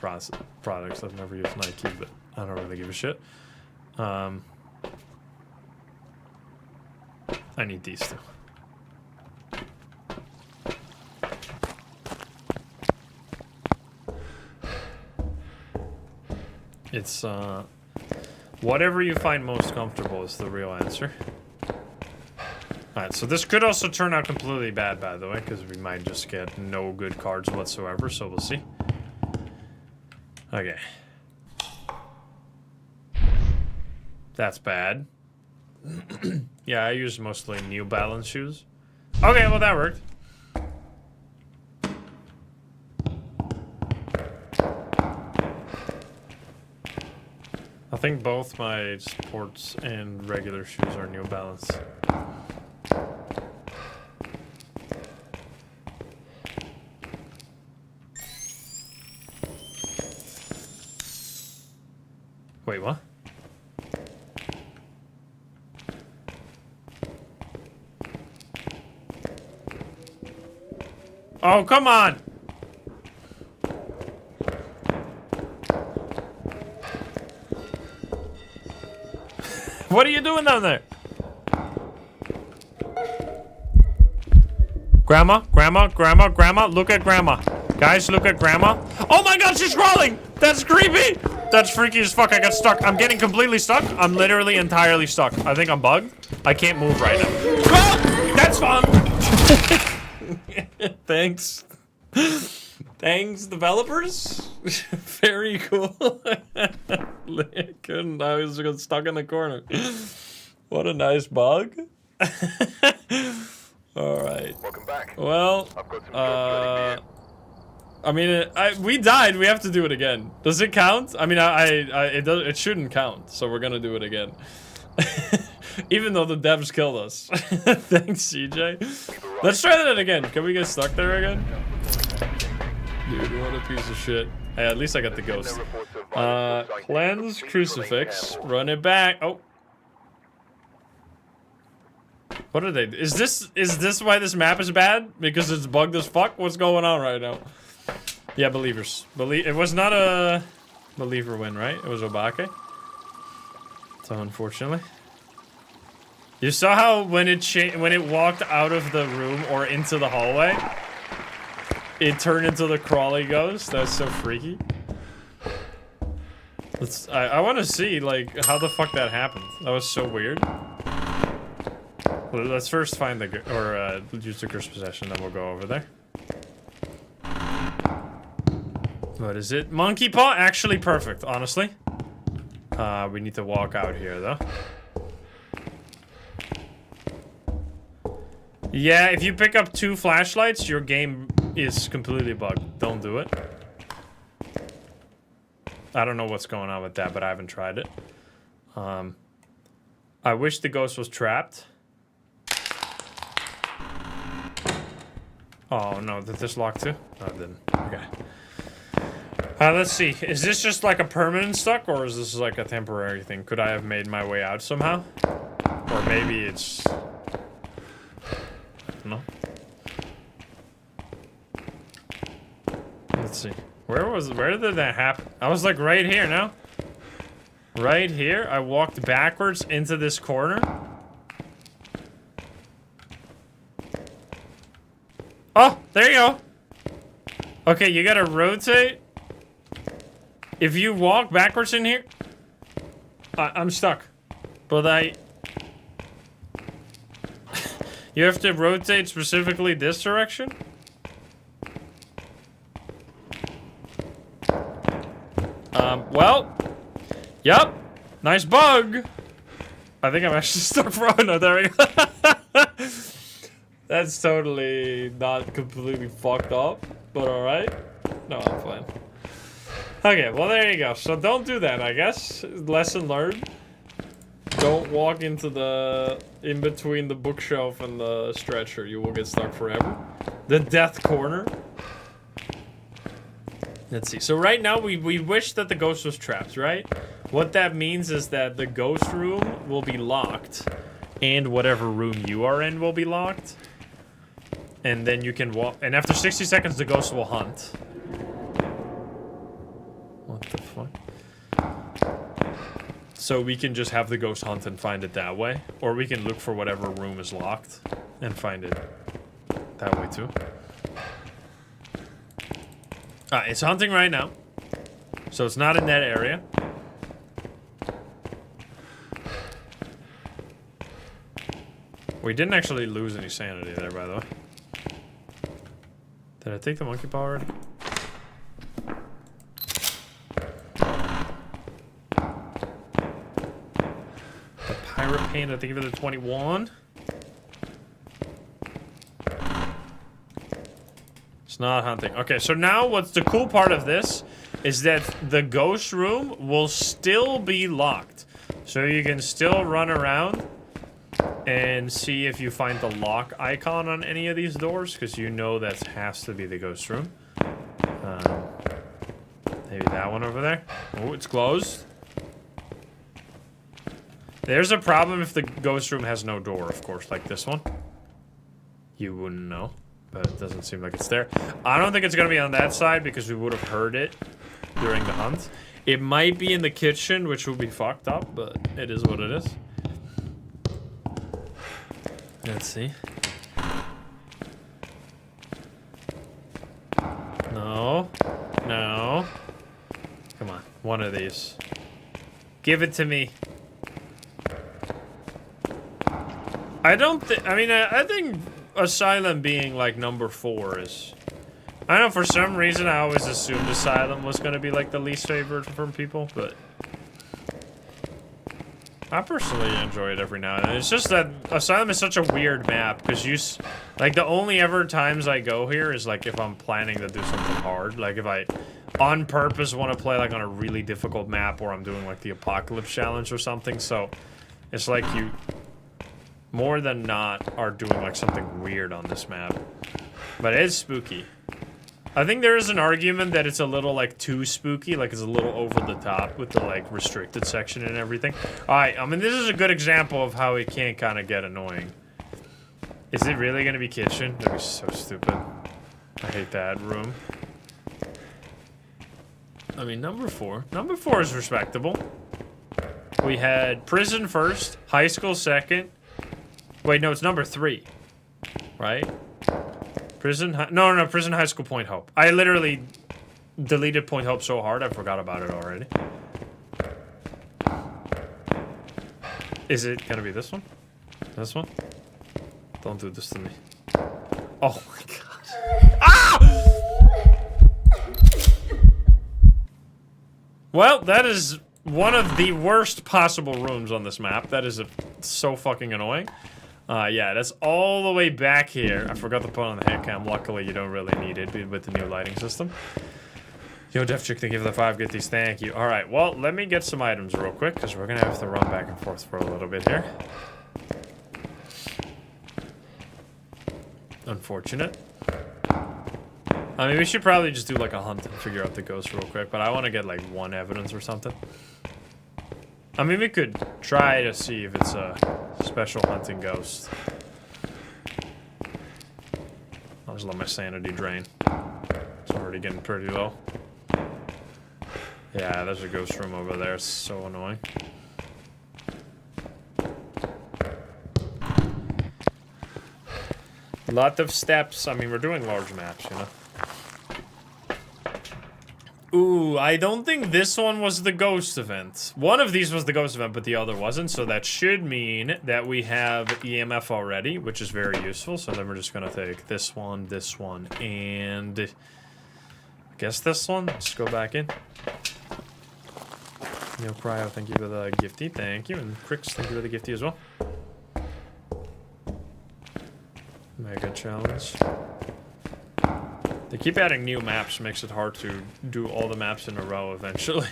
products. I've never used Nike, but I don't really give a shit. I need these two. It's, whatever you find most comfortable is the real answer. Alright, so this could also turn out completely bad, by the way, because we might just get no good cards whatsoever, so we'll see. Okay. That's bad. Yeah, I use mostly New Balance shoes. Okay, well that worked. I think both my sports and regular shoes are New Balance. Wait, what? Oh, come on! What are you doing down there? Grandma, grandma, grandma, grandma, look at grandma. Guys, look at grandma. Oh my god, she's crawling! That's creepy! That's freaky as fuck. I got stuck. I'm getting completely stuck. I'm literally entirely stuck. I think I'm bugged. I can't move right now. Oh, that's fun! Thanks. Thanks, developers. Very cool. I was stuck in the corner. What a nice bug. Alright. Welcome back. Well, I've got some jobs I mean, we died. We have to do it again. Does it count? I mean, it shouldn't count. So we're gonna do it again. Even though the devs killed us. Thanks, CJ. Let's try that again. Can we get stuck there again? Dude, what a piece of shit. Hey, at least I got the ghost. Cleanse crucifix. Run it back. Oh. What are they? Is this why this map is bad? Because it's bugged as fuck? What's going on right now? Yeah, believers. It was not a believer win, right? It was Obake. So unfortunately. You saw how when it walked out of the room or into the hallway, it turned into the crawly ghost? That's so freaky. I want to see like how the fuck that happened. That was so weird. Well, let's first find use the curse possession, then we'll go over there. What is it? Monkey paw? Actually perfect, honestly. We need to walk out here though. Yeah, if you pick up 2 flashlights, your game is completely bugged. Don't do it. I don't know what's going on with that, but I haven't tried it. I wish the ghost was trapped. Oh no, did this lock too? No, it didn't. Okay. Let's see. Is this just like a permanent stuck, or is this like a temporary thing? Could I have made my way out somehow? Or maybe it's... No. Let's see. Where did that happen? I was like right here, no? Right here? I walked backwards into this corner? Oh, there you go. Okay, you gotta rotate. If you walk backwards in here, I'm stuck. But you have to rotate specifically this direction? Well, yep. Nice bug. I think I'm actually stuck for... Oh, no, there we go. That's totally not completely fucked up, but alright. No, I'm fine. Okay, well, there you go. So don't do that, I guess. Lesson learned. Don't walk into in between the bookshelf and the stretcher. You will get stuck forever. The death corner. Let's see. So right now, we wish that the ghost was trapped, right? What that means is that the ghost room will be locked. And whatever room you are in will be locked. And then you can walk. And after 60 seconds, the ghost will hunt. What the fuck? So we can just have the ghost hunt and find it that way. Or we can look for whatever room is locked and find it that way too. It's hunting right now. So it's not in that area. We didn't actually lose any sanity there, by the way. Did I take the monkey paw already? The pirate paint, I think of it at 21. It's not hunting. Okay, so now what's the cool part of this is that the ghost room will still be locked. So you can still run around and see if you find the lock icon on any of these doors, because you know that has to be the ghost room. Maybe that one over there. Oh, it's closed. There's a problem if the ghost room has no door, of course, like this one. You wouldn't know, but it doesn't seem like it's there. I don't think it's gonna be on that side because we would have heard it during the hunt. It might be in the kitchen, which will be fucked up, but it is what it is. Let's see. No. No. Come on, one of these. Give it to me. I don't think, I mean, I think Asylum being like number 4 is, I don't know, for some reason I always assumed Asylum was going to be like the least favorite from people, but I personally enjoy it every now and then. It's just that Asylum is such a weird map, because you, like, the only ever times I go here is like if I'm planning to do something hard, like if I on purpose want to play like on a really difficult map, or I'm doing like the Apocalypse Challenge or something, so it's like you more than not are doing like something weird on this map. But it is spooky. I think there is an argument that it's a little like too spooky, like it's a little over the top with the like restricted section and everything. Alright, I mean this is a good example of how it can kind of get annoying. Is it really gonna be kitchen? That'd be so stupid. I hate that room. I mean number 4. Number 4 is respectable. We had prison first, high school second. Wait, no, it's number 3, right? Prison, no, prison, high school, Point Hope. I literally deleted Point Hope so hard I forgot about it already. Is it gonna be this one? This one? Don't do this to me. Oh my god. Ah! Well, that is one of the worst possible rooms on this map. That is so fucking annoying. Yeah, that's all the way back here. I forgot to put on the hand cam. Luckily, you don't really need it with the new lighting system. Yo, Def Chick, thank you for the 5 gifties. Thank you. All right, well, let me get some items real quick, because we're going to have to run back and forth for a little bit here. Unfortunate. I mean, we should probably just do like a hunt and figure out the ghost real quick, but I want to get like 1 evidence or something. I mean, we could try to see if it's a special hunting ghost. I'll just let my sanity drain. It's already getting pretty low. Yeah, there's a ghost room over there. It's so annoying. Lot of steps. I mean, we're doing large maps, you know. Ooh, I don't think this one was the ghost event. One of these was the ghost event, but the other wasn't. So that should mean that we have EMF already, which is very useful. So then we're just going to take this one, and I guess this one. Let's go back in. Yo, Cryo, thank you for the gifty. Thank you. And Crix, thank you for the gifty as well. Mega challenge. They keep adding new maps, makes it hard to do all the maps in a row eventually.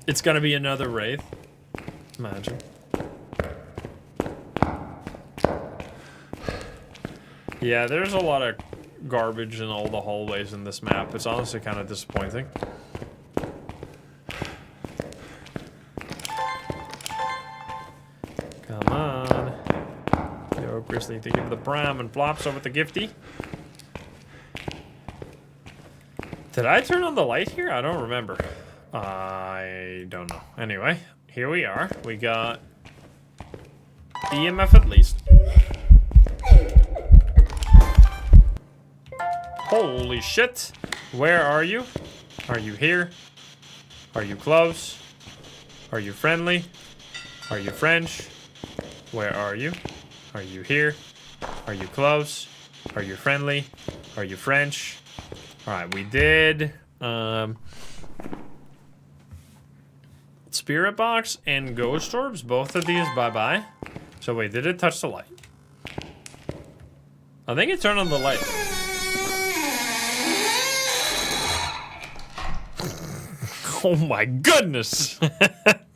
It's gonna be another Wraith. Imagine. Yeah, there's a lot of garbage in all the hallways in this map. It's honestly kind of disappointing. Come on. Yo, Grizzly, thank you for the prime and flops over the gifty. Did I turn on the light here? I don't remember. I don't know. Anyway, here we are. We got EMF at least. Holy shit. Where are you? Are you here? Are you close? Are you friendly? Are you French? Where are you? Are you here? Are you close? Are you friendly? Are you French? Alright, we did Spirit Box and Ghost Orbs. Both of these, bye-bye. So wait, did it touch the light? I think it turned on the light. Oh my goodness!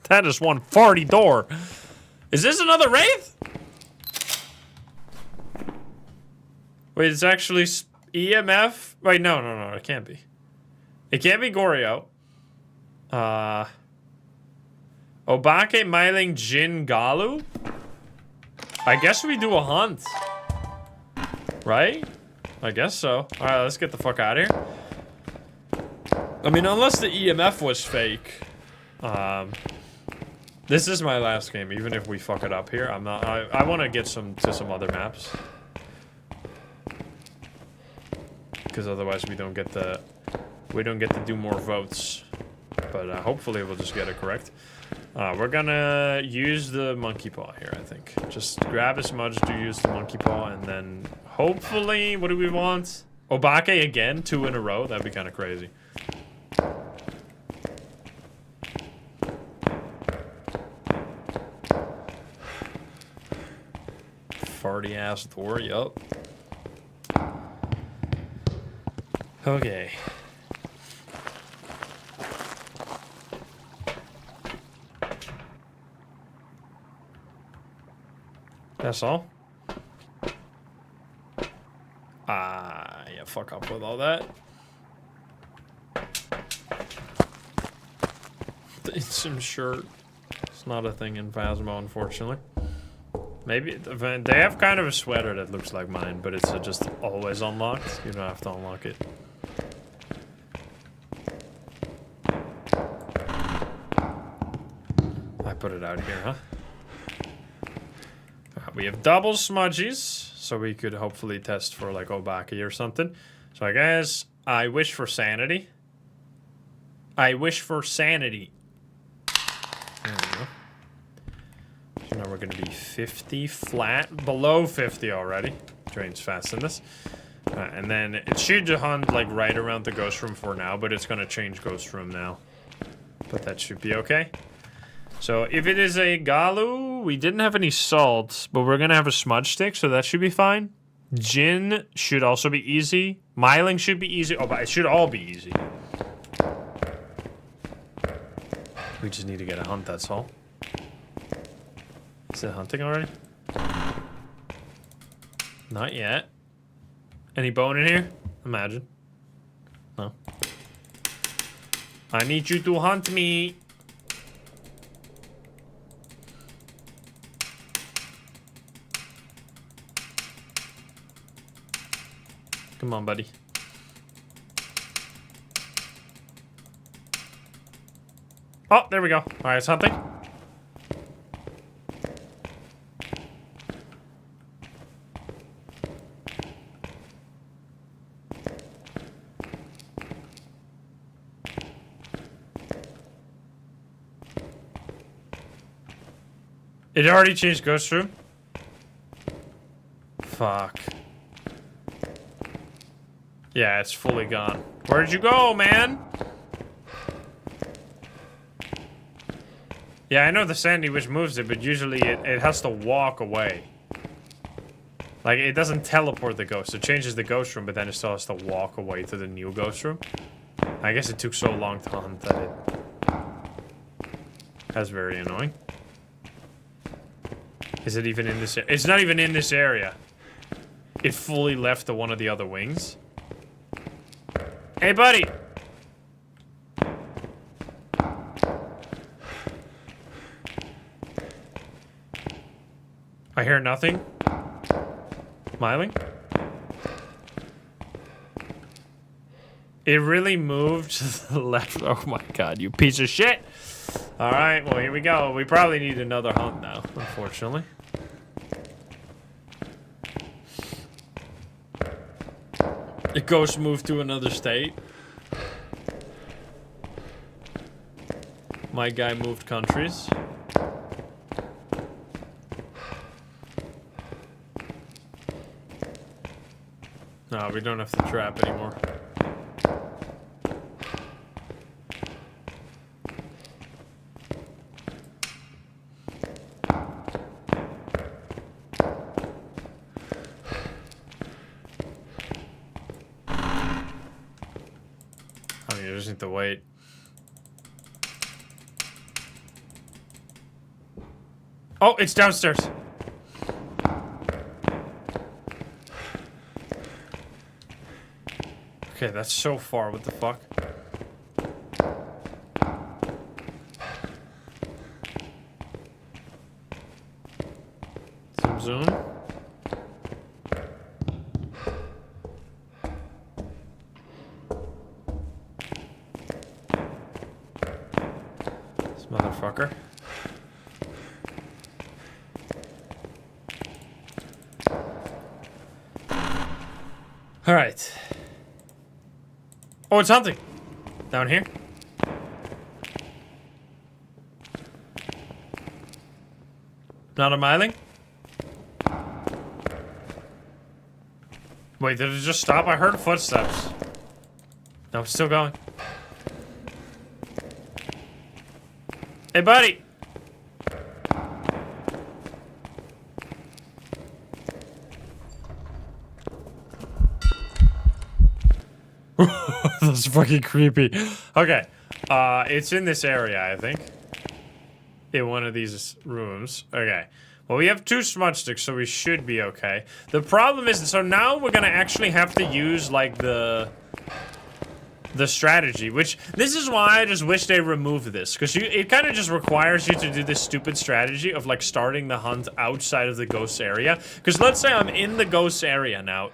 That is one farty door. Is this another Wraith? Wait, it's actually EMF? Wait, no, it can't be. It can't be Goryo. Obake, Myling, Jin, Galu? I guess we do a hunt. Right? I guess so. Alright, let's get the fuck out of here. I mean, unless the EMF was fake. This is my last game, even if we fuck it up here. I'm not. I want to get to some other maps, because otherwise we don't get to do more votes. But hopefully we'll just get it correct. We're gonna use the monkey paw here. I think just grab a smudge to use the monkey paw, and then hopefully, what do we want? Obake again, 2 in a row. That'd be kind of crazy. Farty ass door, yup. Okay. That's all? Yeah, fuck up with all that. Some shirt. It's not a thing in Phasmo, unfortunately. Maybe they have kind of a sweater that looks like mine, but it's just always unlocked. You don't have to unlock it. I put it out here, huh? We have double smudgies, so we could hopefully test for like Obake or something. So I guess I wish for sanity. I wish for sanity. There we go. So now we're going to be 50 flat, below 50 already. Drains fast in this. And then it should hunt like right around the ghost room for now, but it's going to change ghost room now. But that should be okay. So if it is a Galu, we didn't have any salt, but we're going to have a smudge stick, so that should be fine. Jin should also be easy. Myling should be easy. Oh, but it should all be easy. We just need to get a hunt, that's all. Is it hunting already? Not yet. Any bone in here? Imagine. No. I need you to hunt me. Come on, buddy. Oh, there we go. All right, it's hunting. It already changed ghost room. Fuck. Yeah, it's fully gone. Where'd you go, man? Yeah, I know the sandy which moves it, but usually it has to walk away. Like, it doesn't teleport the ghost. It changes the ghost room, but then it still has to walk away to the new ghost room. I guess it took so long to hunt that it... That's very annoying. Is it even in this area? It's not even in this area. It fully left to one of the other wings. Hey, buddy! I hear nothing. Myling? It really moved to the left. Oh my god, you piece of shit! Alright, well, here we go. We probably need another hunt now, unfortunately. The ghost moved to another state. My guy moved countries. No, we don't have to trap anymore. To wait. Oh, it's downstairs. Okay, that's so far. What the fuck? zoom. This motherfucker. All right. Oh, it's hunting. Down here. Not a miling? Wait, did it just stop? I heard footsteps. No, it's still going. Hey, buddy! That's fucking creepy. Okay. It's in this area, I think. In one of these rooms. Okay. Well, we have 2 smudge sticks, so we should be okay. The problem is, so now we're gonna actually have to use, like, the strategy, which, this is why I just wish they removed this, because it kind of just requires you to do this stupid strategy of, like, starting the hunt outside of the ghost area. Because let's say I'm in the ghost area now.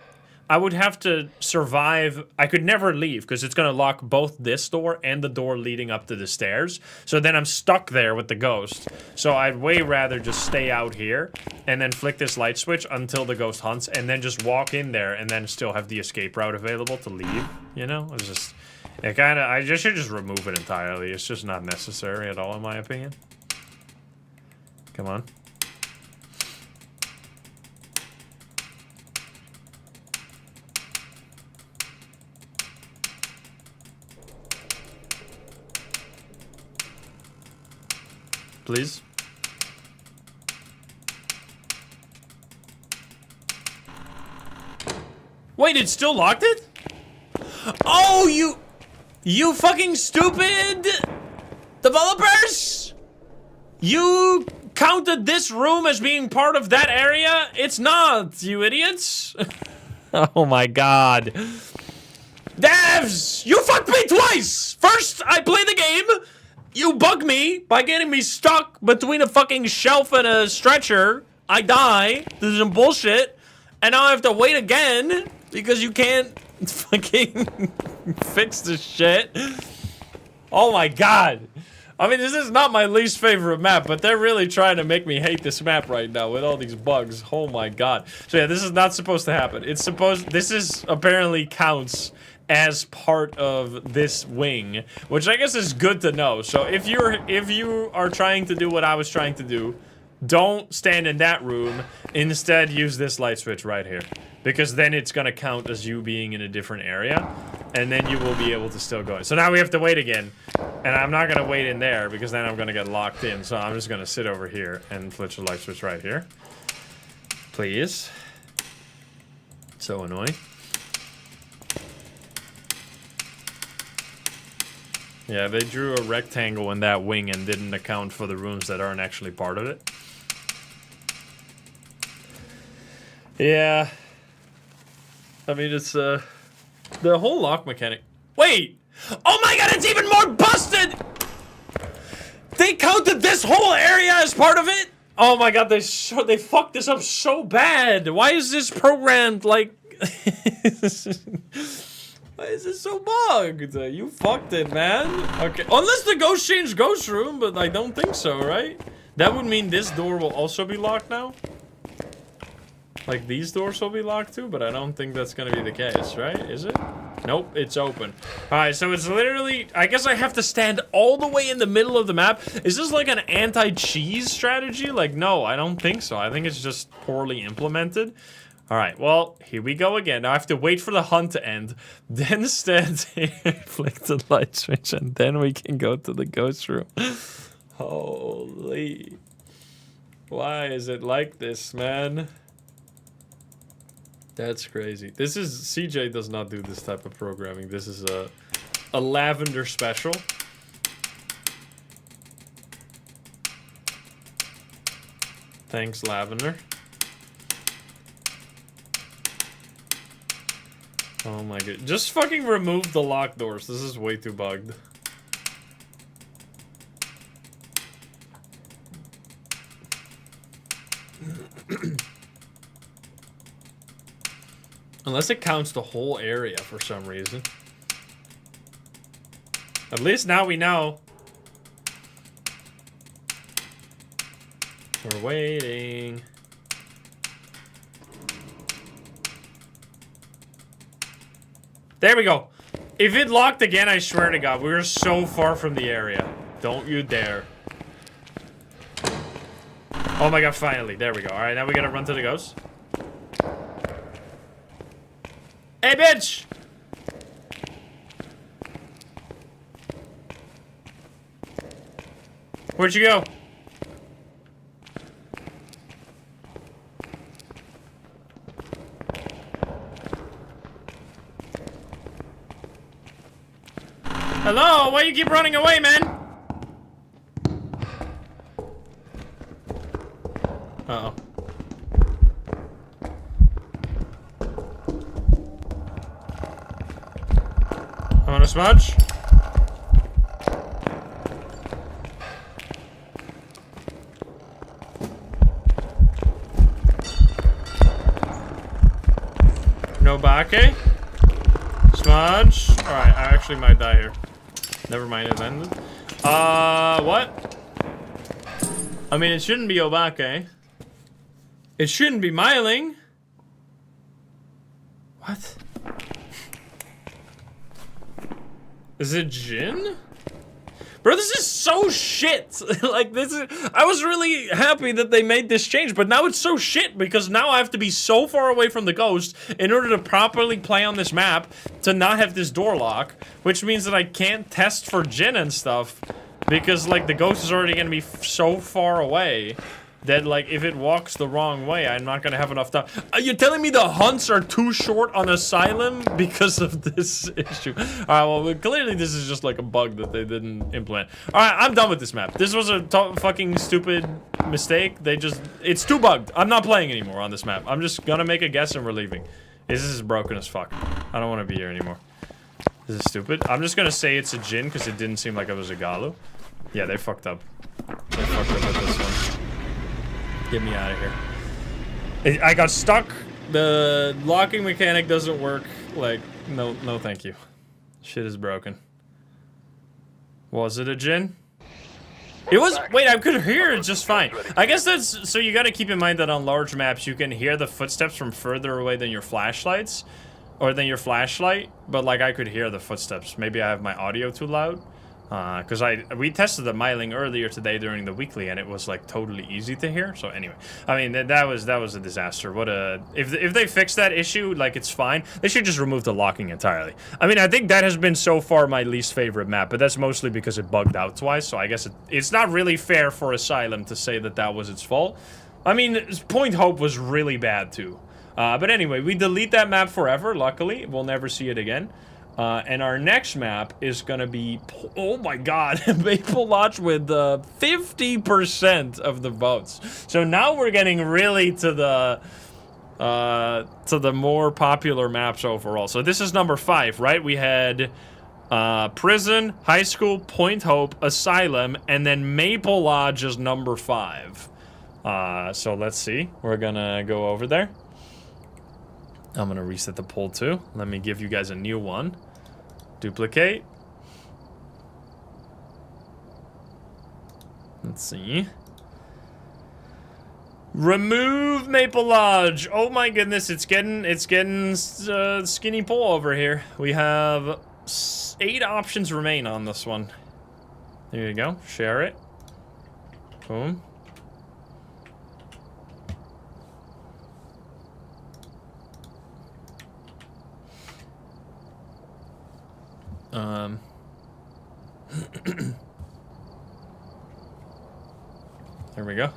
I would have to survive. I could never leave because it's going to lock both this door and the door leading up to the stairs. So then I'm stuck there with the ghost. So I'd way rather just stay out here and then flick this light switch until the ghost hunts and then just walk in there and then still have the escape route available to leave. You know, it's just, I just should just remove it entirely. It's just not necessary at all, in my opinion. Come on. Please. Wait, it still locked it? Oh, you fucking stupid developers! You counted this room as being part of that area? It's not, you idiots. Oh my god. Devs, you fucked me twice! First, I play the game. You bug me by getting me stuck between a fucking shelf and a stretcher. I die. This is some bullshit. And now I have to wait again because you can't fucking fix this shit. Oh my god. I mean, this is not my least favorite map, but they're really trying to make me hate this map right now with all these bugs. Oh my god. So yeah, this is not supposed to happen. This is apparently counts as part of this wing, which I guess is good to know. So if you are trying to do what I was trying to do, don't stand in that room. Instead, use this light switch right here, because then it's gonna count as you being in a different area, and then you will be able to still go in. So now we have to wait again, and I'm not gonna wait in there because then I'm gonna get locked in. So I'm just gonna sit over here and flick the light switch right here. Please. So annoying. Yeah, they drew a rectangle in that wing and didn't account for the rooms that aren't actually part of it. Yeah. I mean, it's, the whole lock mechanic. Wait! Oh my god, it's even more busted! They counted this whole area as part of it? Oh my god, they fucked this up so bad. Why is this programmed like... Why is this so bugged? You fucked it, man. Okay, unless the ghost changed ghost room, but I don't think so, right? That would mean this door will also be locked now. Like, these doors will be locked too, but I don't think that's gonna be the case, right? Is it? Nope, it's open. Alright, so it's literally... I guess I have to stand all the way in the middle of the map. Is this like an anti-cheese strategy? Like, no, I don't think so. I think it's just poorly implemented. Alright, well, here we go again. Now I have to wait for the hunt to end, then stand here, flick the light switch, and then we can go to the ghost room. Holy. Why is it like this, man? That's crazy. This is... CJ does not do this type of programming. This is a Lavender special. Thanks, Lavender. Oh my god. Just fucking remove the locked doors. This is way too bugged. Unless it counts the whole area for some reason. At least now we know. We're waiting. There we go. If it locked again, I swear to God, we were so far from the area. Don't you dare. Oh my God, finally. There we go. All right, now we gotta run to the ghost. Hey, bitch! Where'd you go? Hello? Why you keep running away, man? Uh-oh. I want a smudge? No bake? Smudge? Alright, I actually might die here. Never mind, it ended. What? I mean, it shouldn't be Obake. It shouldn't be Myling. What? Is it Jin? Bro, this is so shit. Like, this is... I was really happy that they made this change, but now it's so shit because now I have to be so far away from the ghost in order to properly play on this map to not have this door lock, which means that I can't test for Jin and stuff because, like, the ghost is already gonna be so far away that, like, if it walks the wrong way, I'm not gonna have enough time. You're telling me the hunts are too short on Asylum because of this issue? Alright, well, clearly this is just like a bug that they didn't implement. Alright, I'm done with this map. This was a fucking stupid mistake. It's too bugged. I'm not playing anymore on this map. I'm just gonna make a guess and we're leaving. This is broken as fuck. I don't want to be here anymore. This is stupid. I'm just gonna say it's a Jin because it didn't seem like it was a Galu. Yeah, they fucked up. They fucked up with this one. Get me out of here. I got stuck. The locking mechanic doesn't work. Like, no thank you. Shit is broken. Was it a Jin? It was, wait, I could hear it just fine. I guess that's, so you gotta keep in mind that on large maps, you can hear the footsteps from further away than your flashlights. Or than your flashlight. But, like, I could hear the footsteps. Maybe I have my audio too loud. Because we tested the Myling earlier today during the weekly, and it was like totally easy to hear. So anyway, I mean that was a disaster. What a if they fix that issue, like it's fine. They should just remove the locking entirely. I mean, I think that has been so far my least favorite map, but that's mostly because it bugged out twice. So I guess it's not really fair for Asylum to say that that was its fault. I mean, Point Hope was really bad too. But anyway, we delete that map forever. Luckily, we'll never see it again. And our next map is gonna be, oh my God, Maple Lodge with 50% of the votes. So now we're getting really to the more popular maps overall. So this is number 5, right? We had Prison, High School, Point Hope, Asylum, and then Maple Lodge is number 5. So let's see. We're gonna go over there. I'm gonna reset the poll too. Let me give you guys a new one. Duplicate. Let's see. Remove Maple Lodge. Oh my goodness, it's getting skinny poll over here. We have 8 options remain on this one. There you go. Share it. Boom. There we go.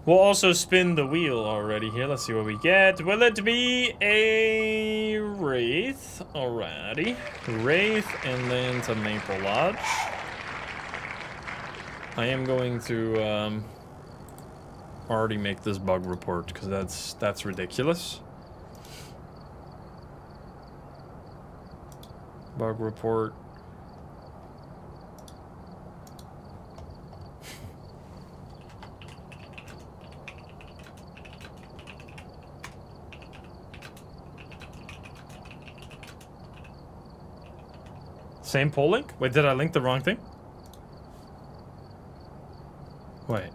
We'll also spin the wheel already here. Let's see what we get. Will it be a Wraith? Alrighty. Wraith and then to Maple Lodge. I am going to already make this bug report because that's ridiculous. Bug report. Same poll link? Wait, did I link the wrong thing? Wait.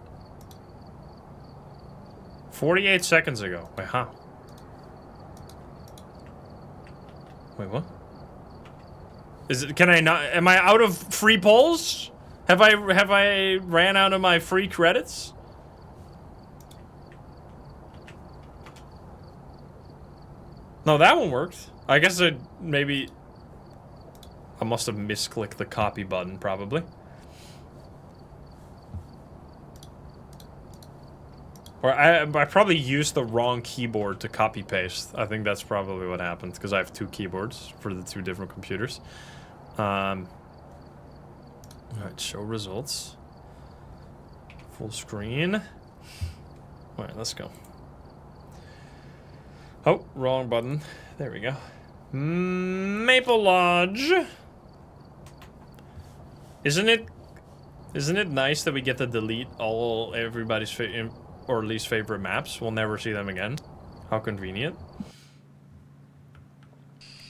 48 seconds ago. Wait, how? Wait, what? Is it, can I not, am I out of free polls? Have I ran out of my free credits? No, that one worked. I guess I must have misclicked the copy button, probably. Or I probably used the wrong keyboard to copy paste. I think that's probably what happened, because I have 2 keyboards for the 2 different computers. Alright, show results. Full screen. Alright, let's go. Oh, wrong button. There we go. Maple Lodge. Isn't it nice that we get to delete everybody's or least favorite maps? We'll never see them again. How convenient.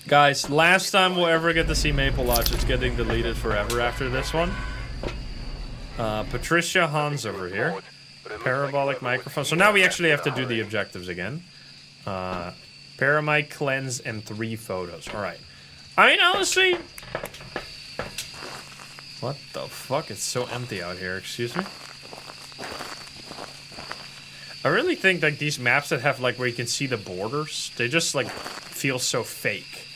Guys, last time we'll ever get to see Maple Lodge. It's getting deleted forever after this one. Patricia Hans over here. Parabolic microphone. So now we actually have to do the objectives again. Paramic cleanse and 3 photos. Alright. I mean, honestly... What the fuck? It's so empty out here, excuse me? I really think like these maps that have like where you can see the borders, they just like feel so fake.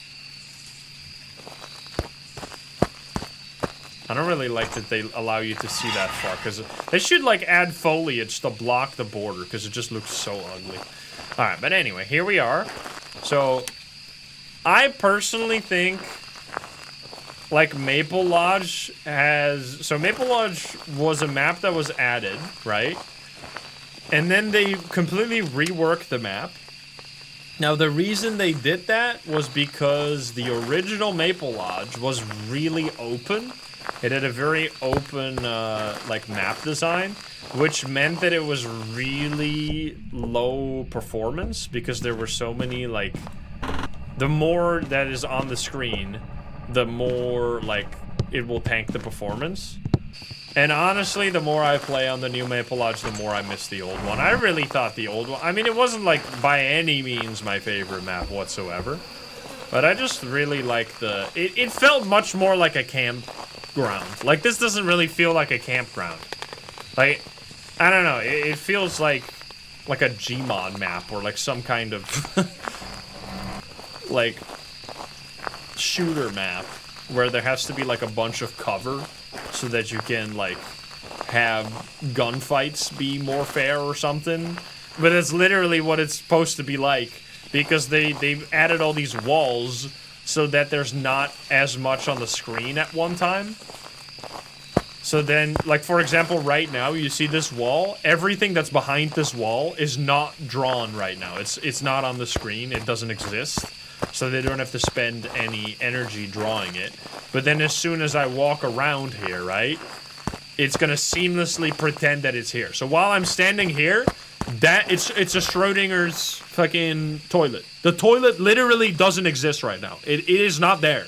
I don't really like that they allow you to see that far, because they should like add foliage to block the border, because it just looks so ugly. Alright, but anyway, here we are. So, I personally think like Maple Lodge has... So Maple Lodge was a map that was added, right? And then they completely reworked the map. Now, the reason they did that was because the original Maple Lodge was really open. It had a very open, like, map design, which meant that it was really low performance because there were so many, like... The more that is on the screen, the more, like, it will tank the performance. And honestly, the more I play on the new Maple Lodge, the more I miss the old one. I really thought the old one... I mean, it wasn't, like, by any means my favorite map whatsoever. But I just really like the... It felt much more like a campground. Like, this doesn't really feel like a campground. Like, I don't know. It feels like a Gmod map or, like, some kind of... like, shooter map. Where there has to be, like, a bunch of cover... so that you can, like, have gunfights be more fair or something. But it's literally what it's supposed to be like. Because they've added all these walls so that there's not as much on the screen at one time. So then, like, for example, right now, you see this wall. Everything that's behind this wall is not drawn right now. It's not on the screen. It doesn't exist. So they don't have to spend any energy drawing it. But then as soon as I walk around here, right, it's gonna seamlessly pretend that it's here. So while I'm standing here, it's a Schrodinger's fucking toilet. The toilet literally doesn't exist right now. It is not there.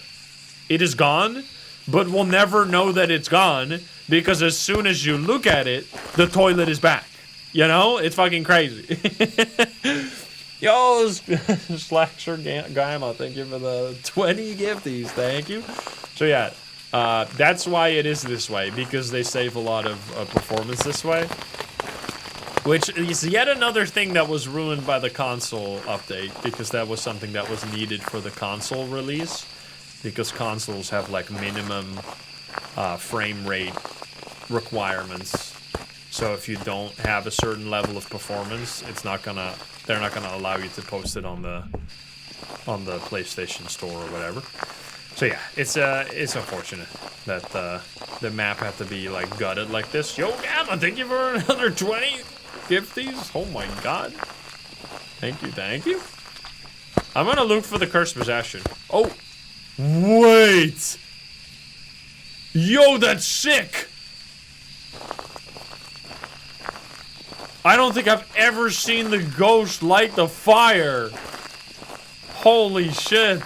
It is gone, but we'll never know that it's gone because as soon as you look at it, the toilet is back. You know? It's fucking crazy. Yo, Slacker Gamma, thank you for the 20 gifties, thank you. So yeah, that's why it is this way, because they save a lot of performance this way. Which is yet another thing that was ruined by the console update, because that was something that was needed for the console release. Because consoles have like minimum frame rate requirements. So if you don't have a certain level of performance, they're not gonna allow you to post it on the PlayStation Store or whatever. So yeah, it's unfortunate that the map had to be like gutted like this. Yo, Gamma, thank you for another 20 gifties. Oh my god. Thank you, thank you. I'm gonna look for the cursed possession. Oh, wait. Yo, that's sick. I don't think I've ever seen the ghost light the fire. Holy shit.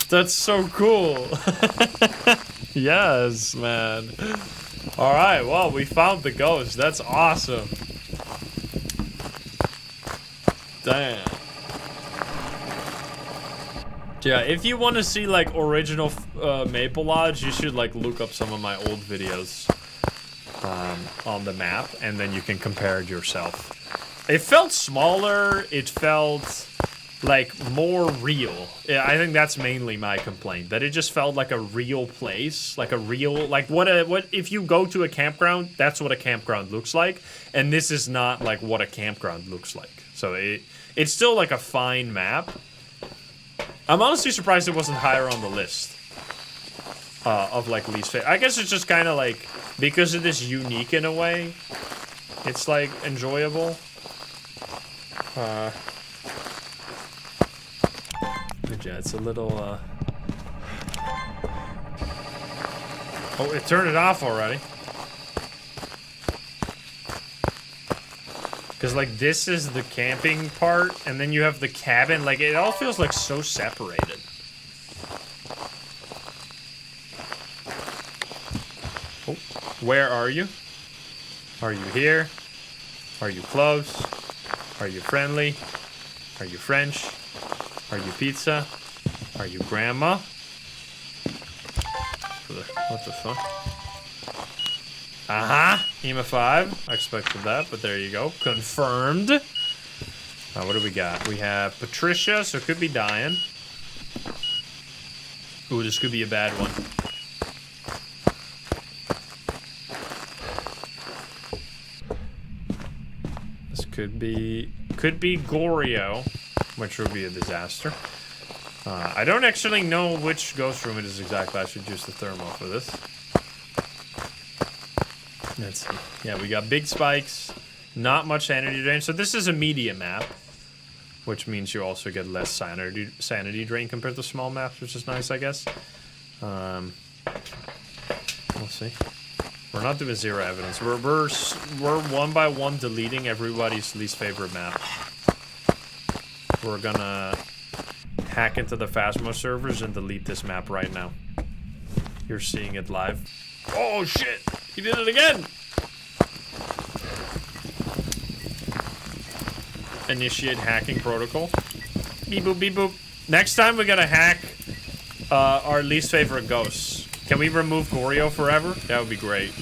That's so cool. Yes, man. All right, well, we found the ghost. That's awesome. Damn. Yeah, if you want to see like original Maple Lodge, you should like look up some of my old videos on the map, and then you can compare it yourself. It felt smaller. It felt like more real. Yeah, I think that's mainly my complaint, that it just felt like a real place, like a real, like what if you go to a campground, that's what a campground looks like, and this is not like what a campground looks like. So it's still like a fine map. I'm honestly surprised it wasn't higher on the list of like least favorite. I guess it's just kind of like, because it is unique in a way, it's like enjoyable. Yeah, it's a little, Oh, it turned it off already. Because, like, this is the camping part, and then you have the cabin. Like, it all feels, like, so separated. Oh, where are you? Are you here? Are you close? Are you friendly? Are you French? Are you pizza? Are you grandma? What the fuck? Aha! EMA 5. I expected that, but there you go. Confirmed. What do we got? We have Patricia, so it could be Diane. Ooh, this could be a bad one. This could be Gorio, which would be a disaster. I don't actually know which ghost room it is exactly. I should use the thermal for this. Let's see. Yeah, we got big spikes, not much sanity drain. So this is a medium map, which means you also get less sanity drain compared to small maps, which is nice, I guess. We'll see. We're not doing zero evidence. We're one by one deleting everybody's least favorite map. We're gonna hack into the Phasmo servers and delete this map right now. You're seeing it live. Oh shit! He did it again! Initiate hacking protocol. Beep boop, beep boop. Next time we're gonna hack our least favorite ghosts. Can we remove Gorio forever? That would be great.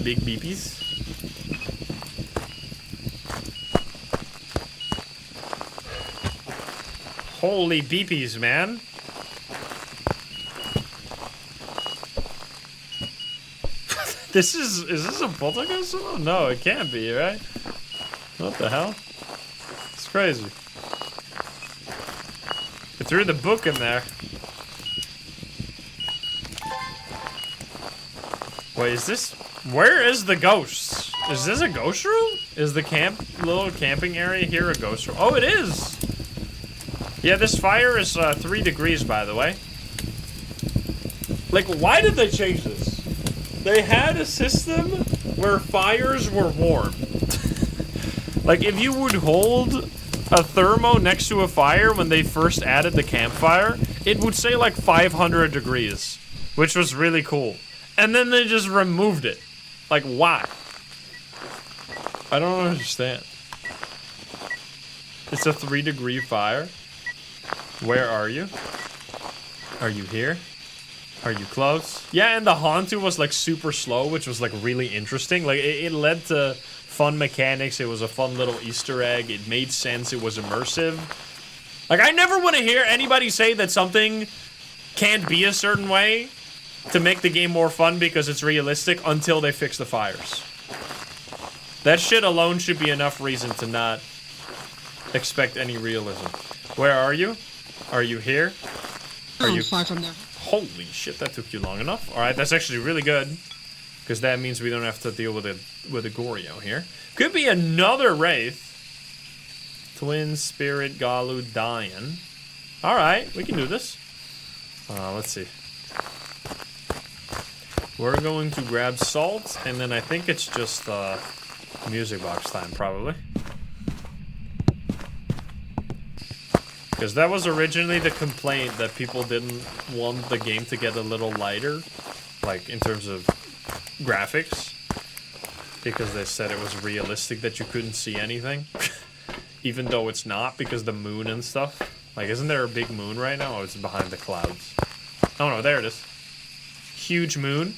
Big beepies. Holy beepies, man. Is this a poltergeist? No, it can't be, right? What the hell? It's crazy. They threw the book in there. Wait, is this... Where is the ghosts? Is this a ghost room? Is the little camping area here a ghost room? Oh, it is! Yeah, this fire is 3 degrees, by the way. Like, why did they change this? They had a system where fires were warm. Like, if you would hold a thermo next to a fire when they first added the campfire, it would say like 500 degrees, which was really cool. And then they just removed it. Like, why? I don't understand. It's a 3-degree fire. Where are you? Are you here? Are you close? Yeah, and the Hantu was like super slow, which was like really interesting. Like, it led to fun mechanics. It was a fun little Easter egg. It made sense. It was immersive. Like, I never want to hear anybody say that something can't be a certain way to make the game more fun because it's realistic until they fix the fires. That shit alone should be enough reason to not expect any realism. Where are you? Are you here? Are you far from there? Holy shit, that took you long enough. All right, that's actually really good, because that means we don't have to deal with a Gorio here. Could be another Wraith. Twin, Spirit, Galu, Dian. All right, we can do this. Let's see. We're going to grab salt, and then I think it's just music box time, probably. Because that was originally the complaint, that people didn't want the game to get a little lighter, like in terms of graphics, because they said it was realistic that you couldn't see anything, even though it's not, because the moon and stuff. Like, isn't there a big moon right now? Oh, it's behind the clouds. Oh no, there it is. Huge moon.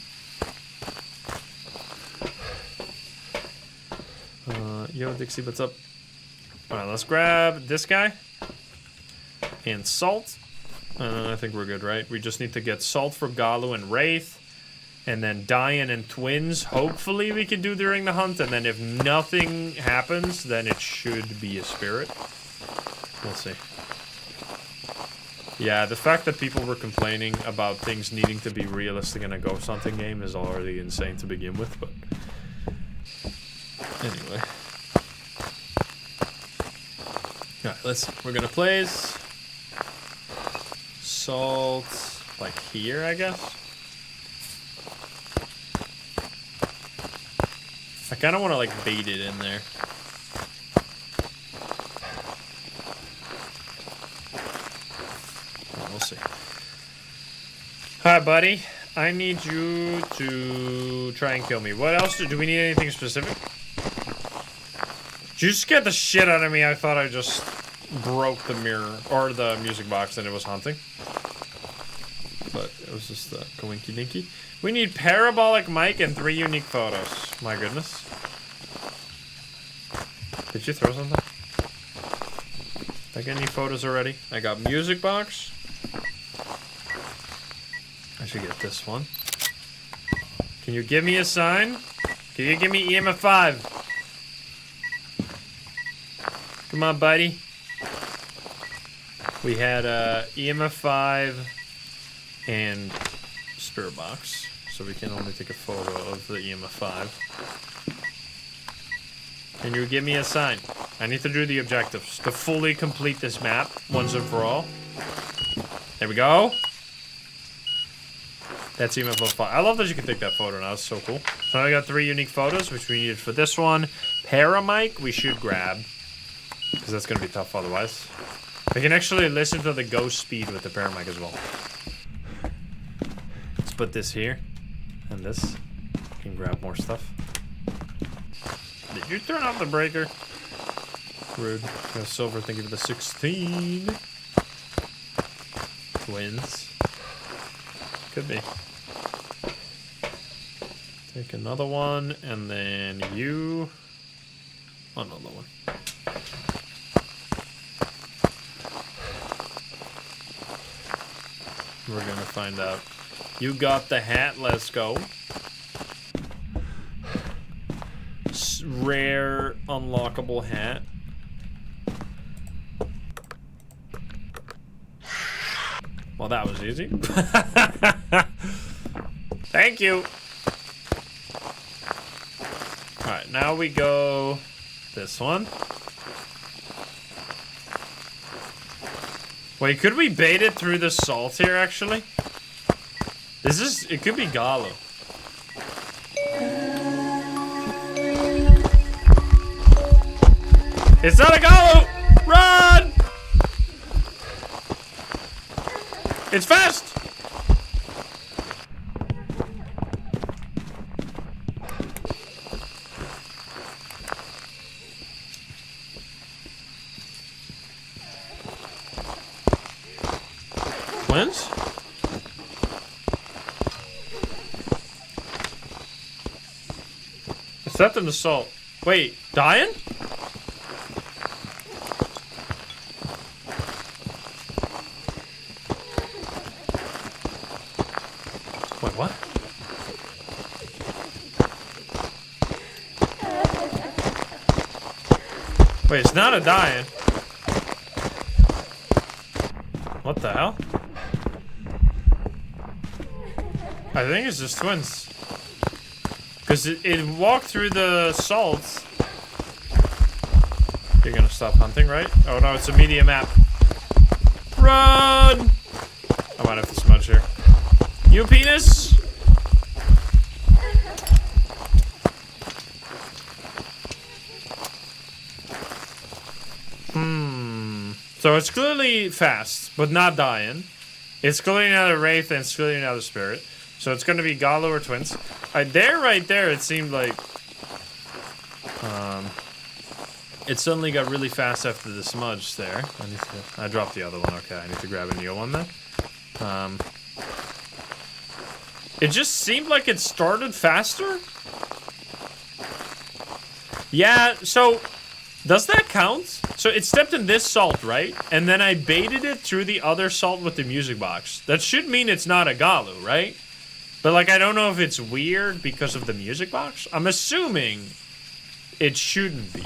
Yo, Dixie, what's up? Alright, let's grab this guy. And salt. I think we're good, right? We just need to get salt for Galu and Wraith. And then Diane and Twins, hopefully we can do during the hunt. And then if nothing happens, then it should be a spirit. We'll see. Yeah, the fact that people were complaining about things needing to be realistic in a ghost hunting game is already insane to begin with, but... Anyway. Alright, we're gonna place... Salt... like here, I guess? I kinda wanna, like, bait it in there. We'll see. Alright, buddy. I need you to try and kill me. What else? Do we need anything specific? Did you just get the shit out of me? I thought I just broke the mirror or the music box and it was hunting. But it was just the coinky dinky. We need parabolic mic and 3 unique photos. My goodness. Did you throw something? Did I get any photos already? I got music box. I should get this one. Can you give me a sign? Can you give me EMF 5? Come on, buddy. We had EMF 5 and spirit box, so we can only take a photo of the EMF 5. Can you give me a sign? I need to do the objectives to fully complete this map once and for all. There we go. That's EMF 5. I love that you can take that photo now. That's so cool. So I got 3 unique photos, which we needed for this one. Paramic, we should grab, because that's going to be tough otherwise. We can actually listen to the ghost speed with the paramic as well. Let's put this here. And this. We can grab more stuff. Did you turn off the breaker? Rude. Silver, thank you for the 16. Twins. Could be. Take another one, and then you... Another one. We're gonna find out. You got the hat, let's go. Rare, unlockable hat. Well, that was easy. Thank you. Alright, now we go this one. Wait, could we bait it through the salt here, actually? It could be Galu. It's not a Galu! Run! It's fast! Twins? It's that in the salt. Wait, dying? Wait, what? Wait, it's not a dying. What the hell? I think it's just twins. Because it walked through the salt. You're gonna stop hunting, right? Oh no, it's a media map. Run! I might have to smudge here. You penis! So So it's clearly fast, but not dying. It's clearly not a wraith, and it's clearly not a spirit. So it's gonna be Gallo or twins. Right there, it seemed like it suddenly got really fast after the smudge there. I dropped the other one. Okay, I need to grab a new one then. It just seemed like it started faster. Yeah, so does that count? So it stepped in this salt, right? And then I baited it through the other salt with the music box. That should mean it's not a Galu, right? But like, I don't know if it's weird because of the music box. I'm assuming it shouldn't be.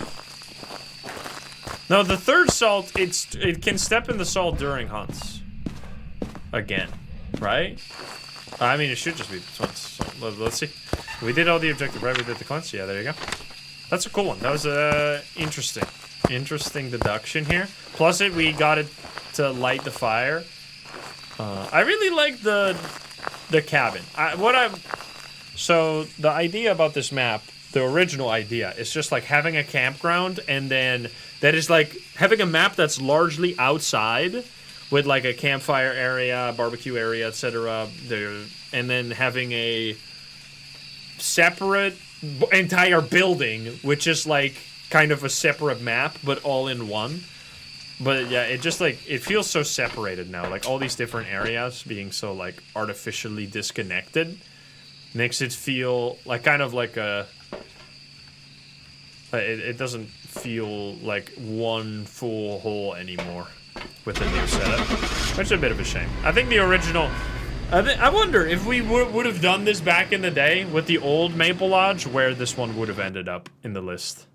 No, the third salt, it can step in the salt during hunts. Again, right? I mean, it should just be once. So let's see. We did all the objective, right? We did the cleanse. Yeah, there you go. That's a cool one. That was interesting deduction here. Plus, we got it to light the fire. I really like the cabin. So the idea about this map, the original idea, is just like having a campground, and then that is like having a map that's largely outside, with like a campfire area, barbecue area, etc. And then having a separate entire building, which is like kind of a separate map, but all in one. But yeah, it just like, it feels so separated now. Like all these different areas being so like artificially disconnected makes it feel like kind of like a... It doesn't feel like one full whole anymore with the new setup, which is a bit of a shame. I think the original... I wonder if we would have done this back in the day with the old Maple Lodge, where this one would have ended up in the list.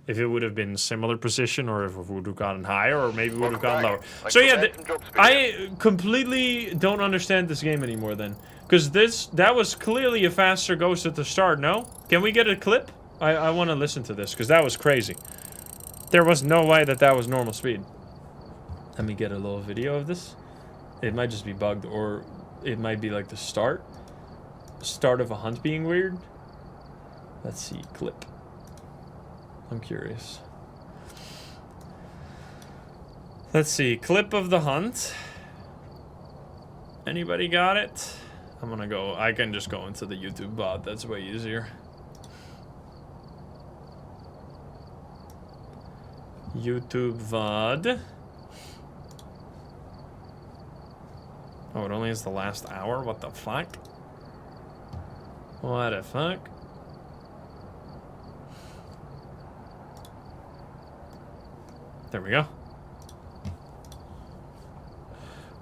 If it would have been similar position, or if it would have gotten higher, or maybe would have gone lower. So yeah, I completely don't understand this game anymore then. Because that was clearly a faster ghost at the start, no? Can we get a clip? I want to listen to this, because that was crazy. There was no way that was normal speed. Let me get a little video of this. It might just be bugged, or it might be like the start of a hunt being weird. Let's see, clip. I'm curious. Let's see, clip of the hunt. Anybody got it? I can just go into the YouTube bot, that's way easier. YouTube VOD. Oh, it only is the last hour? What the fuck? What the fuck? There we go.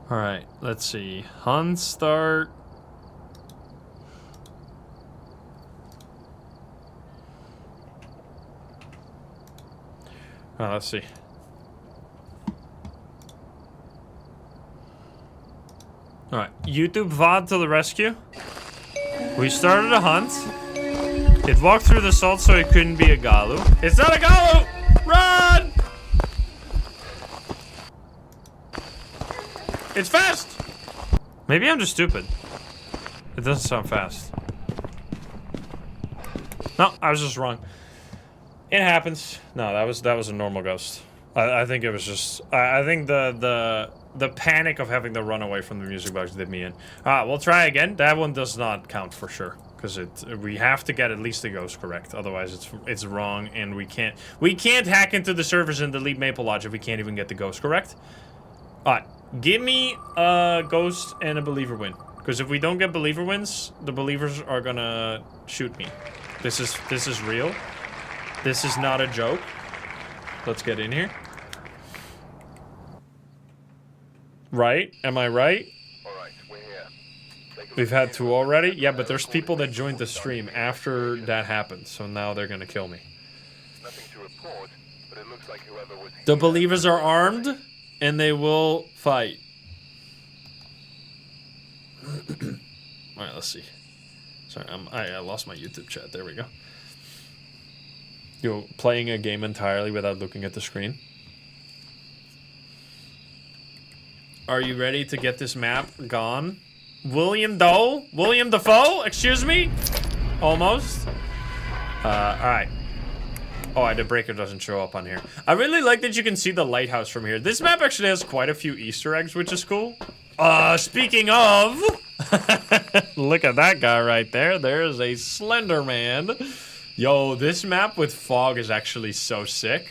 Alright, let's see. Hunt start. Oh, let's see. Alright, YouTube VOD to the rescue. We started a hunt. It walked through the salt so it couldn't be a Galu. It's not a Galu! Run! It's fast! Maybe I'm just stupid. It doesn't sound fast. No, I was just wrong. It happens. No, that was a normal ghost. I think it was just... I think the panic of having to run away from the music box did me in. We'll try again. That one does not count for sure. Because we have to get at least the ghost correct. Otherwise it's wrong, and we can't hack into the servers and delete Maple Lodge if we can't even get the ghost correct. Alright. Give me a ghost and a believer win. Because if we don't get believer wins, the believers are gonna shoot me. This is real. This is not a joke. Let's get in here. Right? Am I right? Alright, we're here. We've had 2 already? Yeah, but there's people that joined the stream after that happened, so now they're gonna kill me. Nothing to report, but it looks like whoever was The believers are armed, and they will fight. Alright, let's see. Sorry, I lost my YouTube chat. There we go. You're playing a game entirely without looking at the screen. Are you ready to get this map gone? William Dafoe? Excuse me? Almost. Alright. Oh, the breaker doesn't show up on here. I really like that you can see the lighthouse from here. This map actually has quite a few Easter eggs, which is cool. Speaking of... Look at that guy right there. There's a Slender Man. Yo, this map with fog is actually so sick.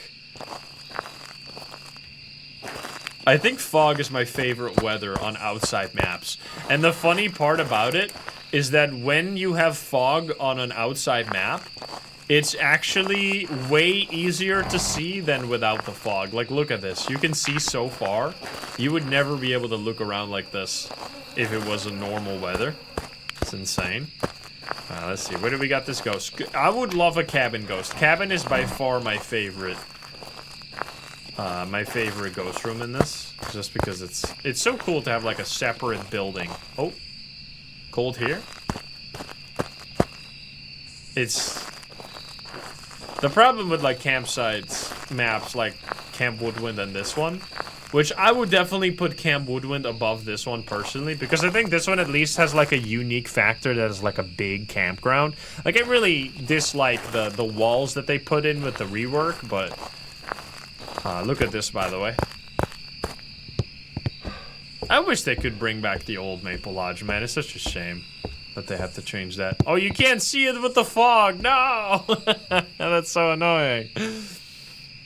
I think fog is my favorite weather on outside maps. And the funny part about it is that when you have fog on an outside map, it's actually way easier to see than without the fog. Like, look at this. You can see so far. You would never be able to look around like this if it was a normal weather. It's insane. Let's see. Where do we got this ghost? I would love a cabin ghost. Cabin is by far my favorite ghost room in this. Just because it's so cool to have, like, a separate building. Oh. Cold here. It's... The problem with, like, campsites maps like Camp Woodwind and this one, which I would definitely put Camp Woodwind above this one personally, because I think this one at least has, like, a unique factor that is, like, a big campground. Like, I really dislike the walls that they put in with the rework, but... look at this, by the way. I wish they could bring back the old Maple Lodge, man. It's such a shame that they have to change that. Oh, you can't see it with the fog. No! That's so annoying.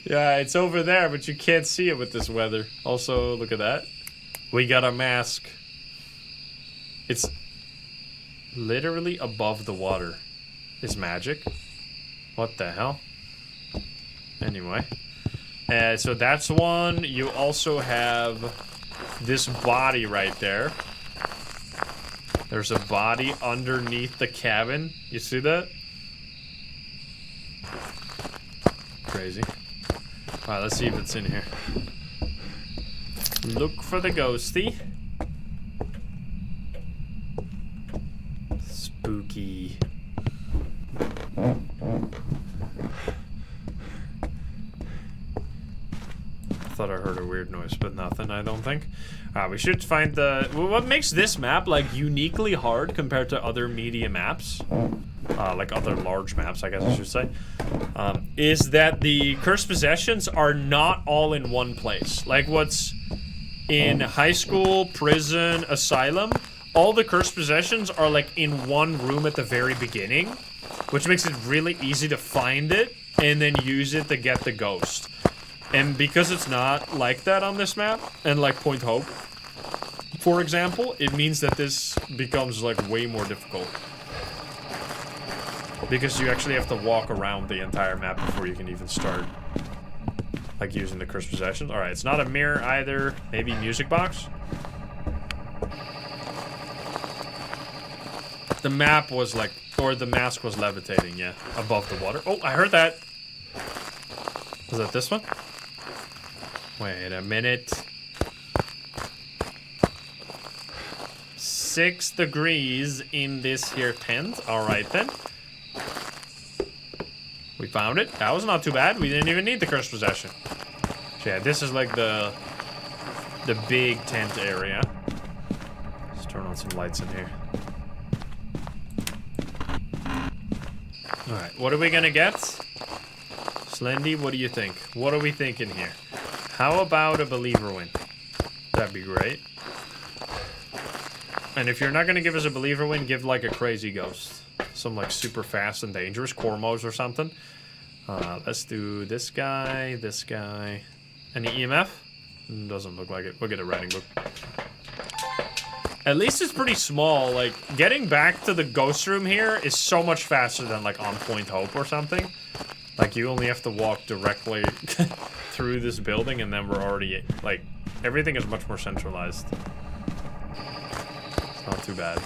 Yeah, it's over there, but you can't see it with this weather. Also, look at that. We got a mask. It's literally above the water. Is magic? What the hell? Anyway. So that's one. You also have this body right there. There's a body underneath the cabin. You see that? Crazy. Alright, let's see if it's in here. Look for the ghosty. Spooky. Thought I heard a weird noise, but nothing, I don't think. We should find the... What makes this map, like, uniquely hard compared to other media maps, like other large maps, I guess I should say, is that the cursed possessions are not all in one place. Like what's in high school, prison, asylum, all the cursed possessions are, like, in one room at the very beginning, which makes it really easy to find it and then use it to get the ghost. And because it's not like that on this map, and like Point Hope, for example, it means that this becomes, like, way more difficult. Because you actually have to walk around the entire map before you can even start, like, using the cursed possessions. Alright, it's not a mirror either. Maybe music box? The map was, like, or the mask was levitating, yeah, above the water. Oh, I heard that! Was that this one? Wait a minute. 6 degrees in this here tent. Alright then. We found it. That was not too bad. We didn't even need the cursed possession. So yeah, this is like the big tent area. Let's turn on some lights in here. Alright, what are we gonna get? Slendy, what do you think? What are we thinking here? How about a believer win? That'd be great. And if you're not gonna give us a believer win, give, like, a crazy ghost. Some, like, super fast and dangerous Cormos or something. Let's do this guy, this guy. Any EMF? Doesn't look like it. We'll get a writing book. At least it's pretty small. Like, getting back to the ghost room here is so much faster than, like, on Point Hope or something. Like, you only have to walk directly through this building and then we're already, like, everything is much more centralized. It's not too bad.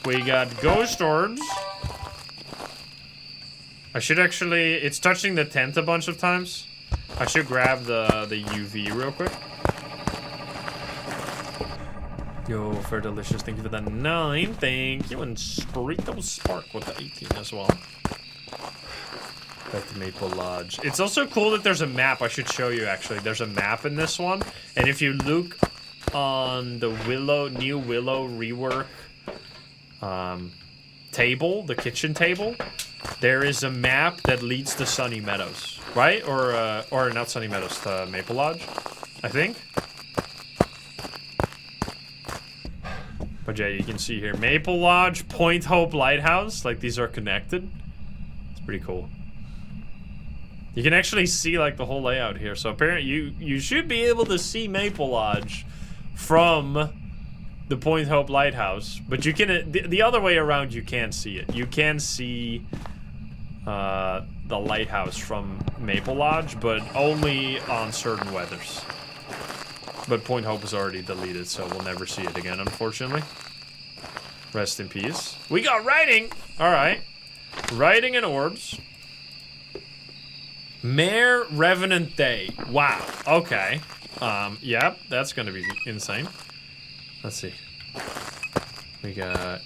We got ghost orbs. I should actually... It's touching the tent a bunch of times. I should grab the UV real quick. Yo, for delicious. Thank you for the 9. Thank you. And Sprito Spark with the 18 as well. At the Maple Lodge. It's also cool that there's a map. I should show you, actually. There's a map in this one. And if you look on the New Willow rework table, the kitchen table, there is a map that leads to Sunny Meadows, right? Or not Sunny Meadows, to Maple Lodge, I think. But yeah, you can see here, Maple Lodge, Point Hope Lighthouse, like these are connected. It's pretty cool. You can actually see like the whole layout here. So apparently you should be able to see Maple Lodge from the Point Hope Lighthouse, but you can the other way around you can't see it. You can see the lighthouse from Maple Lodge, but only on certain weathers. But Point Hope is already deleted, so we'll never see it again, unfortunately. Rest in peace. We got writing! Alright. Writing and orbs. Mare Revenant Day. Wow. Okay. Yep, that's gonna be insane. Let's see. We got...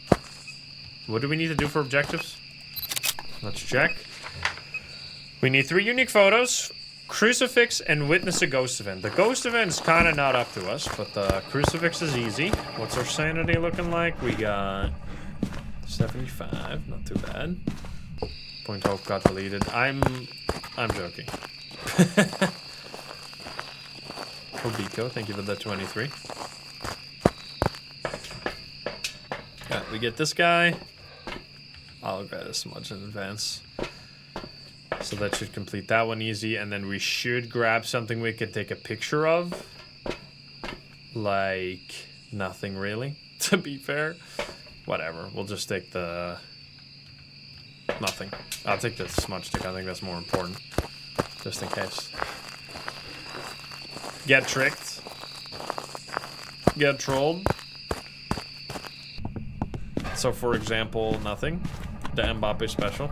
What do we need to do for objectives? Let's check. We need 3 unique photos, crucifix, and witness a ghost event. The ghost event's kind of not up to us, but the crucifix is easy. What's our sanity looking like? We got 75, not too bad. Point Hope got deleted. I'm joking. Obiko, thank you for the 23. Yeah, we get this guy. I'll grab this much in advance. So that should complete that one easy, and then we should grab something we can take a picture of. Like, nothing really, to be fair. Whatever, we'll just take the... Nothing. I'll take the smudge stick, I think that's more important. Just in case. Get tricked. Get trolled. So for example, nothing. The Mbappe special.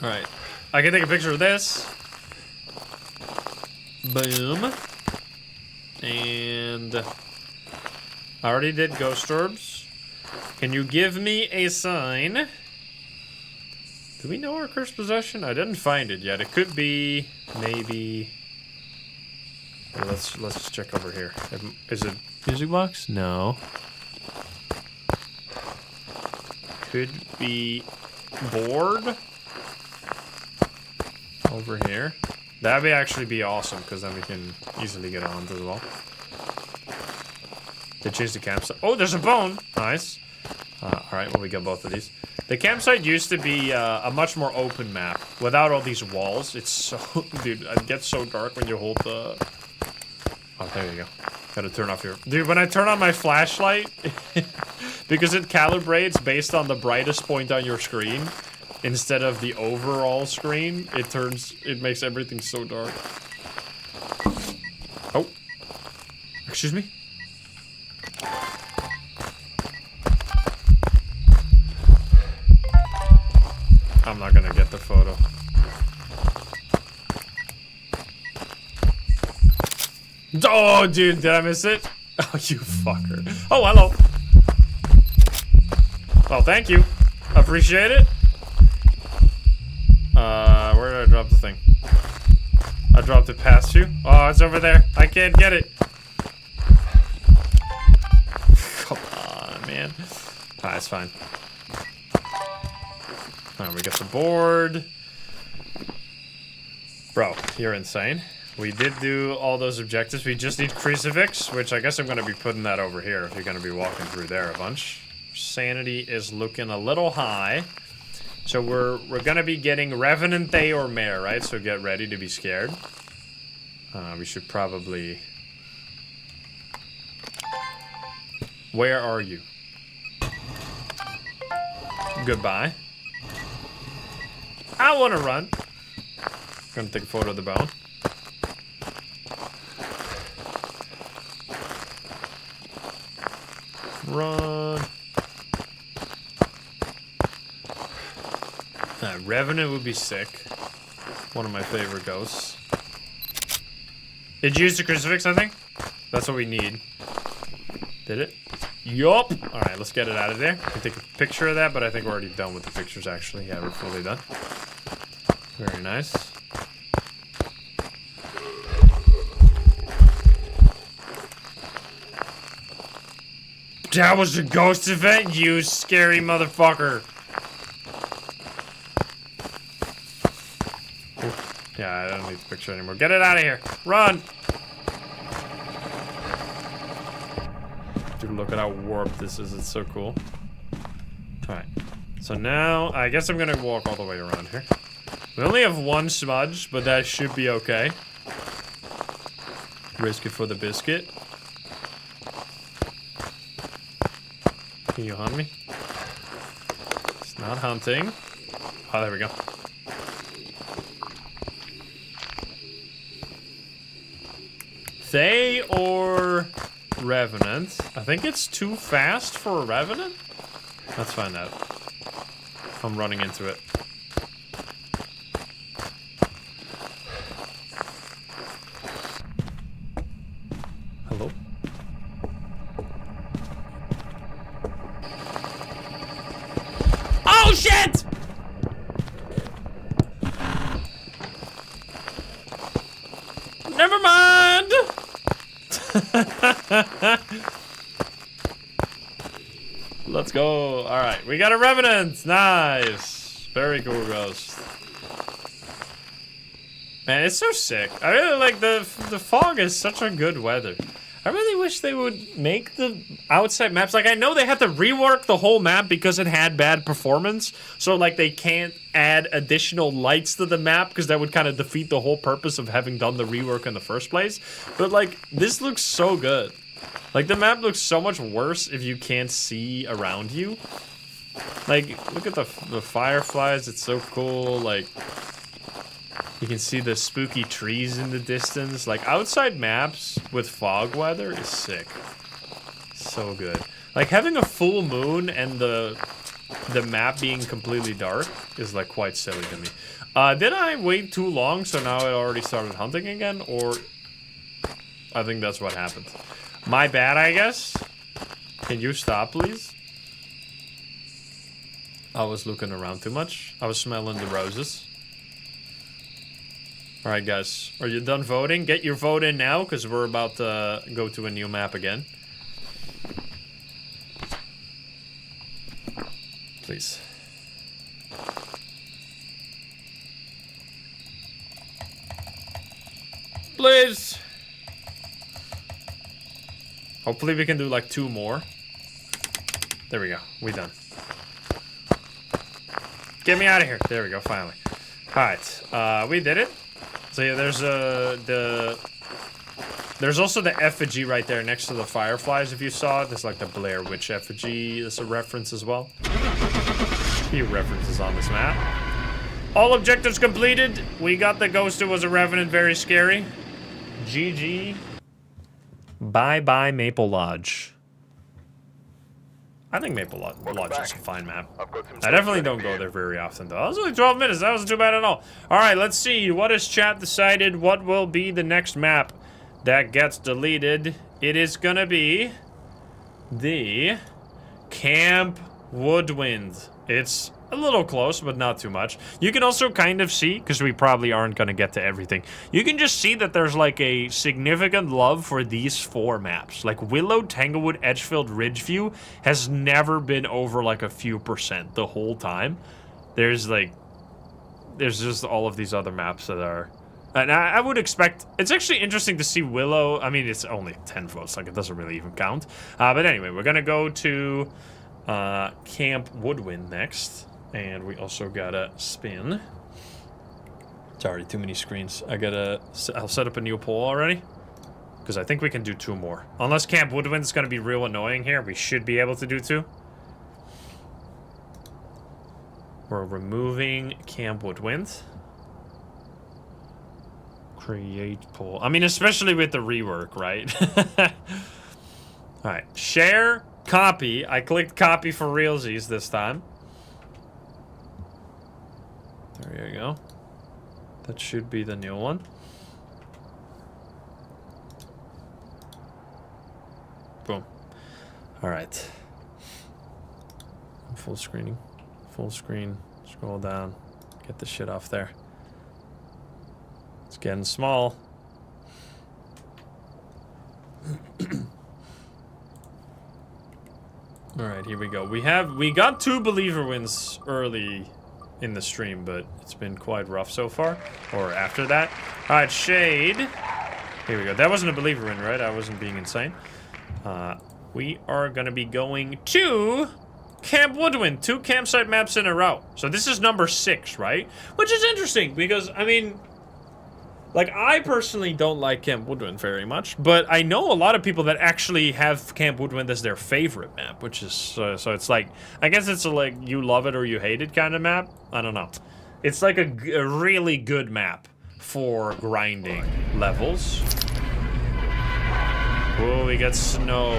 Alright. I can take a picture of this. Boom. And I already did ghost orbs. Can you give me a sign? Do we know our cursed possession? I didn't find it yet. It could be maybe. Well, let's just check over here. Is it music box? No. Could be board over here. That'd actually be awesome because then we can easily get on as well. They changed the campsite. Oh, there's a bone. Nice. Alright, well, we got both of these. The campsite used to be a much more open map without all these walls. It's so... Dude, it gets so dark when you hold the... Oh, there you go. Gotta turn off your... Dude, when I turn on my flashlight, because it calibrates based on the brightest point on your screen, instead of the overall screen, it makes everything so dark. Oh. Excuse me? I'm not gonna get the photo. Oh, dude, did I miss it? Oh, you fucker. Oh, hello. Well, thank you. Appreciate it. Where did I drop the thing? I dropped it past you. Oh, it's over there. I can't get it. Come on, man. Ah, it's fine. Alright, we got the board. Bro, you're insane. We did do all those objectives. We just need crucifix, which I guess I'm going to be putting that over here if you're going to be walking through there a bunch. Sanity is looking a little high. So we're going to be getting Revenant Day or Mare, right? So get ready to be scared. We should probably... Where are you? Goodbye. I want to run. Gonna take a photo of the bone. Run. Revenant would be sick. One of my favorite ghosts. Did you use the crucifix, I think? That's what we need. Did it? Yup. Alright, let's get it out of there. We can take a picture of that, but I think we're already done with the pictures, actually. Yeah, we're fully done. Very nice. That was a ghost event, you scary motherfucker. Ooh. Yeah, I don't need the picture anymore. Get it out of here. Run. Dude, look at how warped this is. It's so cool. Alright. So now, I guess I'm gonna walk all the way around here. We only have one smudge, but that should be okay. Risk it for the biscuit. Can you hunt me? It's not hunting. Oh, there we go. They or Revenant? I think it's too fast for a Revenant. Let's find out. I'm running into it. Hello? Oh shit! Never mind! Let's go. Alright, we got a Revenant. Nice. Very cool ghost. Man, it's so sick. I really like the fog is such a good weather. I really wish they would make the outside maps. Like, I know they had to rework the whole map because it had bad performance. So, like, they can't add additional lights to the map because that would kind of defeat the whole purpose of having done the rework in the first place. But, like, this looks so good. Like, the map looks so much worse if you can't see around you. Like, look at the fireflies. It's so cool. Like, you can see the spooky trees in the distance. Like, outside maps with fog weather is sick. So good. Like, having a full moon and the map being completely dark is, like, quite silly to me. Did I wait too long so now it already started hunting again? Or I think that's what happened. My bad, I guess. Can you stop, please? I was looking around too much. I was smelling the roses. Alright, guys. Are you done voting? Get your vote in now, because we're about to go to a new map again. Please. Please! Hopefully we can do like 2 more. There we go. We done. Get me out of here. There we go, finally. Alright, we did it. So yeah, there's also the effigy right there next to the fireflies, if you saw it. There's like the Blair Witch effigy. There's a reference as well. A few references on this map. All objectives completed. We got the ghost who was a revenant, very scary. GG. Bye-bye Maple Lodge. I think Maple Lodge is a fine map. I definitely don't go there very often, though. That was only 12 minutes. That wasn't too bad at all. All right, let's see. What has chat decided? What will be the next map that gets deleted? It is going to be the Camp Woodwind. It's a little close, but not too much. You can also kind of see, because we probably aren't going to get to everything, you can just see that there's like a significant love for these 4 maps. Like Willow, Tanglewood, Edgefield, Ridgeview has never been over like a few % the whole time. There's just all of these other maps that are... And I would expect... It's actually interesting to see Willow. I mean, it's only 10 votes, like it doesn't really even count. But anyway, we're going to go to Camp Woodwind next. And we also gotta spin. Sorry, too many screens. I'll set up a new poll already. Because I think we can do 2 more. Unless Camp Woodwind is gonna be real annoying here, we should be able to do 2. We're removing Camp Woodwind. Create poll. I mean, especially with the rework, right? Alright, share, copy. I clicked copy for realsies this time. There you go. That should be the new one. Boom. Alright. Full screening. Full screen. Scroll down. Get the shit off there. It's getting small. All right, here we go. We got 2 believer wins early in the stream, but it's been quite rough so far. Or after that. All right, Shade. Here we go. That wasn't a believer win, right? I wasn't being insane. We are gonna be going to Camp Woodwind. 2 campsite maps in a row. So this is number 6, right? Which is interesting because, I mean, like, I personally don't like Camp Woodwind very much, but I know a lot of people that actually have Camp Woodwind as their favorite map, which is, so it's like, I guess it's a, like, you love it or you hate it kind of map. I don't know. It's like a really good map for grinding levels. Oh, we got snow.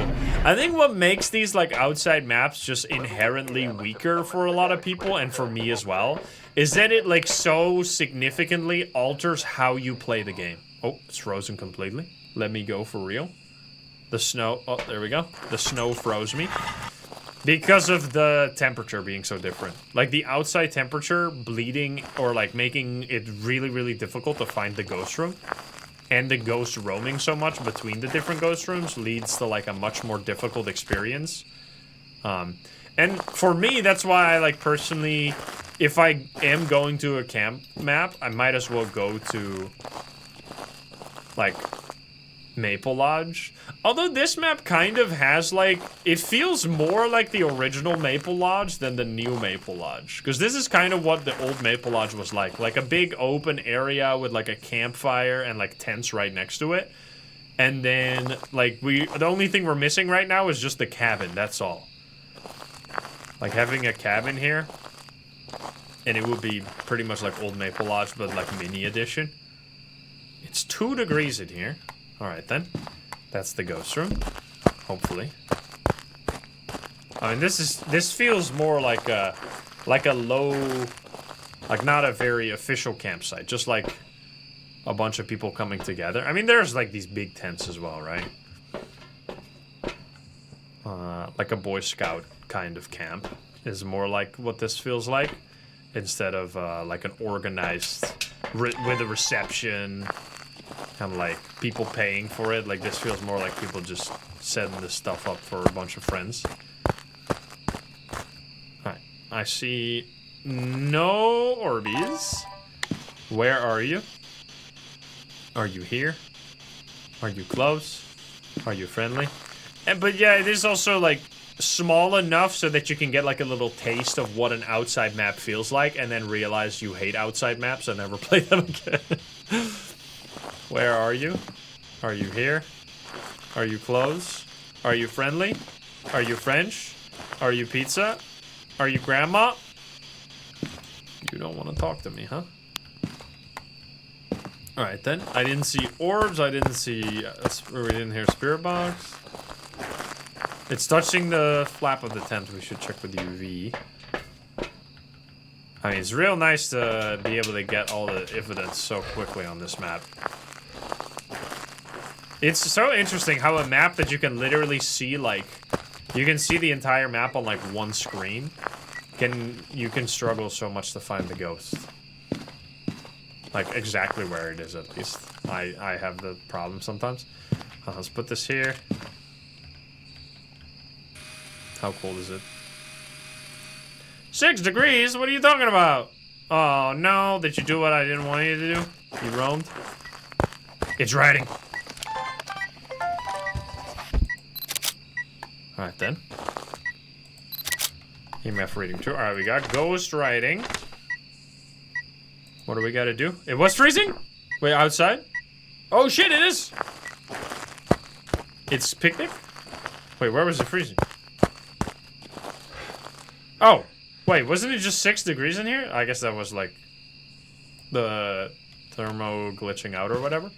I think what makes these, like, outside maps just inherently weaker for a lot of people, and for me as well, is that it, like, so significantly alters how you play the game. Oh, it's frozen completely. Let me go for real. The snow, oh, there we go. The snow froze me. Because of the temperature being so different. Like, the outside temperature bleeding, or, like, making it really, really difficult to find the ghost room. And the ghost roaming so much between the different ghost rooms leads to, like, a much more difficult experience. And for me, that's why I, like, personally, if I am going to a camp map, I might as well go to, like, Maple Lodge. Although this map kind of has, like, it feels more like the original Maple Lodge than the new Maple Lodge. Because this is kind of what the old Maple Lodge was like. Like a big open area with, like, a campfire and, like, tents right next to it. And then, like, the only thing we're missing right now is just the cabin, that's all. Like, having a cabin here, and it would be pretty much like old Maple Lodge, but, like, mini edition. It's 2 degrees in here. Alright then. That's the ghost room. Hopefully. I mean, this feels more like a low, like, not a very official campsite. Just like a bunch of people coming together. I mean, there's, like, these big tents as well, right? Like a Boy Scout kind of camp is more like what this feels like. Instead of, like, an organized, with a reception. Kind of like people paying for it. Like, this feels more like people just setting this stuff up for a bunch of friends. Alright, I see no Orbeez. Where are you? Are you here? Are you close? Are you friendly? But yeah, it is also, like, small enough so that you can get, like, a little taste of what an outside map feels like, and then realize you hate outside maps and never play them again. Where are you? Are you here? Are you close? Are you friendly? Are you French? Are you pizza? Are you grandma? You don't want to talk to me, huh? Alright then. I didn't see orbs. I didn't see... we didn't hear spirit box. It's touching the flap of the tent. We should check with UV. I mean, it's real nice to be able to get all the evidence so quickly on this map. It's so interesting how a map that you can literally see, like, you can see the entire map on, like, one screen. You can struggle so much to find the ghost. Like, exactly where it is, at least. I have the problem sometimes. Let's put this here. How cold is it? 6 degrees? What are you talking about? Oh, no. Did you do what I didn't want you to do? You roamed? It's raining. Alright, then. EMF reading 2. Alright, we got ghost writing. What do we gotta do? It was freezing? Wait, outside? Oh, shit, it is! It's picnic? Wait, where was it freezing? Oh! Wait, wasn't it just 6 degrees in here? I guess that was, like, the thermo glitching out or whatever.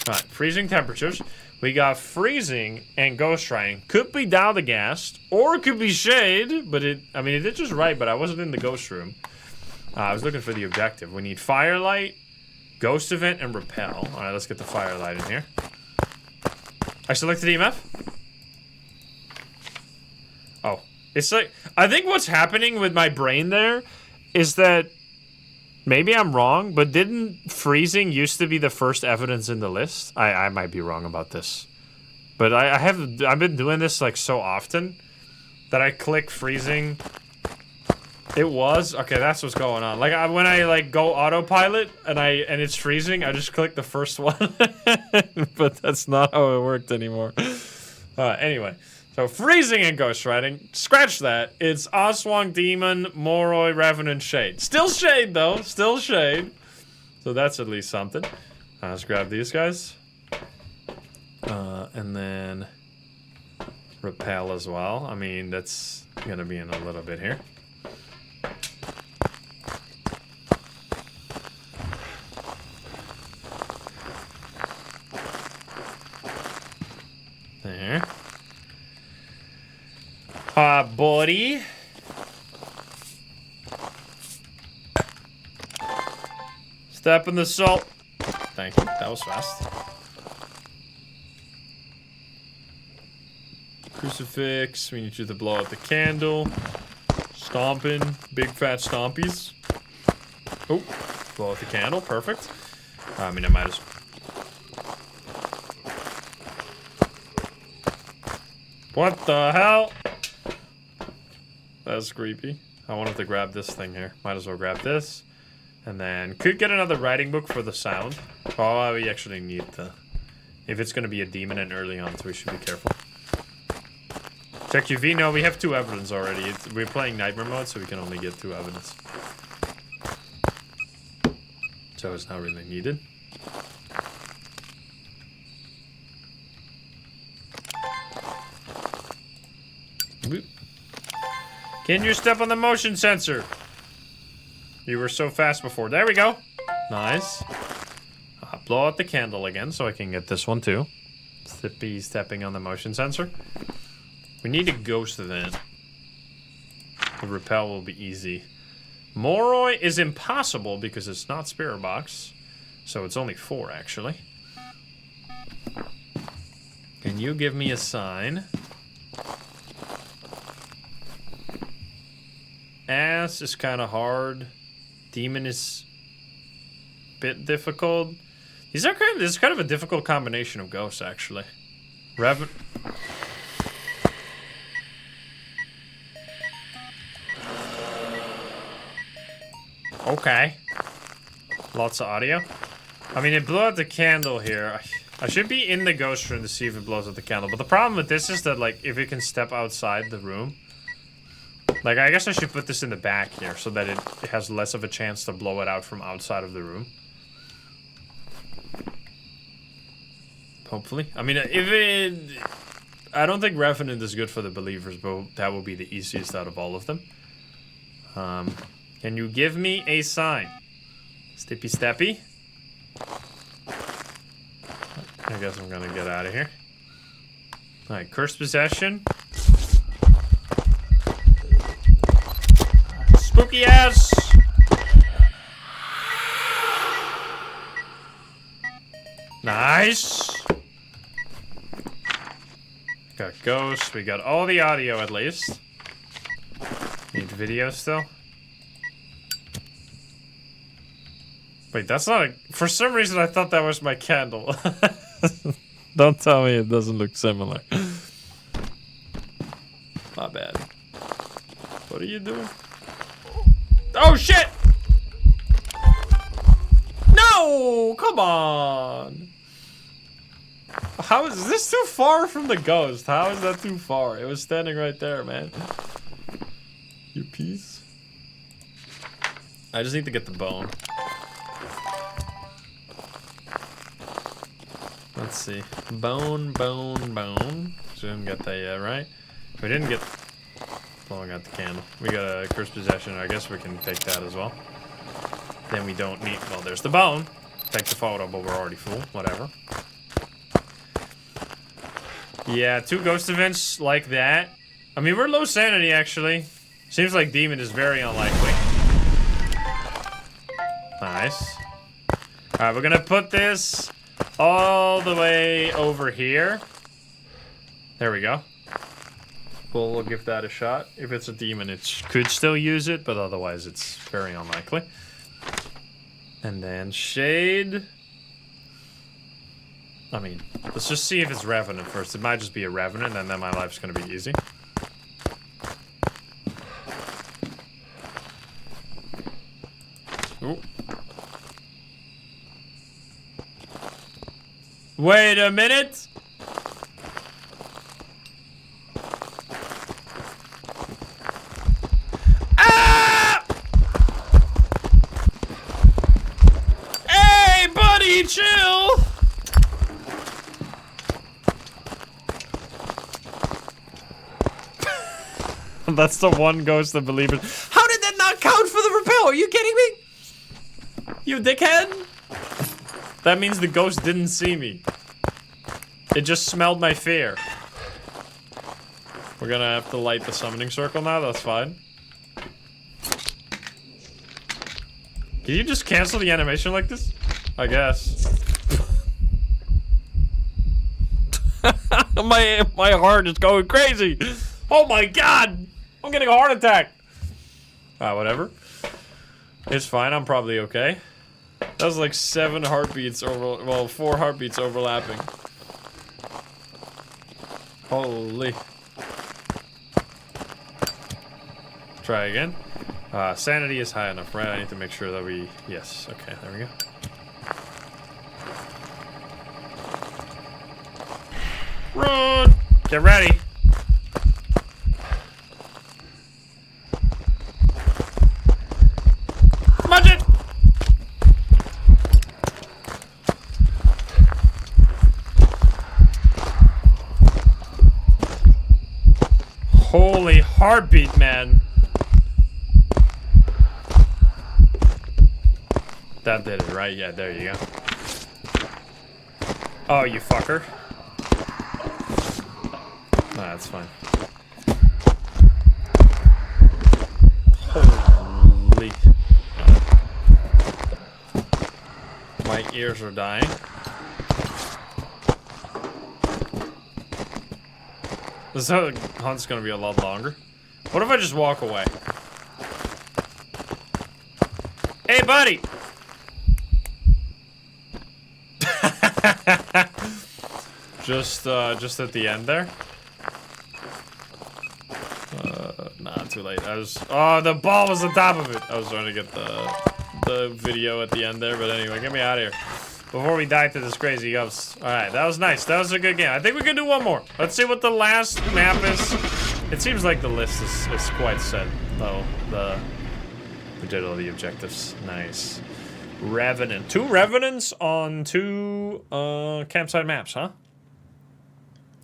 Alright, freezing temperatures. We got freezing and ghost writing. Could be Dowdagast, or it could be Shade, but I mean, it did just right, but I wasn't in the ghost room. I was looking for the objective. We need Firelight, Ghost Event, and Repel. Alright, let's get the Firelight in here. I selected EMF. Oh. It's like, I think what's happening with my brain there is that, maybe I'm wrong, but didn't freezing used to be the first evidence in the list? I might be wrong about this. But I've been doing this, like, so often That I click freezing? It was? Okay, that's what's going on. Like, when I, like, go autopilot and it's freezing, I just click the first one. But that's not how it worked anymore. Anyway. So, freezing and ghostwriting. Scratch that. It's Oswong, Demon, Moroi, Revenant, Shade. Still Shade, though. Still Shade. So, that's at least something. Let's grab these guys. And then... Repel as well. I mean, that's gonna be in a little bit here. There. Body. Step in the salt. Thank you. That was fast. Crucifix. We need you to blow out the candle. Stomping. Big fat stompies. Oh, blow out the candle. Perfect. I mean, I might as... What the hell? That's creepy. I wanted to grab this thing here. Might as well grab this. And then could get another writing book for the sound. Oh, we actually need to... If it's going to be a demon and early on, so we should be careful. Check UV. No, we have 2 evidence already. We're playing nightmare mode, so we can only get 2 evidence. So it's not really needed. Boop. Can you step on the motion sensor? You were so fast before. There we go. Nice. Blow out the candle again so I can get this one too. Stippy stepping on the motion sensor. We need a ghost event. The repel will be easy. Moroi is impossible because it's not Spirit Box. So it's only 4 actually. Can you give me a sign? Ass is kind of hard. Demon is a bit difficult. This is kind of a difficult combination of ghosts, actually. Okay. Lots of audio. I mean, it blew out the candle here. I should be in the ghost room to see if it blows out the candle. But the problem with this is that, like, if it can step outside the room... Like, I guess I should put this in the back here so that it has less of a chance to blow it out from outside of the room. Hopefully. I mean, I don't think Revenant is good for the believers, but that will be the easiest out of all of them. Can you give me a sign? Stippy Steppy? I guess I'm gonna get out of here. Alright, Cursed Possession. Spooky ass! Nice! Got ghosts, we got all the audio at least. Need video still? Wait, that's not a... For some reason I thought that was my candle. Don't tell me it doesn't look similar. Not bad. What are you doing? Oh shit! No! Come on! How is this too far from the ghost? How is that too far? It was standing right there, man. You piece. I just need to get the bone. Let's see. Bone, bone, bone. So we didn't get that yet, right? We didn't get... blowing out the candle. We got a Cursed Possession. I guess we can take that as well. Then we don't need... Well, there's the bone. Take the photo, but we're already full. Whatever. Yeah, 2 ghost events like that. I mean, we're low sanity, actually. Seems like Demon is very unlikely. Nice. Alright, we're gonna put this all the way over here. There we go. We'll give that a shot. If it's a demon, it could still use it, but otherwise it's very unlikely. And then Shade. I mean, let's just see if it's Revenant first. It might just be a Revenant, and then my life's gonna be easy. Wait a minute. Ah! Hey, buddy, chill. That's the one ghost that believes it. How did that not count for the rappel? Are you kidding me? You dickhead? That means the ghost didn't see me. It just smelled my fear. We're gonna have to light the summoning circle now, that's fine. Can you just cancel the animation like this? I guess. my heart is going crazy. Oh my god! I'm getting a heart attack. Whatever. It's fine, I'm probably okay. That was like 7 heartbeats over, well, 4 heartbeats overlapping. Holy. Try again. Sanity is high enough, right? I need to make sure that we, yes, okay, there we go. Run! Get ready. Smudge it! Holy heartbeat, man. That did it, right? Yeah, there you go. Oh, you fucker. Nah, that's fine. Holy. My ears are dying. This hunt's gonna be a lot longer. What if I just walk away? Hey, buddy! just at the end there. Nah, too late. Oh, the ball was on top of it. I was trying to get the video at the end there, but anyway, get me out of here. Before we die to this crazy ghost. Alright, that was nice. That was a good game. I think we can do one more. Let's see what the last map is. It seems like the list is quite set, though. We did all the objectives. Nice. Revenant. 2 Revenants on 2 campsite maps, huh?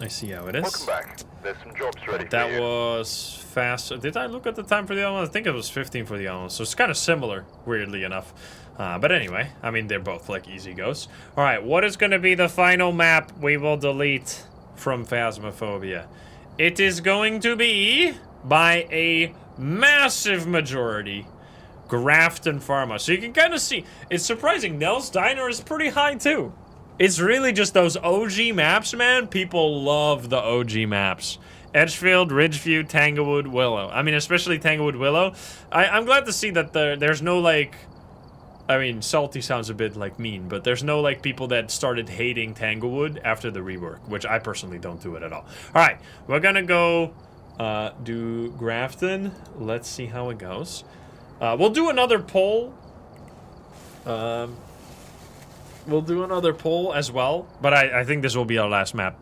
I see how it is. Welcome back. There's some jobs ready for That you. was fast. Did I look at the time for the other one? I think it was 15 for the other one. So it's kind of similar, weirdly enough. But anyway, I mean, they're both like easy goes. All right, what is going to be the final map we will delete from Phasmophobia? It is going to be, by a massive majority, Grafton Pharma. So you can kind of see, it's surprising. Nell's Diner is pretty high too. It's really just those OG maps, man. People love the OG maps. Edgefield, Ridgeview, Tanglewood, Willow. I mean, especially Tanglewood, Willow. I'm glad to see that there's no, like... I mean, salty sounds a bit, like, mean, but there's no, like, people that started hating Tanglewood after the rework, which I personally don't do it at all. Alright, we're gonna go do Grafton. Let's see how it goes. We'll do another poll. We'll do another poll as well, but I think this will be our last map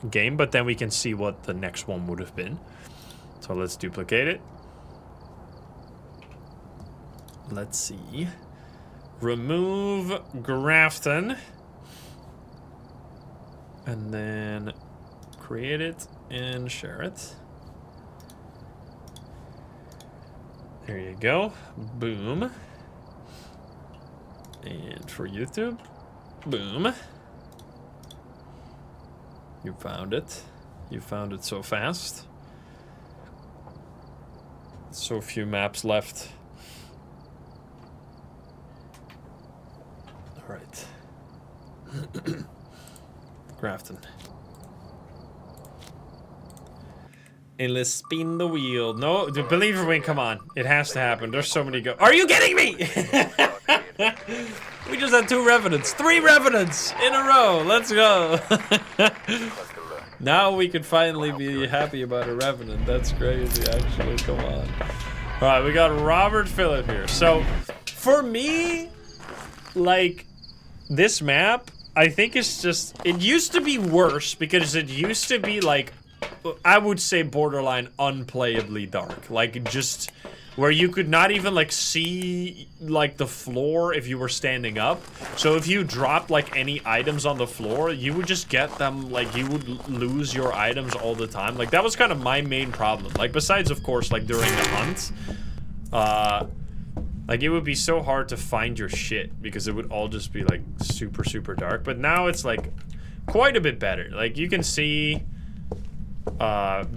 game, but then we can see what the next one would have been. So let's duplicate it. Let's see. Remove Grafton. And then create it and share it. There you go. Boom. And for YouTube, boom. You found it. You found it so fast. So few maps left. All right. Grafton. And let's spin the wheel. No, the believer win, come on. It has to happen. There's so many Are you kidding me? We just had 2 Revenants. 3 Revenants in a row. Let's go. Now we can finally be happy about a Revenant. That's crazy, actually. Come on. All right, we got Robert Phillip here. So, for me, like, this map I think it's just, it used to be worse because it used to be like, I would say borderline unplayably dark. Like just where you could not even like see like the floor if you were standing up. So if you dropped like any items on the floor, you would just get them, like you would lose your items all the time. Like that was kind of my main problem. Like besides of course like during the hunt, like it would be so hard to find your shit because it would all just be like super dark. But now it's like quite a bit better. Like you can see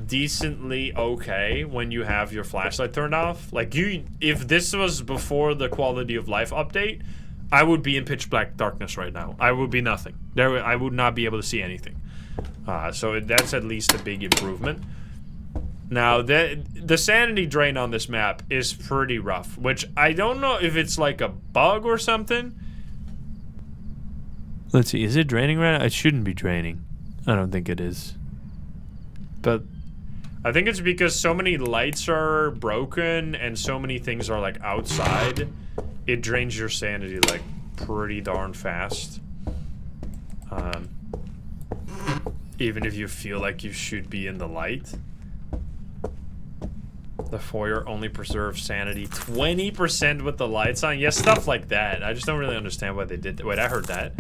decently okay when you have your flashlight turned off. Like if this was before the quality of life update, I would be in pitch black darkness right now. I would be nothing. I would not be able to see anything. So that's at least a big improvement. Now, the sanity drain on this map is pretty rough, which I don't know if it's like a bug or something. Let's see, is it draining right now? It shouldn't be draining. I don't think it is. But I think it's because so many lights are broken and so many things are like outside. It drains your sanity like pretty darn fast. Even if you feel like you should be in the light. The foyer only preserves sanity 20% with the lights on. Yeah, stuff like that. I just don't really understand why they did that. Wait, I heard that.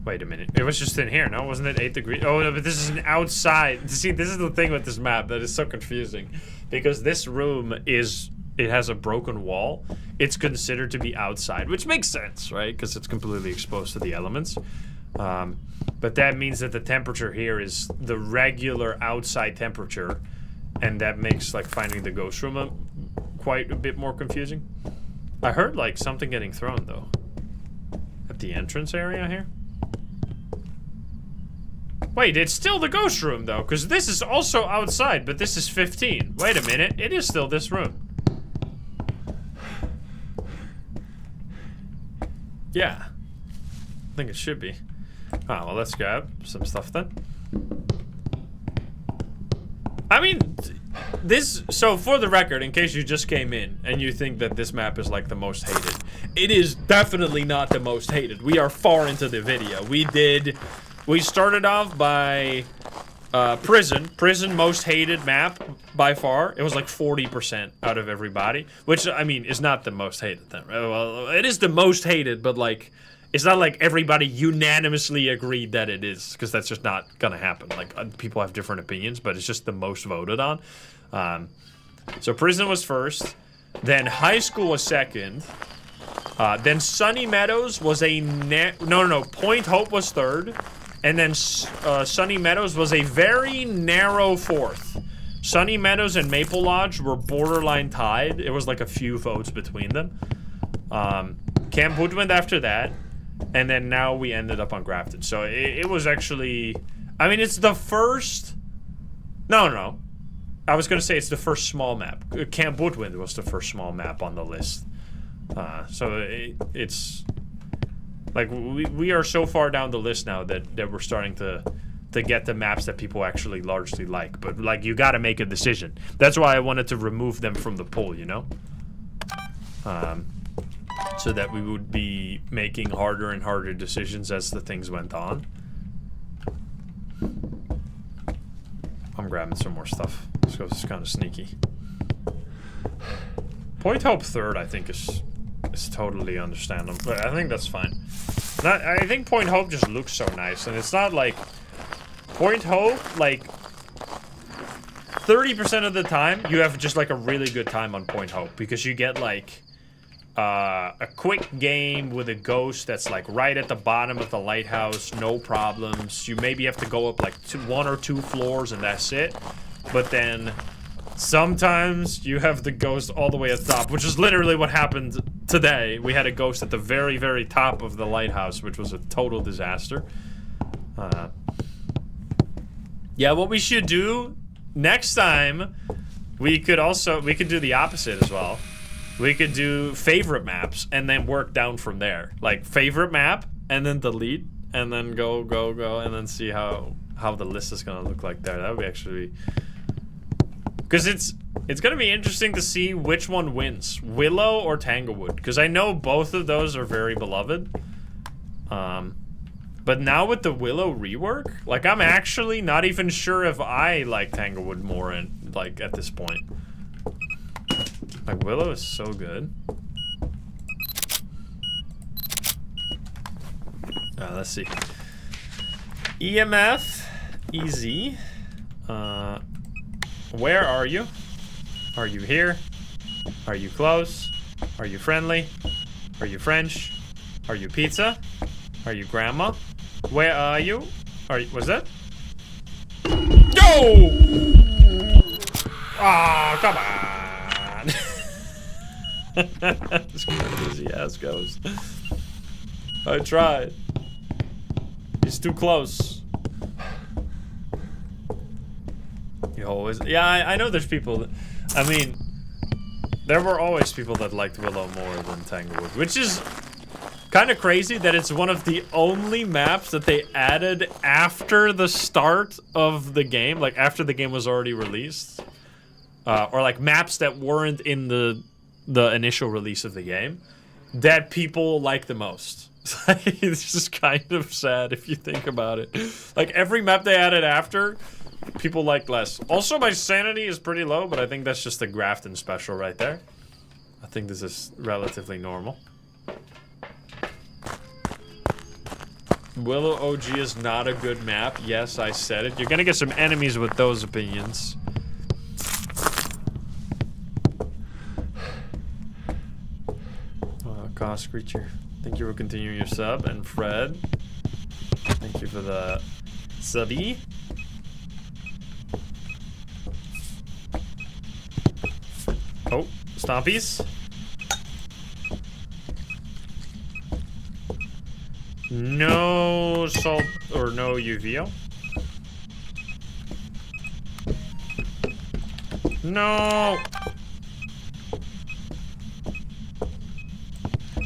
Wait a minute. It was just in here, no? Wasn't it 8 degrees? Oh, no, but this is an outside. See, this is the thing with this map that is so confusing. Because this room is... It has a broken wall. It's considered to be outside, which makes sense, right? Because it's completely exposed to the elements. But that means that the temperature here is the regular outside temperature. And that makes, like, finding the ghost room quite a bit more confusing. I heard, like, something getting thrown, though. At the entrance area here. Wait, it's still the ghost room, though, because this is also outside, but this is 15. Wait a minute, it is still this room. Yeah. I think it should be. Ah, well, let's grab some stuff then. I mean, this, so for the record, in case you just came in and you think that this map is like the most hated, it is definitely not the most hated. We are far into the video. We started off by Prison most hated map by far. It was like 40% out of everybody, which I mean is not the most hated then. Well, it is the most hated, but like it's not like everybody unanimously agreed that it is, because that's just not gonna happen. Like people have different opinions, but it's just the most voted on. So Prison was first, then High School was second, then Sunny Meadows was Point Hope was third. And then Sunny Meadows was a very narrow fourth. Sunny Meadows and Maple Lodge were borderline tied. It was like a few votes between them. Camp Woodwind after that. And then now we ended up on Grafton. So it was actually... I mean, it's the first... No. I was going to say it's the first small map. Camp Woodwind was the first small map on the list. So it's... Like, we are so far down the list now that we're starting to get the maps that people actually largely like. But, like, you gotta make a decision. That's why I wanted to remove them from the poll, you know? So that we would be making harder and harder decisions as the things went on. I'm grabbing some more stuff. This goes kind of sneaky. Point Hope third, I think, is totally understandable. But I think that's fine. I think Point Hope just looks so nice, and it's not like Point Hope, like 30% of the time you have just like a really good time on Point Hope, because you get like a quick game with a ghost that's like right at the bottom of the lighthouse, no problems. You maybe have to go up like 1 or 2 floors and that's it. But then sometimes you have the ghost all the way at the top, which is literally what happened today. We had a ghost at the very, very top of the lighthouse, which was a total disaster. Yeah, what we should do next time, we could do the opposite as well. We could do favorite maps and then work down from there. Like favorite map and then delete and then go and then see how the list is gonna look like there. That would be actually... Because it's gonna be interesting to see which one wins, Willow or Tanglewood. Because I know both of those are very beloved. But now with the Willow rework, like I'm actually not even sure if I like Tanglewood more like at this point. Like Willow is so good. Let's see. EMF, easy. Where are you? Are you here? Are you close? Are you friendly? Are you French? Are you pizza? Are you grandma? Where are you? Was that? Yo! Oh, come on. This crazy ass ghost. I tried. He's too close. You always... Yeah, I know there's people that... I mean... There were always people that liked Willow more than Tanglewood, which is kind of crazy that it's one of the only maps that they added after the start of the game, like after the game was already released. Or like maps that weren't in the initial release of the game that people like the most. It's just kind of sad if you think about it. Like every map they added after, people like less. Also, my sanity is pretty low, but I think that's just the Grafton special right there. I think this is relatively normal. Willow OG is not a good map. Yes, I said it. You're gonna get some enemies with those opinions. Cost creature. Thank you for continuing your sub. And Fred, thank you for the subby. Oh, stompies. No salt or no UVO. No.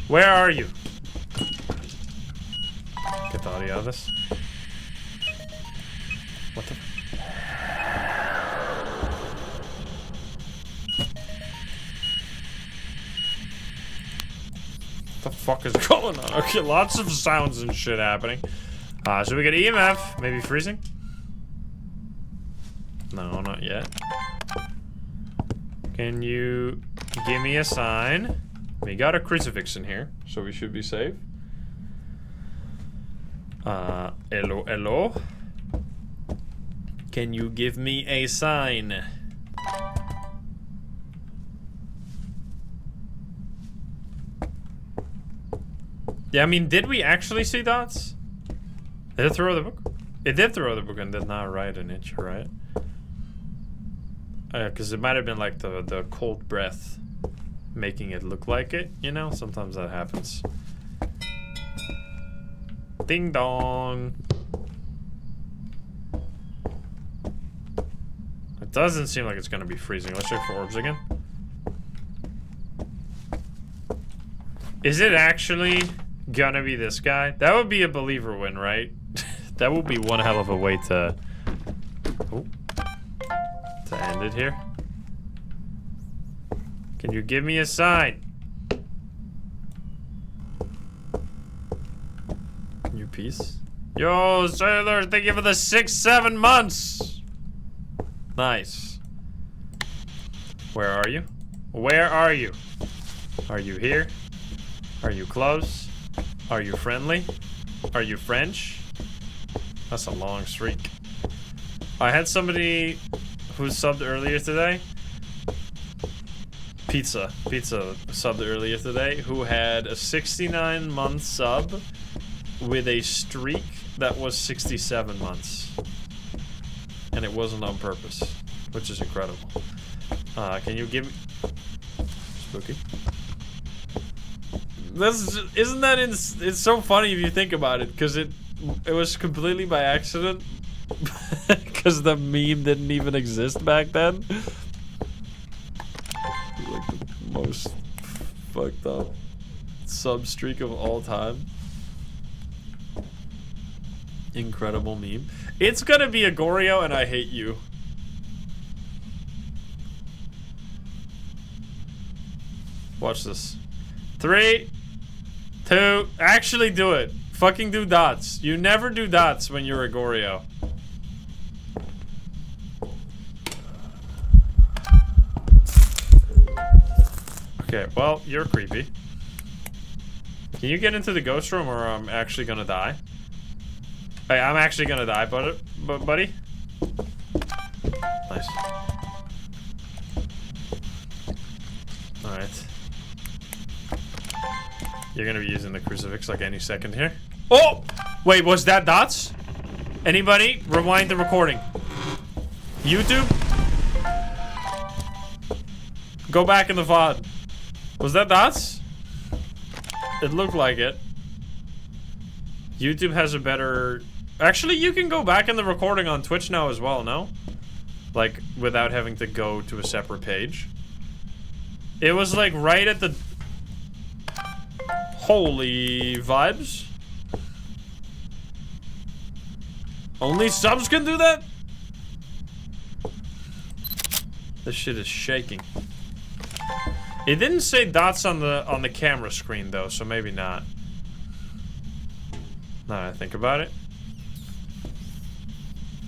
Where are you? Get the audio of this. What the? What the fuck is going on? Okay, lots of sounds and shit happening. So we get EMF, maybe freezing? No, not yet. Can you give me a sign? We got a crucifix in here, so we should be safe. Hello, hello. Can you give me a sign? Yeah, I mean, did we actually see dots? Did it throw the book? It did throw the book and did not write an inch, right? Because it might have been like the cold breath making it look like it, you know? Sometimes that happens. Ding dong. It doesn't seem like it's gonna be freezing. Let's check for orbs again. Is it actually gonna be this guy? That would be a believer win, right? That would be one hell of a way to... Oh. To end it here. Can you give me a sign? New piece. Yo, Sailor, thank you for the 6-7 months. Nice. Where are you? Where are you? Are you here? Are you close? Are you friendly? Are you French? That's a long streak. I had somebody who subbed earlier today. Pizza subbed earlier today, who had a 69-month sub with a streak that was 67 months. And it wasn't on purpose, which is incredible. Can you give me... Spooky. Isn't that it's so funny if you think about it, because it was completely by accident, because the meme didn't even exist back then. Like the most fucked up sub streak of all time. Incredible meme. It's gonna be a Goryo and I hate you. Watch this. 3, 2, actually do it. Fucking do dots. You never do dots when you're a Goryo. Okay, well, you're creepy. Can you get into the ghost room or I'm actually gonna die? Hey, I'm actually gonna die, buddy. Nice. Alright. You're gonna be using the crucifix like any second here. Oh! Wait, was that dots? Anybody? Rewind the recording. YouTube? Go back in the VOD. Was that dots? It looked like it. YouTube has a better... Actually, you can go back in the recording on Twitch now as well, no? Like, without having to go to a separate page. It was like right at the... Holy vibes. Only subs can do that? This shit is shaking. It didn't say dots on the camera screen though, so maybe not. Now that I think about it.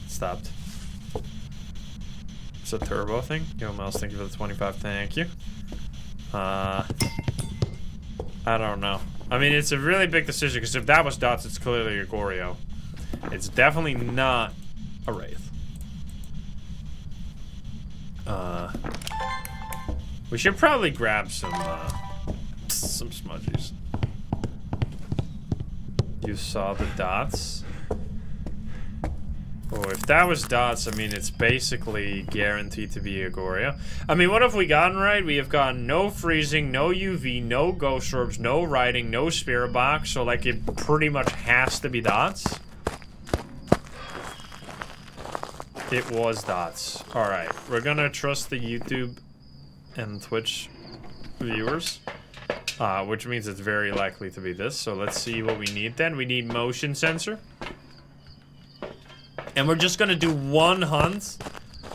Stopped. It's a turbo thing. Yo, Miles, thank you for the 25. Thank you. I don't know. I mean, it's a really big decision because if that was dots, it's clearly a Goryo. It's definitely not a Wraith. We should probably grab some smudgies. You saw the dots? Oh, if that was dots, I mean, it's basically guaranteed to be a Goryo. I mean, what have we gotten right? We have gotten no freezing, no UV, no ghost orbs, no riding, no spirit box. So, like, it pretty much has to be dots. It was dots. Alright, we're gonna trust the YouTube and Twitch viewers. Which means it's very likely to be this. So let's see what we need then. We need motion sensor. And we're just gonna do one hunt,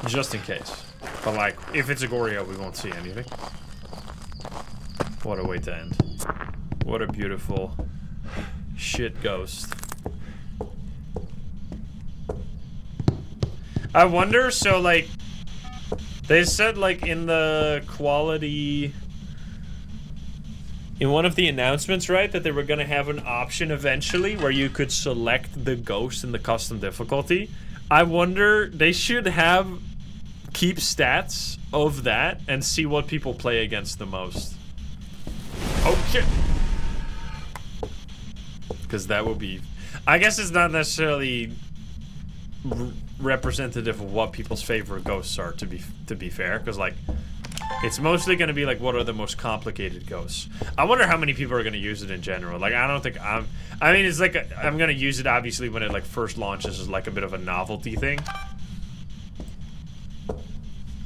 just in case. But like, if it's a Goryo, we won't see anything. What a way to end. What a beautiful shit ghost. I wonder, so like, they said like in the quality, in one of the announcements, right, that they were gonna have an option eventually where you could select the ghost in the custom difficulty. I wonder, they should keep stats of that and see what people play against the most. Oh shit! Because that will be, I guess it's not necessarily representative of what people's favorite ghosts are, to be fair, because like it's mostly going to be like what are the most complicated ghosts. I wonder how many people are going to use it in general. Like I don't think I mean it's like I'm going to use it obviously when it like first launches as like a bit of a novelty thing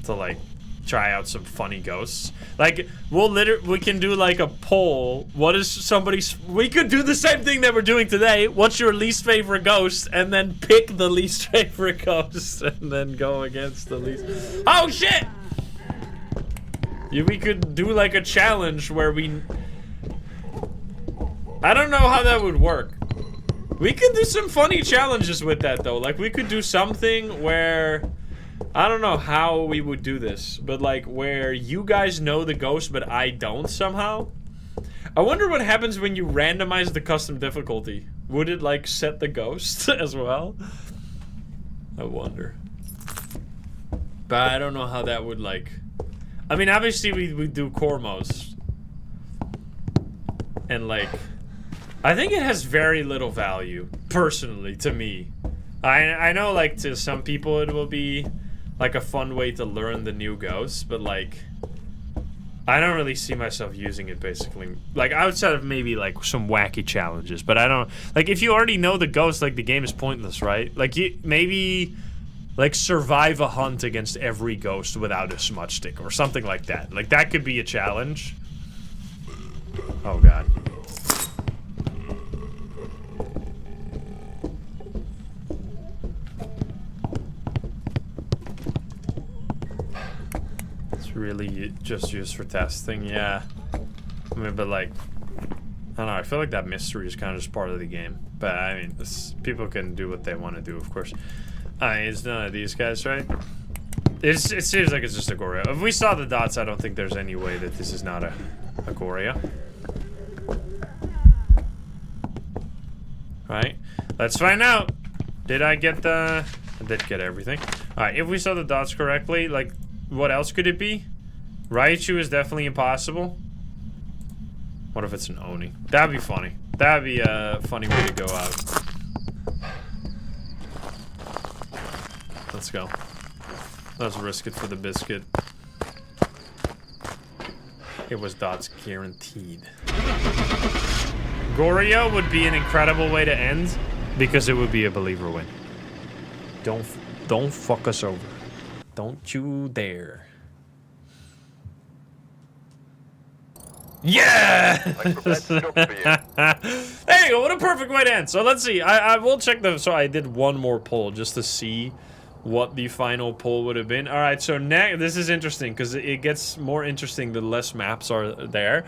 to like try out some funny ghosts. Like we can do like a poll. What is somebody's, we could do the same thing that we're doing today. What's your least favorite ghost? And then pick the least favorite ghost and then go against the least. Oh shit! We could do like a challenge where I don't know how that would work. We could do some funny challenges with that though. Like we could do something where, I don't know how we would do this, but like where you guys know the ghost but I don't somehow. I wonder what happens when you randomize the custom difficulty. Would it like set the ghost as well? I wonder. But I don't know how that would like, I mean obviously we do Cormos. And like, I think it has very little value, personally, to me. I know like to some people it will be like a fun way to learn the new ghosts, but like I don't really see myself using it basically. Like outside of maybe like some wacky challenges, but I don't, like if you already know the ghost, like the game is pointless, right? Like maybe like survive a hunt against every ghost without a smudge stick or something like that. Like that could be a challenge. Oh god. Really just used for testing, yeah. I mean, but like, don't know, I feel like that mystery is kind of just part of the game. But, I mean, people can do what they want to do, of course. It's none of these guys, right? It seems like it's just a Goria. If we saw the dots, I don't think there's any way that this is not a Goria. Right? Let's find out. Did I get the... I did get everything. Alright, if we saw the dots correctly, like, what else could it be? Raichu is definitely impossible. What if it's an Oni? That'd be funny. That'd be a funny way to go out. Let's go. Let's risk it for the biscuit. It was dots guaranteed. Goria would be an incredible way to end because it would be a believer win. Don't fuck us over. Don't you dare. Yeah! There you go, what a perfect way to end. So let's see, I will check the, so I did one more poll just to see what the final poll would have been. All right, so this is interesting because it gets more interesting the less maps are there.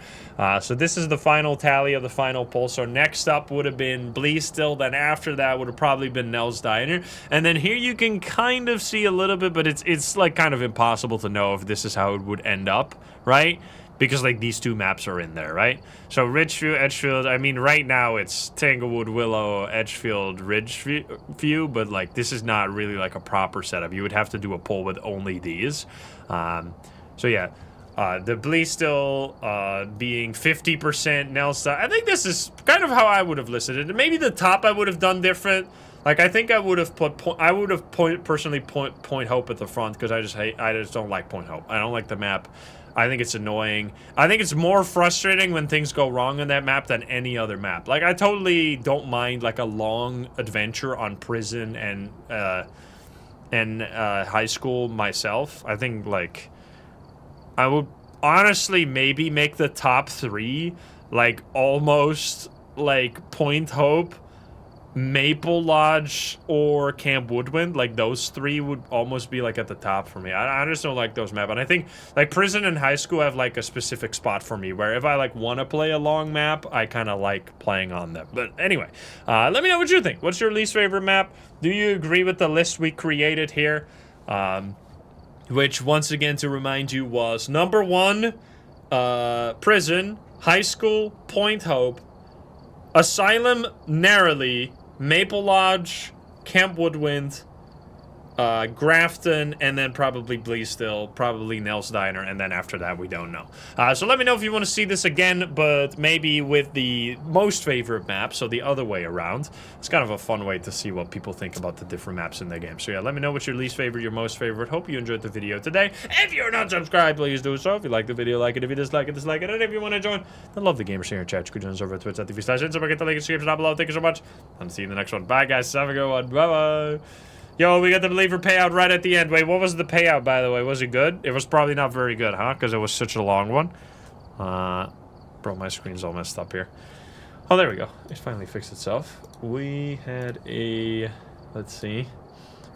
So this is the final tally of the final poll. So next up would have been Bleestill, then after that would have probably been Nell's Diner. And then here you can kind of see a little bit, but it's like kind of impossible to know if this is how it would end up, right? Because, like, these two maps are in there, right? So, Ridgeview, Edgefield, I mean, right now it's Tanglewood, Willow, Edgefield, Ridgeview, but, like, this is not really, like, a proper setup. You would have to do a poll with only these. So, yeah. The Bleestill being 50% Nelson. I think this is kind of how I would have listed it. Maybe the top I would have done different. Like, I think I would have put... personally Point Hope at the front because I just don't like Point Hope. I don't like the map. I think it's annoying. I think it's more frustrating when things go wrong on that map than any other map. Like, I totally don't mind, like, a long adventure on prison and high school myself. I think, like, I would honestly maybe make the top 3, like, almost, like, Point Hope, Maple Lodge, or Camp Woodwind. Like, those 3 would almost be, like, at the top for me. I just don't like those maps. And I think, like, prison and high school have, like, a specific spot for me where if I, like, want to play a long map, I kind of like playing on them. But anyway, let me know what you think. What's your least favorite map? Do you agree with the list we created here? Which, once again, to remind you, was number 1, prison, high school, Point Hope, Asylum, narrowly, Maple Lodge, Camp Woodwind, Grafton, and then probably Bleestill, probably Nell's Diner, and then after that, we don't know. So let me know if you want to see this again, but maybe with the most favorite map, so the other way around. It's kind of a fun way to see what people think about the different maps in the game. So yeah, let me know what's your least favorite, your most favorite. Hope you enjoyed the video today. If you're not subscribed, please do so. If you like the video, like it. If you dislike it, dislike it. And if you want to join the Love the Gamers here in chat, you can join us over at twitch.tv/. Get the link in the description down below. Thank you so much. I'll see you in the next one. Bye, guys. Have a good one. Bye-bye. Yo, we got the believer payout right at the end. Wait, what was the payout, by the way? Was it good? It was probably not very good, huh? Because it was such a long one. Bro, my screen's all messed up here. Oh, there we go. It finally fixed itself. We had a... Let's see.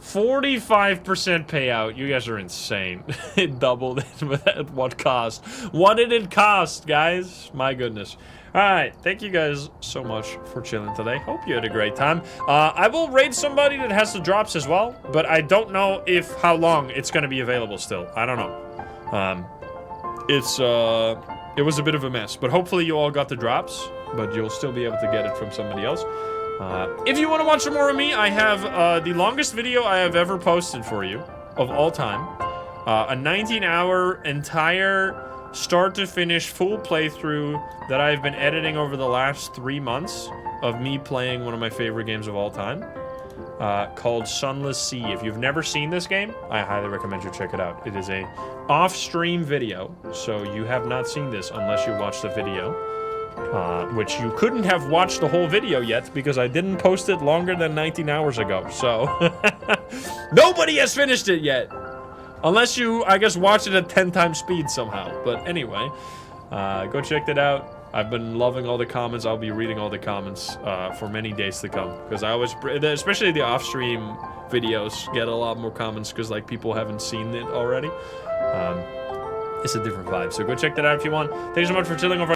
45% payout. You guys are insane. It doubled it, but at what cost? What did it cost, guys? My goodness. Alright, thank you guys so much for chilling today. Hope you had a great time. I will raid somebody that has the drops as well, but I don't know how long it's going to be available still. I don't know. It was a bit of a mess, but hopefully you all got the drops, but you'll still be able to get it from somebody else. If you want to watch some more of me, I have the longest video I have ever posted for you of all time. A 19-hour entire start to finish full playthrough that I've been editing over the last 3 months of me playing one of my favorite games of all time, called Sunless Sea. If you've never seen this game, I highly recommend you check it out. It is a off-stream video, so you have not seen this unless you watch the video, which you couldn't have watched the whole video yet because I didn't post it longer than 19 hours ago, so nobody has finished it yet. Unless you, I guess, watch it at 10 times speed somehow. But anyway, go check that out. I've been loving all the comments. I'll be reading all the comments for many days to come. Because I always, especially the off-stream videos, get a lot more comments because, like, people haven't seen it already. It's a different vibe. So go check that out if you want. Thank you so much for chilling over.